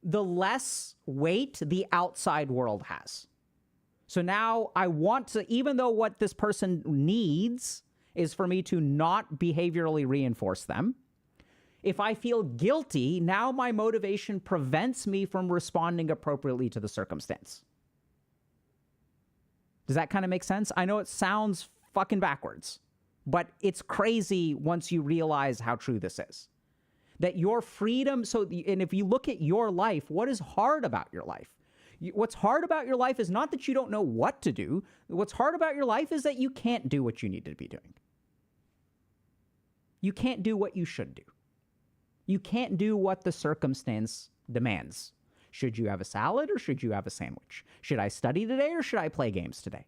the less weight the outside world has. So now I want to, even though what this person needs is for me to not behaviorally reinforce them, if I feel guilty, now my motivation prevents me from responding appropriately to the circumstance. Does that kind of make sense? I know it sounds fucking backwards, but it's crazy once you realize how true this is. That your freedom, and if you look at your life, what is hard about your life? What's hard about your life is not that you don't know what to do. What's hard about your life is that you can't do what you need to be doing. You can't do what you should do. You can't do what the circumstance demands. Should you have a salad or should you have a sandwich? Should I study today or should I play games today?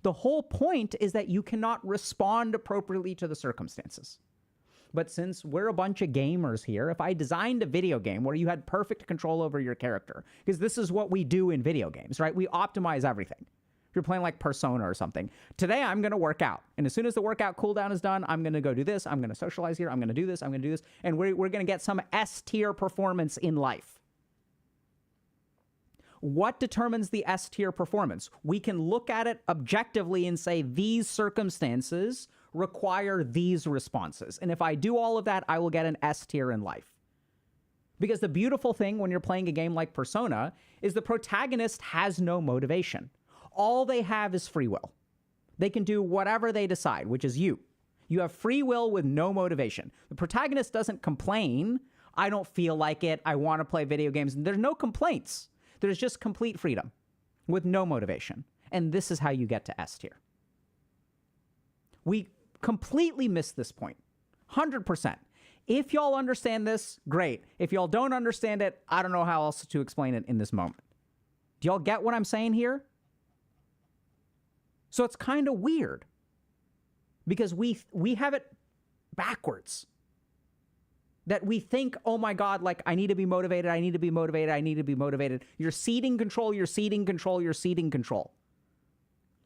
The whole point is that you cannot respond appropriately to the circumstances. But since we're a bunch of gamers here, if I designed a video game where you had perfect control over your character, because this is what we do in video games, right? We optimize everything. If you're playing like Persona or something, today I'm going to work out. And as soon as the workout cooldown is done, I'm going to go do this. I'm going to socialize here. I'm going to do this. I'm going to do this. And we're going to get some S-tier performance in life. What determines the S-tier performance? We can look at it objectively and say these circumstances require these responses. And if I do all of that, I will get an S-tier in life. Because the beautiful thing when you're playing a game like Persona is the protagonist has no motivation. All they have is free will. They can do whatever they decide, which is you. You have free will with no motivation. The protagonist doesn't complain, I don't feel like it, I want to play video games. There's no complaints. There's just complete freedom with no motivation. And this is how you get to S tier. We completely miss this point. 100%. If y'all understand this, great. If y'all don't understand it, I don't know how else to explain it in this moment. Do y'all get what I'm saying here? So it's kind of weird because we have it backwards. That we think, oh my God, like I need to be motivated, I need to be motivated, I need to be motivated. You're ceding control, you're ceding control, you're ceding control.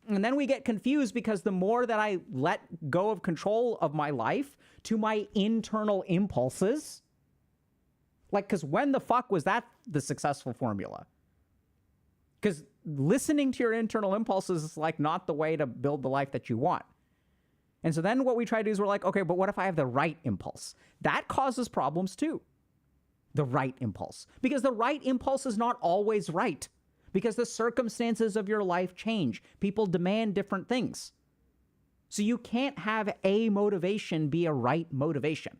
And then we get confused because the more that I let go of control of my life to my internal impulses, like, because when the fuck was that the successful formula? Because listening to your internal impulses is like not the way to build the life that you want. And so then what we try to do is we're like, okay, but what if I have the right impulse? That causes problems too. The right impulse. Because the right impulse is not always right. Because the circumstances of your life change. People demand different things. So you can't have a motivation be a right motivation.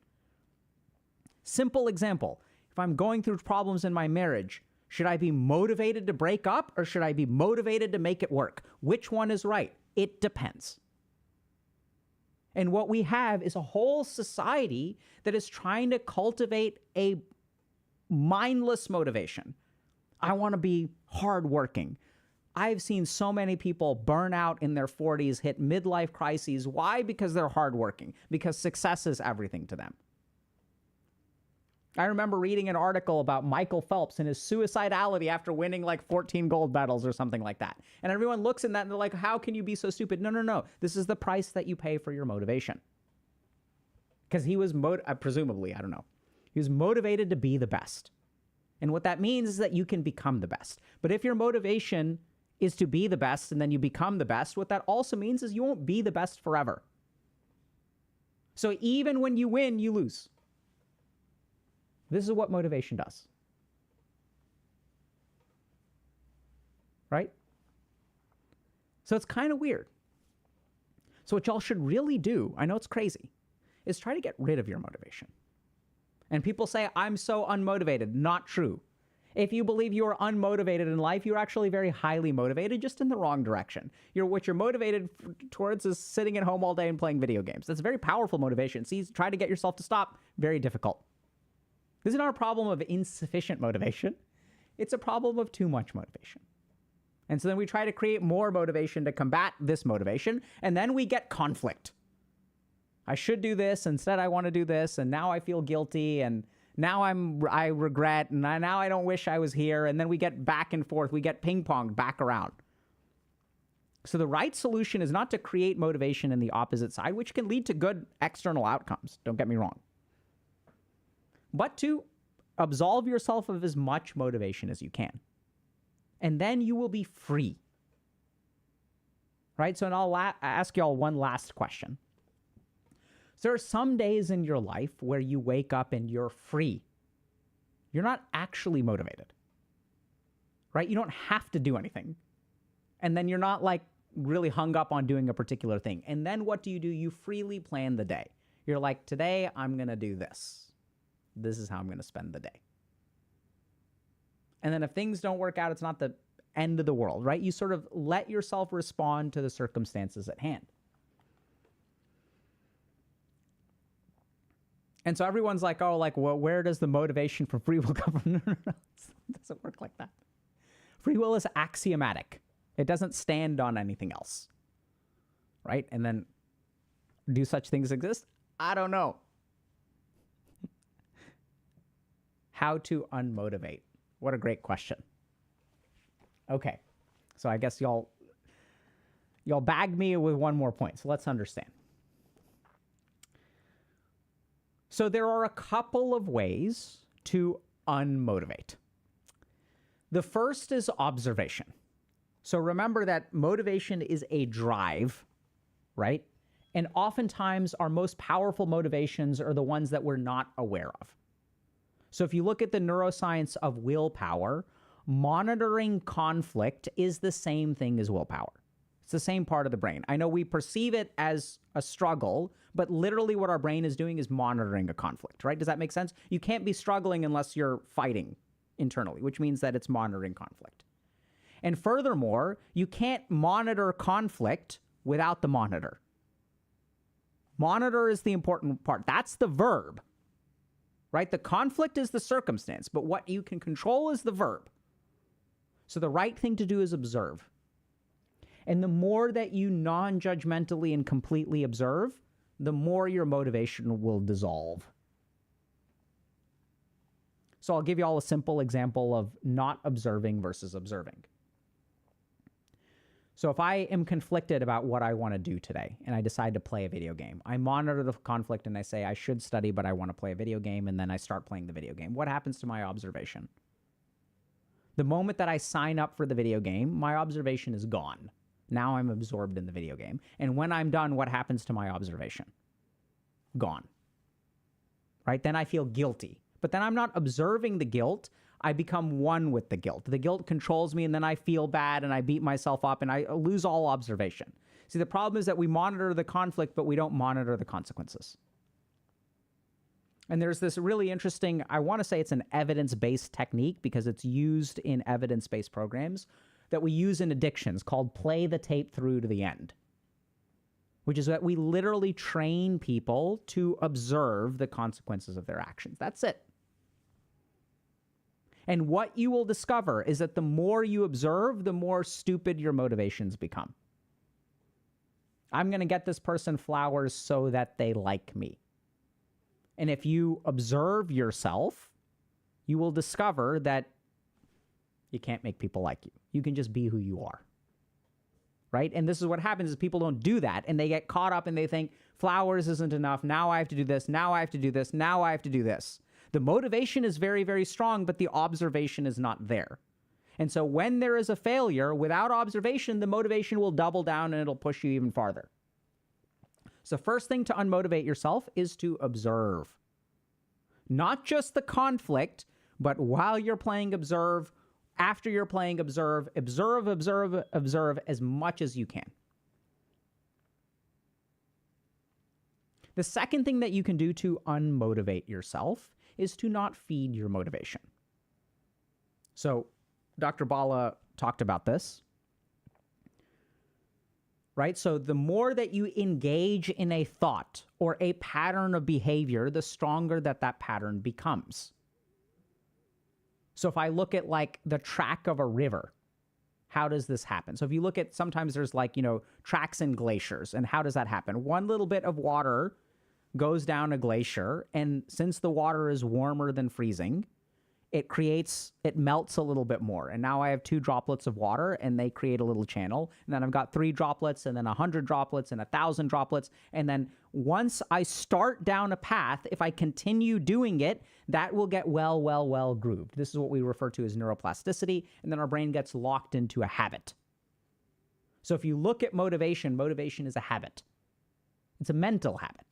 Simple example. If I'm going through problems in my marriage, should I be motivated to break up or should I be motivated to make it work? Which one is right? It depends. And what we have is a whole society that is trying to cultivate a mindless motivation. I want to be hardworking. I've seen so many people burn out in their 40s, hit midlife crises. Why? Because they're hardworking. Because success is everything to them. I remember reading an article about Michael Phelps and his suicidality after winning like 14 gold medals or something like that. And everyone looks at that and they're like, how can you be so stupid? No. This is the price that you pay for your motivation. Because he was, presumably, I don't know. He was motivated to be the best. And what that means is that you can become the best. But if your motivation is to be the best and then you become the best, what that also means is you won't be the best forever. So even when you win, you lose. This is what motivation does. Right? So it's kind of weird. So what y'all should really do, I know it's crazy, is try to get rid of your motivation. And people say, I'm so unmotivated. Not true. If you believe you are unmotivated in life, you're actually very highly motivated, just in the wrong direction. What you're motivated towards is sitting at home all day and playing video games. That's a very powerful motivation. See, try to get yourself to stop. Very difficult. This is not a problem of insufficient motivation. It's a problem of too much motivation. And so then we try to create more motivation to combat this motivation, and then we get conflict. I should do this, instead I want to do this, and now I feel guilty, and now I regret, and now I don't wish I was here, and then we get back and forth. We get ping-ponged back around. So the right solution is not to create motivation in the opposite side, which can lead to good external outcomes, don't get me wrong, but to absolve yourself of as much motivation as you can. And then you will be free. Right? So and I'll ask y'all one last question. So there are some days in your life where you wake up and you're free. You're not actually motivated. Right? You don't have to do anything. And then you're not like really hung up on doing a particular thing. And then what do? You freely plan the day. You're like, today I'm going to do this. This is how I'm going to spend the day. And then if things don't work out, it's not the end of the world, right? You sort of let yourself respond to the circumstances at hand. And so everyone's like, oh, like, well, where does the motivation for free will come from? No. It doesn't work like that. Free will is axiomatic. It doesn't stand on anything else, right? And then, do such things exist? I don't know. How to unmotivate? What a great question. Okay, so I guess y'all bagged me with one more point, so let's understand. So there are a couple of ways to unmotivate. The first is observation. So remember that motivation is a drive, right? And oftentimes our most powerful motivations are the ones that we're not aware of. So if you look at the neuroscience of willpower, monitoring conflict is the same thing as willpower. It's the same part of the brain. I know we perceive it as a struggle, but literally what our brain is doing is monitoring a conflict, right? Does that make sense? You can't be struggling unless you're fighting internally, which means that it's monitoring conflict. And furthermore, you can't monitor conflict without the monitor. Monitor is the important part. That's the verb. right? The conflict is the circumstance, but what you can control is the verb. So the right thing to do is observe. And the more that you non-judgmentally and completely observe, the more your motivation will dissolve. So I'll give you all a simple example of not observing versus observing. So if I am conflicted about what I want to do today and I decide to play a video game, I monitor the conflict and I say I should study, but I want to play a video game, and then I start playing the video game. What happens to my observation? The moment that I sign up for the video game, my observation is gone. Now I'm absorbed in the video game. And when I'm done, what happens to my observation? Gone. Right? Then I feel guilty. But then I'm not observing the guilt. I become one with the guilt. The guilt controls me, and then I feel bad and I beat myself up and I lose all observation. See, the problem is that we monitor the conflict, but we don't monitor the consequences. And there's this really interesting, I want to say it's an evidence-based technique because it's used in evidence-based programs that we use in addictions called play the tape through to the end, which is that we literally train people to observe the consequences of their actions. That's it. And what you will discover is that the more you observe, the more stupid your motivations become. I'm going to get this person flowers so that they like me. And if you observe yourself, you will discover that you can't make people like you. You can just be who you are. Right? And this is what happens is people don't do that, and they get caught up and they think flowers isn't enough. Now I have to do this. Now I have to do this. Now I have to do this. The motivation is very, very strong, but the observation is not there. And so when there is a failure, without observation, the motivation will double down and it'll push you even farther. So first thing to unmotivate yourself is to observe. Not just the conflict, but while you're playing, observe. After you're playing, observe, observe, observe, observe as much as you can. The second thing that you can do to unmotivate yourself is to not feed your motivation. So Dr. Bala talked about this, right? So the more that you engage in a thought or a pattern of behavior, the stronger that that pattern becomes. So if I look at like the track of a river, how does this happen? So if you look at, sometimes there's like, tracks in glaciers, and how does that happen? One little bit of water goes down a glacier, and since the water is warmer than freezing, it melts a little bit more. And now I have 2 droplets of water, and they create a little channel. And then I've got 3 droplets, and then 100 droplets, and 1,000 droplets. And then once I start down a path, if I continue doing it, that will get well grooved. This is what we refer to as neuroplasticity. And then our brain gets locked into a habit. So if you look at motivation, motivation is a habit. It's a mental habit.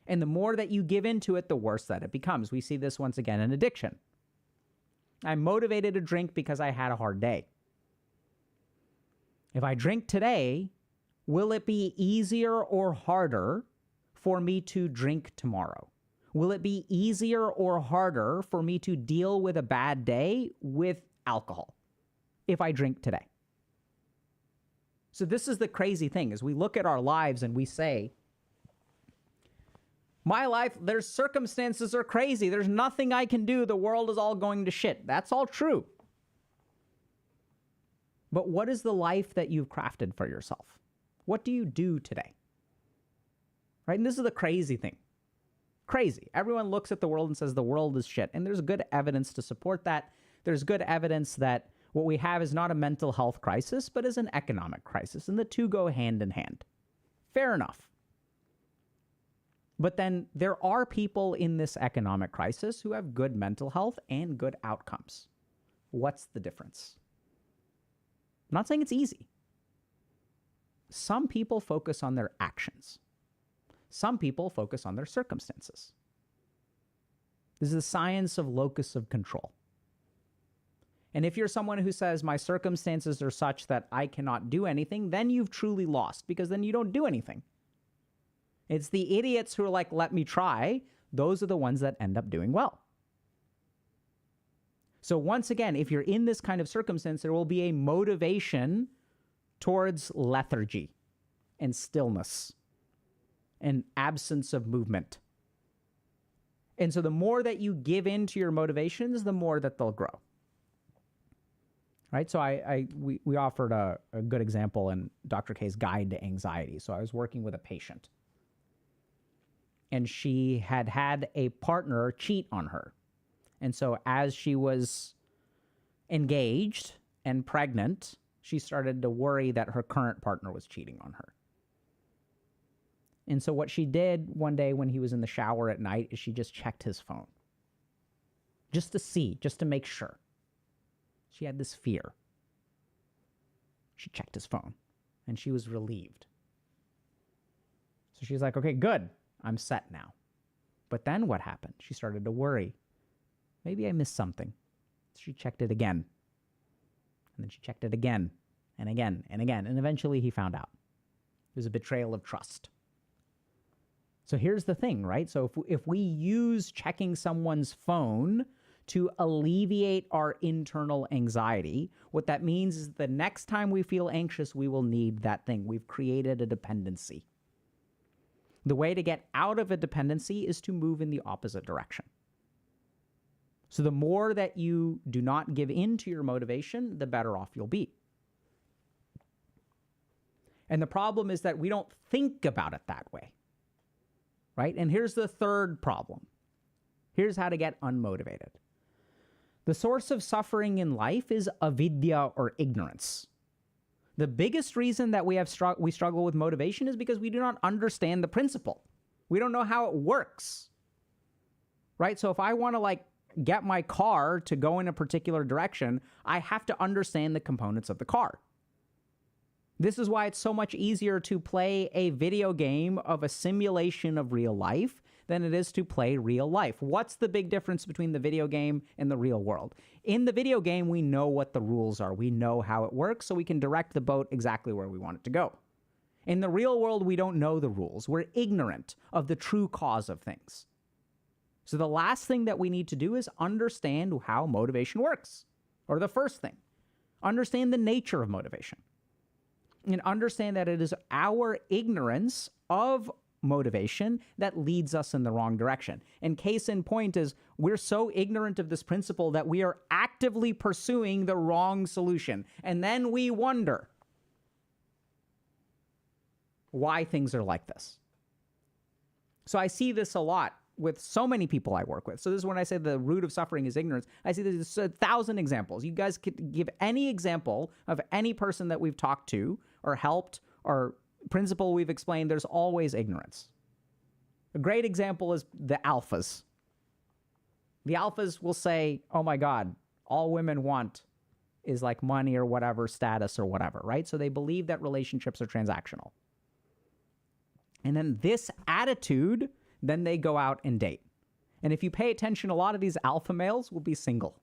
And the more that you give into it, the worse that it becomes. We see this once again in addiction. I'm motivated to drink because I had a hard day. If I drink today, will it be easier or harder for me to drink tomorrow? Will it be easier or harder for me to deal with a bad day with alcohol if I drink today? So this is the crazy thing, is we look at our lives and we say, my life, their circumstances are crazy. There's nothing I can do. The world is all going to shit. That's all true. But what is the life that you've crafted for yourself? What do you do today? Right? And this is the crazy thing. Crazy. Everyone looks at the world and says the world is shit. And there's good evidence to support that. There's good evidence that what we have is not a mental health crisis, but is an economic crisis. And the two go hand in hand. Fair enough. But then there are people in this economic crisis who have good mental health and good outcomes. What's the difference? I'm not saying it's easy. Some people focus on their actions. Some people focus on their circumstances. This is the science of locus of control. And if you're someone who says, my circumstances are such that I cannot do anything, then you've truly lost, because then you don't do anything. It's the idiots who are like, let me try. Those are the ones that end up doing well. So once again, if you're in this kind of circumstance, there will be a motivation towards lethargy and stillness and absence of movement. And so the more that you give in to your motivations, the more that they'll grow. Right? So we offered a good example in Dr. K's Guide to Anxiety. So I was working with a patient, and she had had a partner cheat on her. And so as she was engaged and pregnant, she started to worry that her current partner was cheating on her. And so what she did one day when he was in the shower at night is she just checked his phone. Just to see, just to make sure. She had this fear. She checked his phone, and she was relieved. So she's like, okay, good. I'm set now. But then what happened? She started to worry. Maybe I missed something. She checked it again. And then she checked it again and again and again. And eventually he found out. It was a betrayal of trust. So here's the thing, right? So if we use checking someone's phone to alleviate our internal anxiety, what that means is the next time we feel anxious, we will need that thing. We've created a dependency. The way to get out of a dependency is to move in the opposite direction. So the more that you do not give in to your motivation, the better off you'll be. And the problem is that we don't think about it that way, right? And here's the third problem. Here's how to get unmotivated. The source of suffering in life is avidya, or ignorance. The biggest reason that we struggle with motivation is because we do not understand the principle. We don't know how it works, right? So if I want to get my car to go in a particular direction, I have to understand the components of the car. This is why it's so much easier to play a video game of a simulation of real life than it is to play real life. What's the big difference between the video game and the real world? In the video game, we know what the rules are. We know how it works, so we can direct the boat exactly where we want it to go. In the real world, we don't know the rules. We're ignorant of the true cause of things. So the last thing that we need to do is understand how motivation works. Or the first thing, understand the nature of motivation. And understand that it is our ignorance of motivation that leads us in the wrong direction. And case in point is we're so ignorant of this principle that we are actively pursuing the wrong solution. And then we wonder why things are like this. So I see this a lot with so many people I work with. So this is when I say the root of suffering is ignorance. I see there's 1,000 examples. You guys could give any example of any person that we've talked to or helped or principle we've explained. There's always ignorance. A great example is the alphas. The alphas will say, oh my God, all women want is money or whatever, status or whatever, right? So they believe that relationships are transactional. And then this attitude, then they go out and date. And if you pay attention, a lot of these alpha males will be single.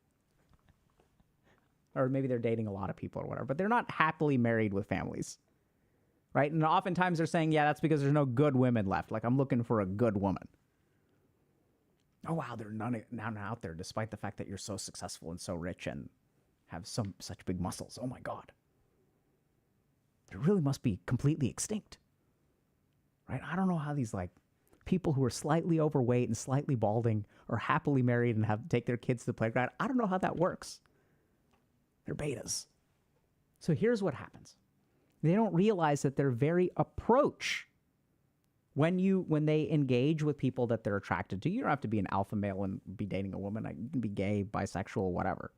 Or maybe they're dating a lot of people or whatever, but they're not happily married with families, right? And oftentimes they're saying, yeah, that's because there's no good women left. I'm looking for a good woman. Oh, wow, there are none out there, despite the fact that you're so successful and so rich and have such big muscles. Oh my God. They really must be completely extinct, right? I don't know how these people who are slightly overweight and slightly balding are happily married and take their kids to the playground. I don't know how that works. They're betas. So here's what happens. They don't realize that their very approach when they engage with people that they're attracted to, you don't have to be an alpha male and be dating a woman. You can be gay, bisexual, whatever.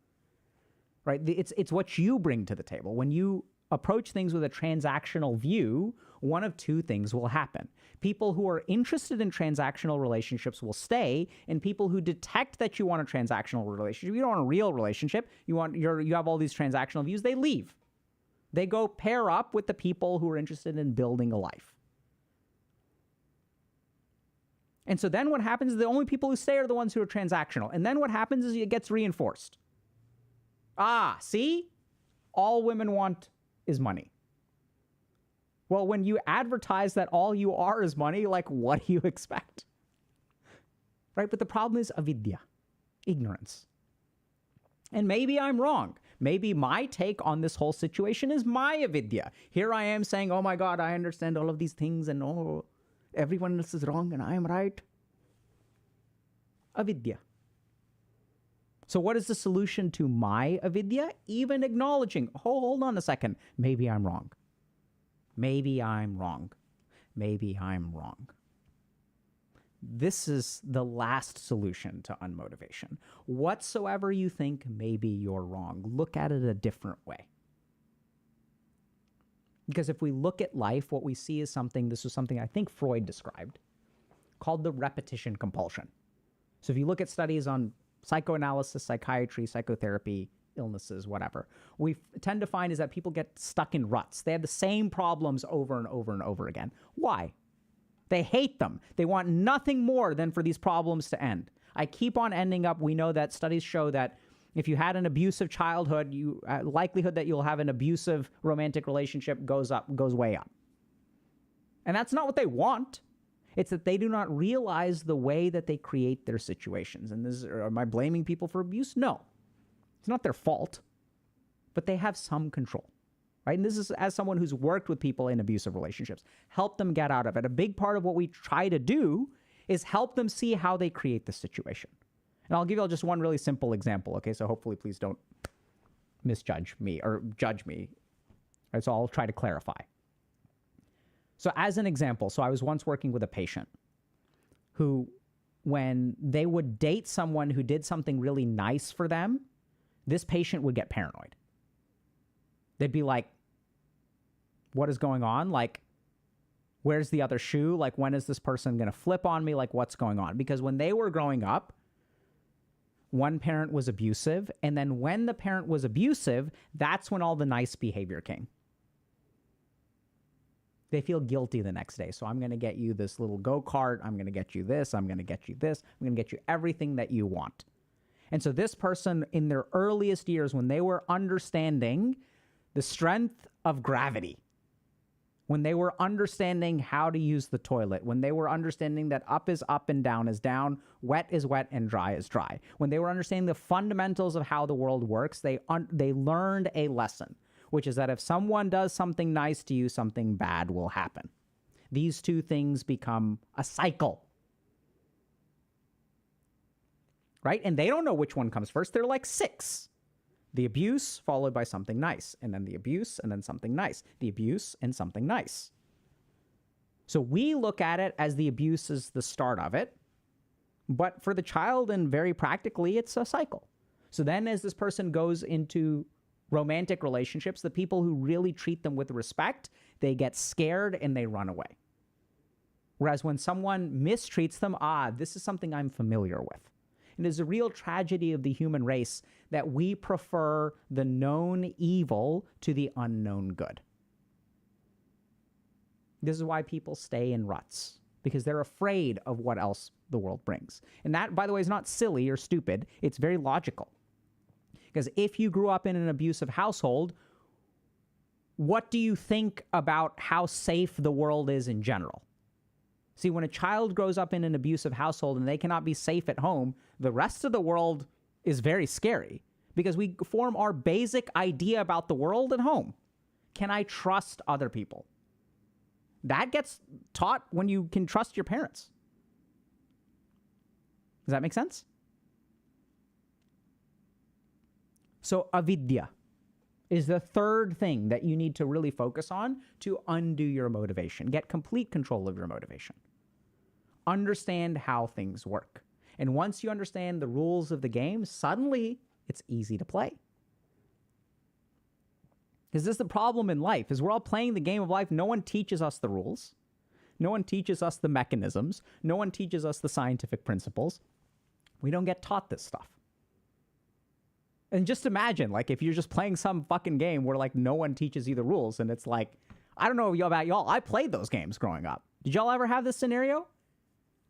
Right? It's what you bring to the table. When you approach things with a transactional view, one of two things will happen. People who are interested in transactional relationships will stay, and people who detect that you want a transactional relationship, you don't want a real relationship, you have all these transactional views, they leave. They go pair up with the people who are interested in building a life. And so then what happens is the only people who stay are the ones who are transactional. And then what happens is it gets reinforced. See? All women want is money. Well, when you advertise that all you are is money, what do you expect? Right? But the problem is avidya, ignorance. And maybe I'm wrong. Maybe my take on this whole situation is my avidya. Here I am saying, oh my God, I understand all of these things and everyone else is wrong and I am right. Avidya. So what is the solution to my avidya? Even acknowledging, oh, hold on a second, maybe I'm wrong. Maybe I'm wrong. Maybe I'm wrong. This is the last solution to unmotivation. Whatsoever you think, maybe you're wrong. Look at it a different way. Because if we look at life, what we see is something, this was something I think Freud described, called the repetition compulsion. So if you look at studies on psychoanalysis, psychiatry, psychotherapy, illnesses, whatever, we tend to find is that people get stuck in ruts. They have the same problems over and over and over again. Why? They hate them. They want nothing more than for these problems to end. I keep on ending up, we know that studies show that if you had an abusive childhood, likelihood that you'll have an abusive romantic relationship goes way up. And that's not what they want. It's that they do not realize the way that they create their situations. And am I blaming people for abuse? No. It's not their fault. But they have some control. Right? And this is as someone who's worked with people in abusive relationships. Help them get out of it. A big part of what we try to do is help them see how they create the situation. And I'll give you just one really simple example, okay? So hopefully please don't misjudge me or judge me. Right, so I'll try to clarify. So as an example, so I was once working with a patient who, when they would date someone who did something really nice for them, this patient would get paranoid. They'd be like, what is going on? Like, where's the other shoe? Like, when is this person going to flip on me? Like, what's going on? Because when they were growing up, one parent was abusive. And then when the parent was abusive, that's when all the nice behavior came. They feel guilty the next day. So I'm going to get you this little go-kart. I'm going to get you this. I'm going to get you this. I'm going to get you everything that you want. And so this person in their earliest years, when they were understanding the strength of gravity, when they were understanding how to use the toilet, when they were understanding that up is up and down is down, wet is wet and dry is dry, when they were understanding the fundamentals of how the world works, they learned a lesson, which is that if someone does something nice to you, something bad will happen. These two things become a cycle. Right? And they don't know which one comes first. They're like 6. The abuse followed by something nice, and then the abuse, and then something nice. The abuse and something nice. So we look at it as the abuse is the start of it, but for the child and very practically, it's a cycle. So then as this person goes into romantic relationships, the people who really treat them with respect, they get scared and they run away. Whereas when someone mistreats them, this is something I'm familiar with. It is a real tragedy of the human race that we prefer the known evil to the unknown good. This is why people stay in ruts, because they're afraid of what else the world brings. And that, by the way, is not silly or stupid. It's very logical. Because if you grew up in an abusive household, what do you think about how safe the world is in general? See, when a child grows up in an abusive household and they cannot be safe at home, the rest of the world is very scary because we form our basic idea about the world at home. Can I trust other people? That gets taught when you can trust your parents. Does that make sense? So avidya is the third thing that you need to really focus on to undo your motivation. Get complete control of your motivation. Understand how things work. And once you understand the rules of the game, suddenly it's easy to play. Because this is the problem in life, is we're all playing the game of life. No one teaches us the rules. No one teaches us the mechanisms. No one teaches us the scientific principles. We don't get taught this stuff. And just imagine, like, if you're just playing some fucking game where, like, no one teaches you the rules, and it's like, I don't know about y'all. I played those games growing up. Did y'all ever have this scenario?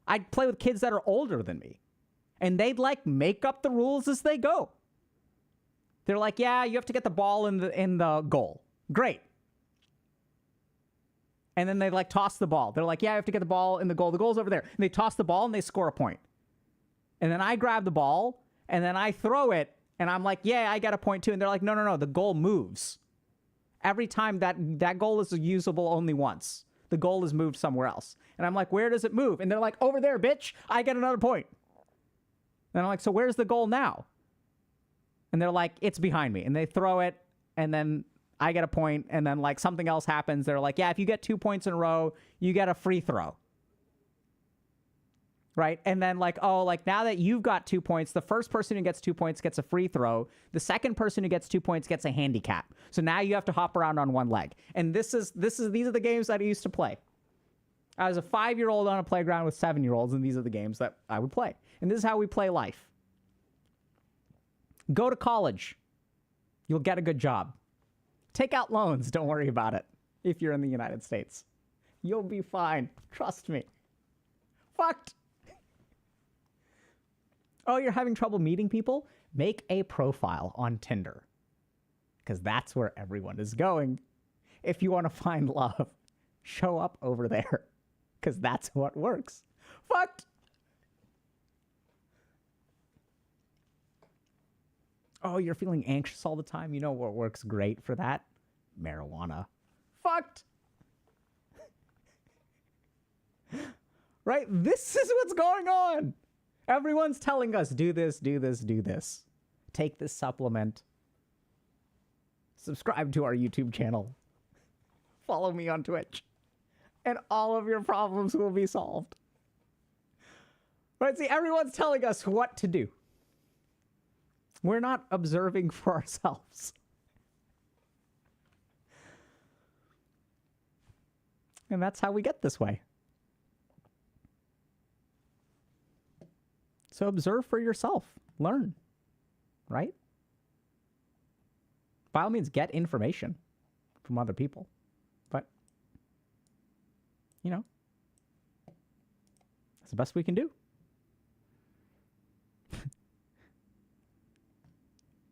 I'd play with kids that are older than me, and they'd, like, make up the rules as they go. They're like, yeah, you have to get the ball in the goal. Great. And then they, like, toss the ball. They're like, yeah, you have to get the ball in the goal. The goal's over there. And they toss the ball, and they score a point. And then I grab the ball, and then I throw it, and I'm like, yeah, I got a point too. And they're like, no, the goal moves. Every time that goal is usable only once. The goal is moved somewhere else. And I'm like, where does it move? And they're like, over there, bitch. I get another point. And I'm like, so where's the goal now? And they're like, it's behind me. And they throw it, and then I get a point, and then like something else happens. They're like, yeah, if you get 2 points in a row, you get a free throw. Right? And then like, oh, like now that you've got 2 points, the first person who gets 2 points gets a free throw. The second person who gets 2 points gets a handicap. So now you have to hop around on one leg. And these are the games that I used to play. I was a 5-year-old on a playground with 7-year-olds, and these are the games that I would play. And this is how we play life. Go to college. You'll get a good job. Take out loans. Don't worry about it. If you're in the United States, you'll be fine. Trust me. Fucked. Oh, you're having trouble meeting people? Make a profile on Tinder, because that's where everyone is going. If you want to find love, show up over there, because that's what works. Fucked. Oh, you're feeling anxious all the time? You know what works great for that? Marijuana. Fucked. Right? This is what's going on. Everyone's telling us, do this, do this, do this. Take this supplement. Subscribe to our YouTube channel. Follow me on Twitch. And all of your problems will be solved. Right? See, everyone's telling us what to do. We're not observing for ourselves. And that's how we get this way. So observe for yourself. Learn. Right? By all means, get information from other people. But, you know, that's the best we can do.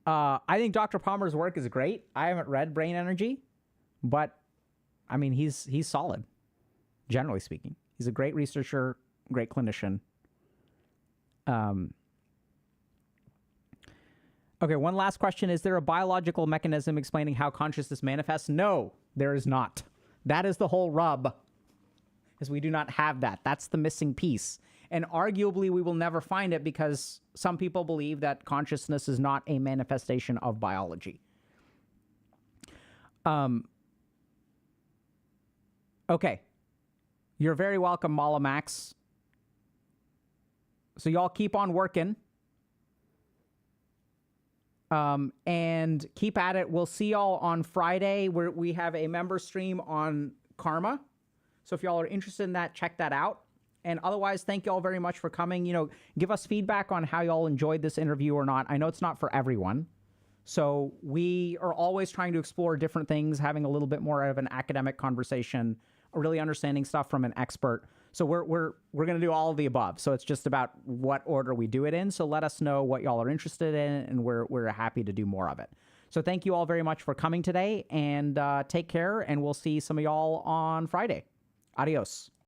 I think Dr. Palmer's work is great. I haven't read Brain Energy, but, I mean, he's solid, generally speaking. He's a great researcher, great clinician. Okay, one last question. Is there a biological mechanism explaining how consciousness manifests? No, there is not. That is the whole rub, is we do not have that. That's the missing piece. And arguably, we will never find it because some people believe that consciousness is not a manifestation of biology. Okay. You're very welcome, Mala Max. So y'all keep on working. And keep at it. We'll see y'all on Friday where we have a member stream on karma. So if y'all are interested in that, check that out. And otherwise, thank y'all very much for coming. You know, give us feedback on how y'all enjoyed this interview or not. I know it's not for everyone. So we are always trying to explore different things, having a little bit more of an academic conversation, really understanding stuff from an expert. So we're going to do all of the above. So it's just about what order we do it in. So let us know what y'all are interested in, and we're happy to do more of it. So thank you all very much for coming today, and take care, and we'll see some of y'all on Friday. Adios.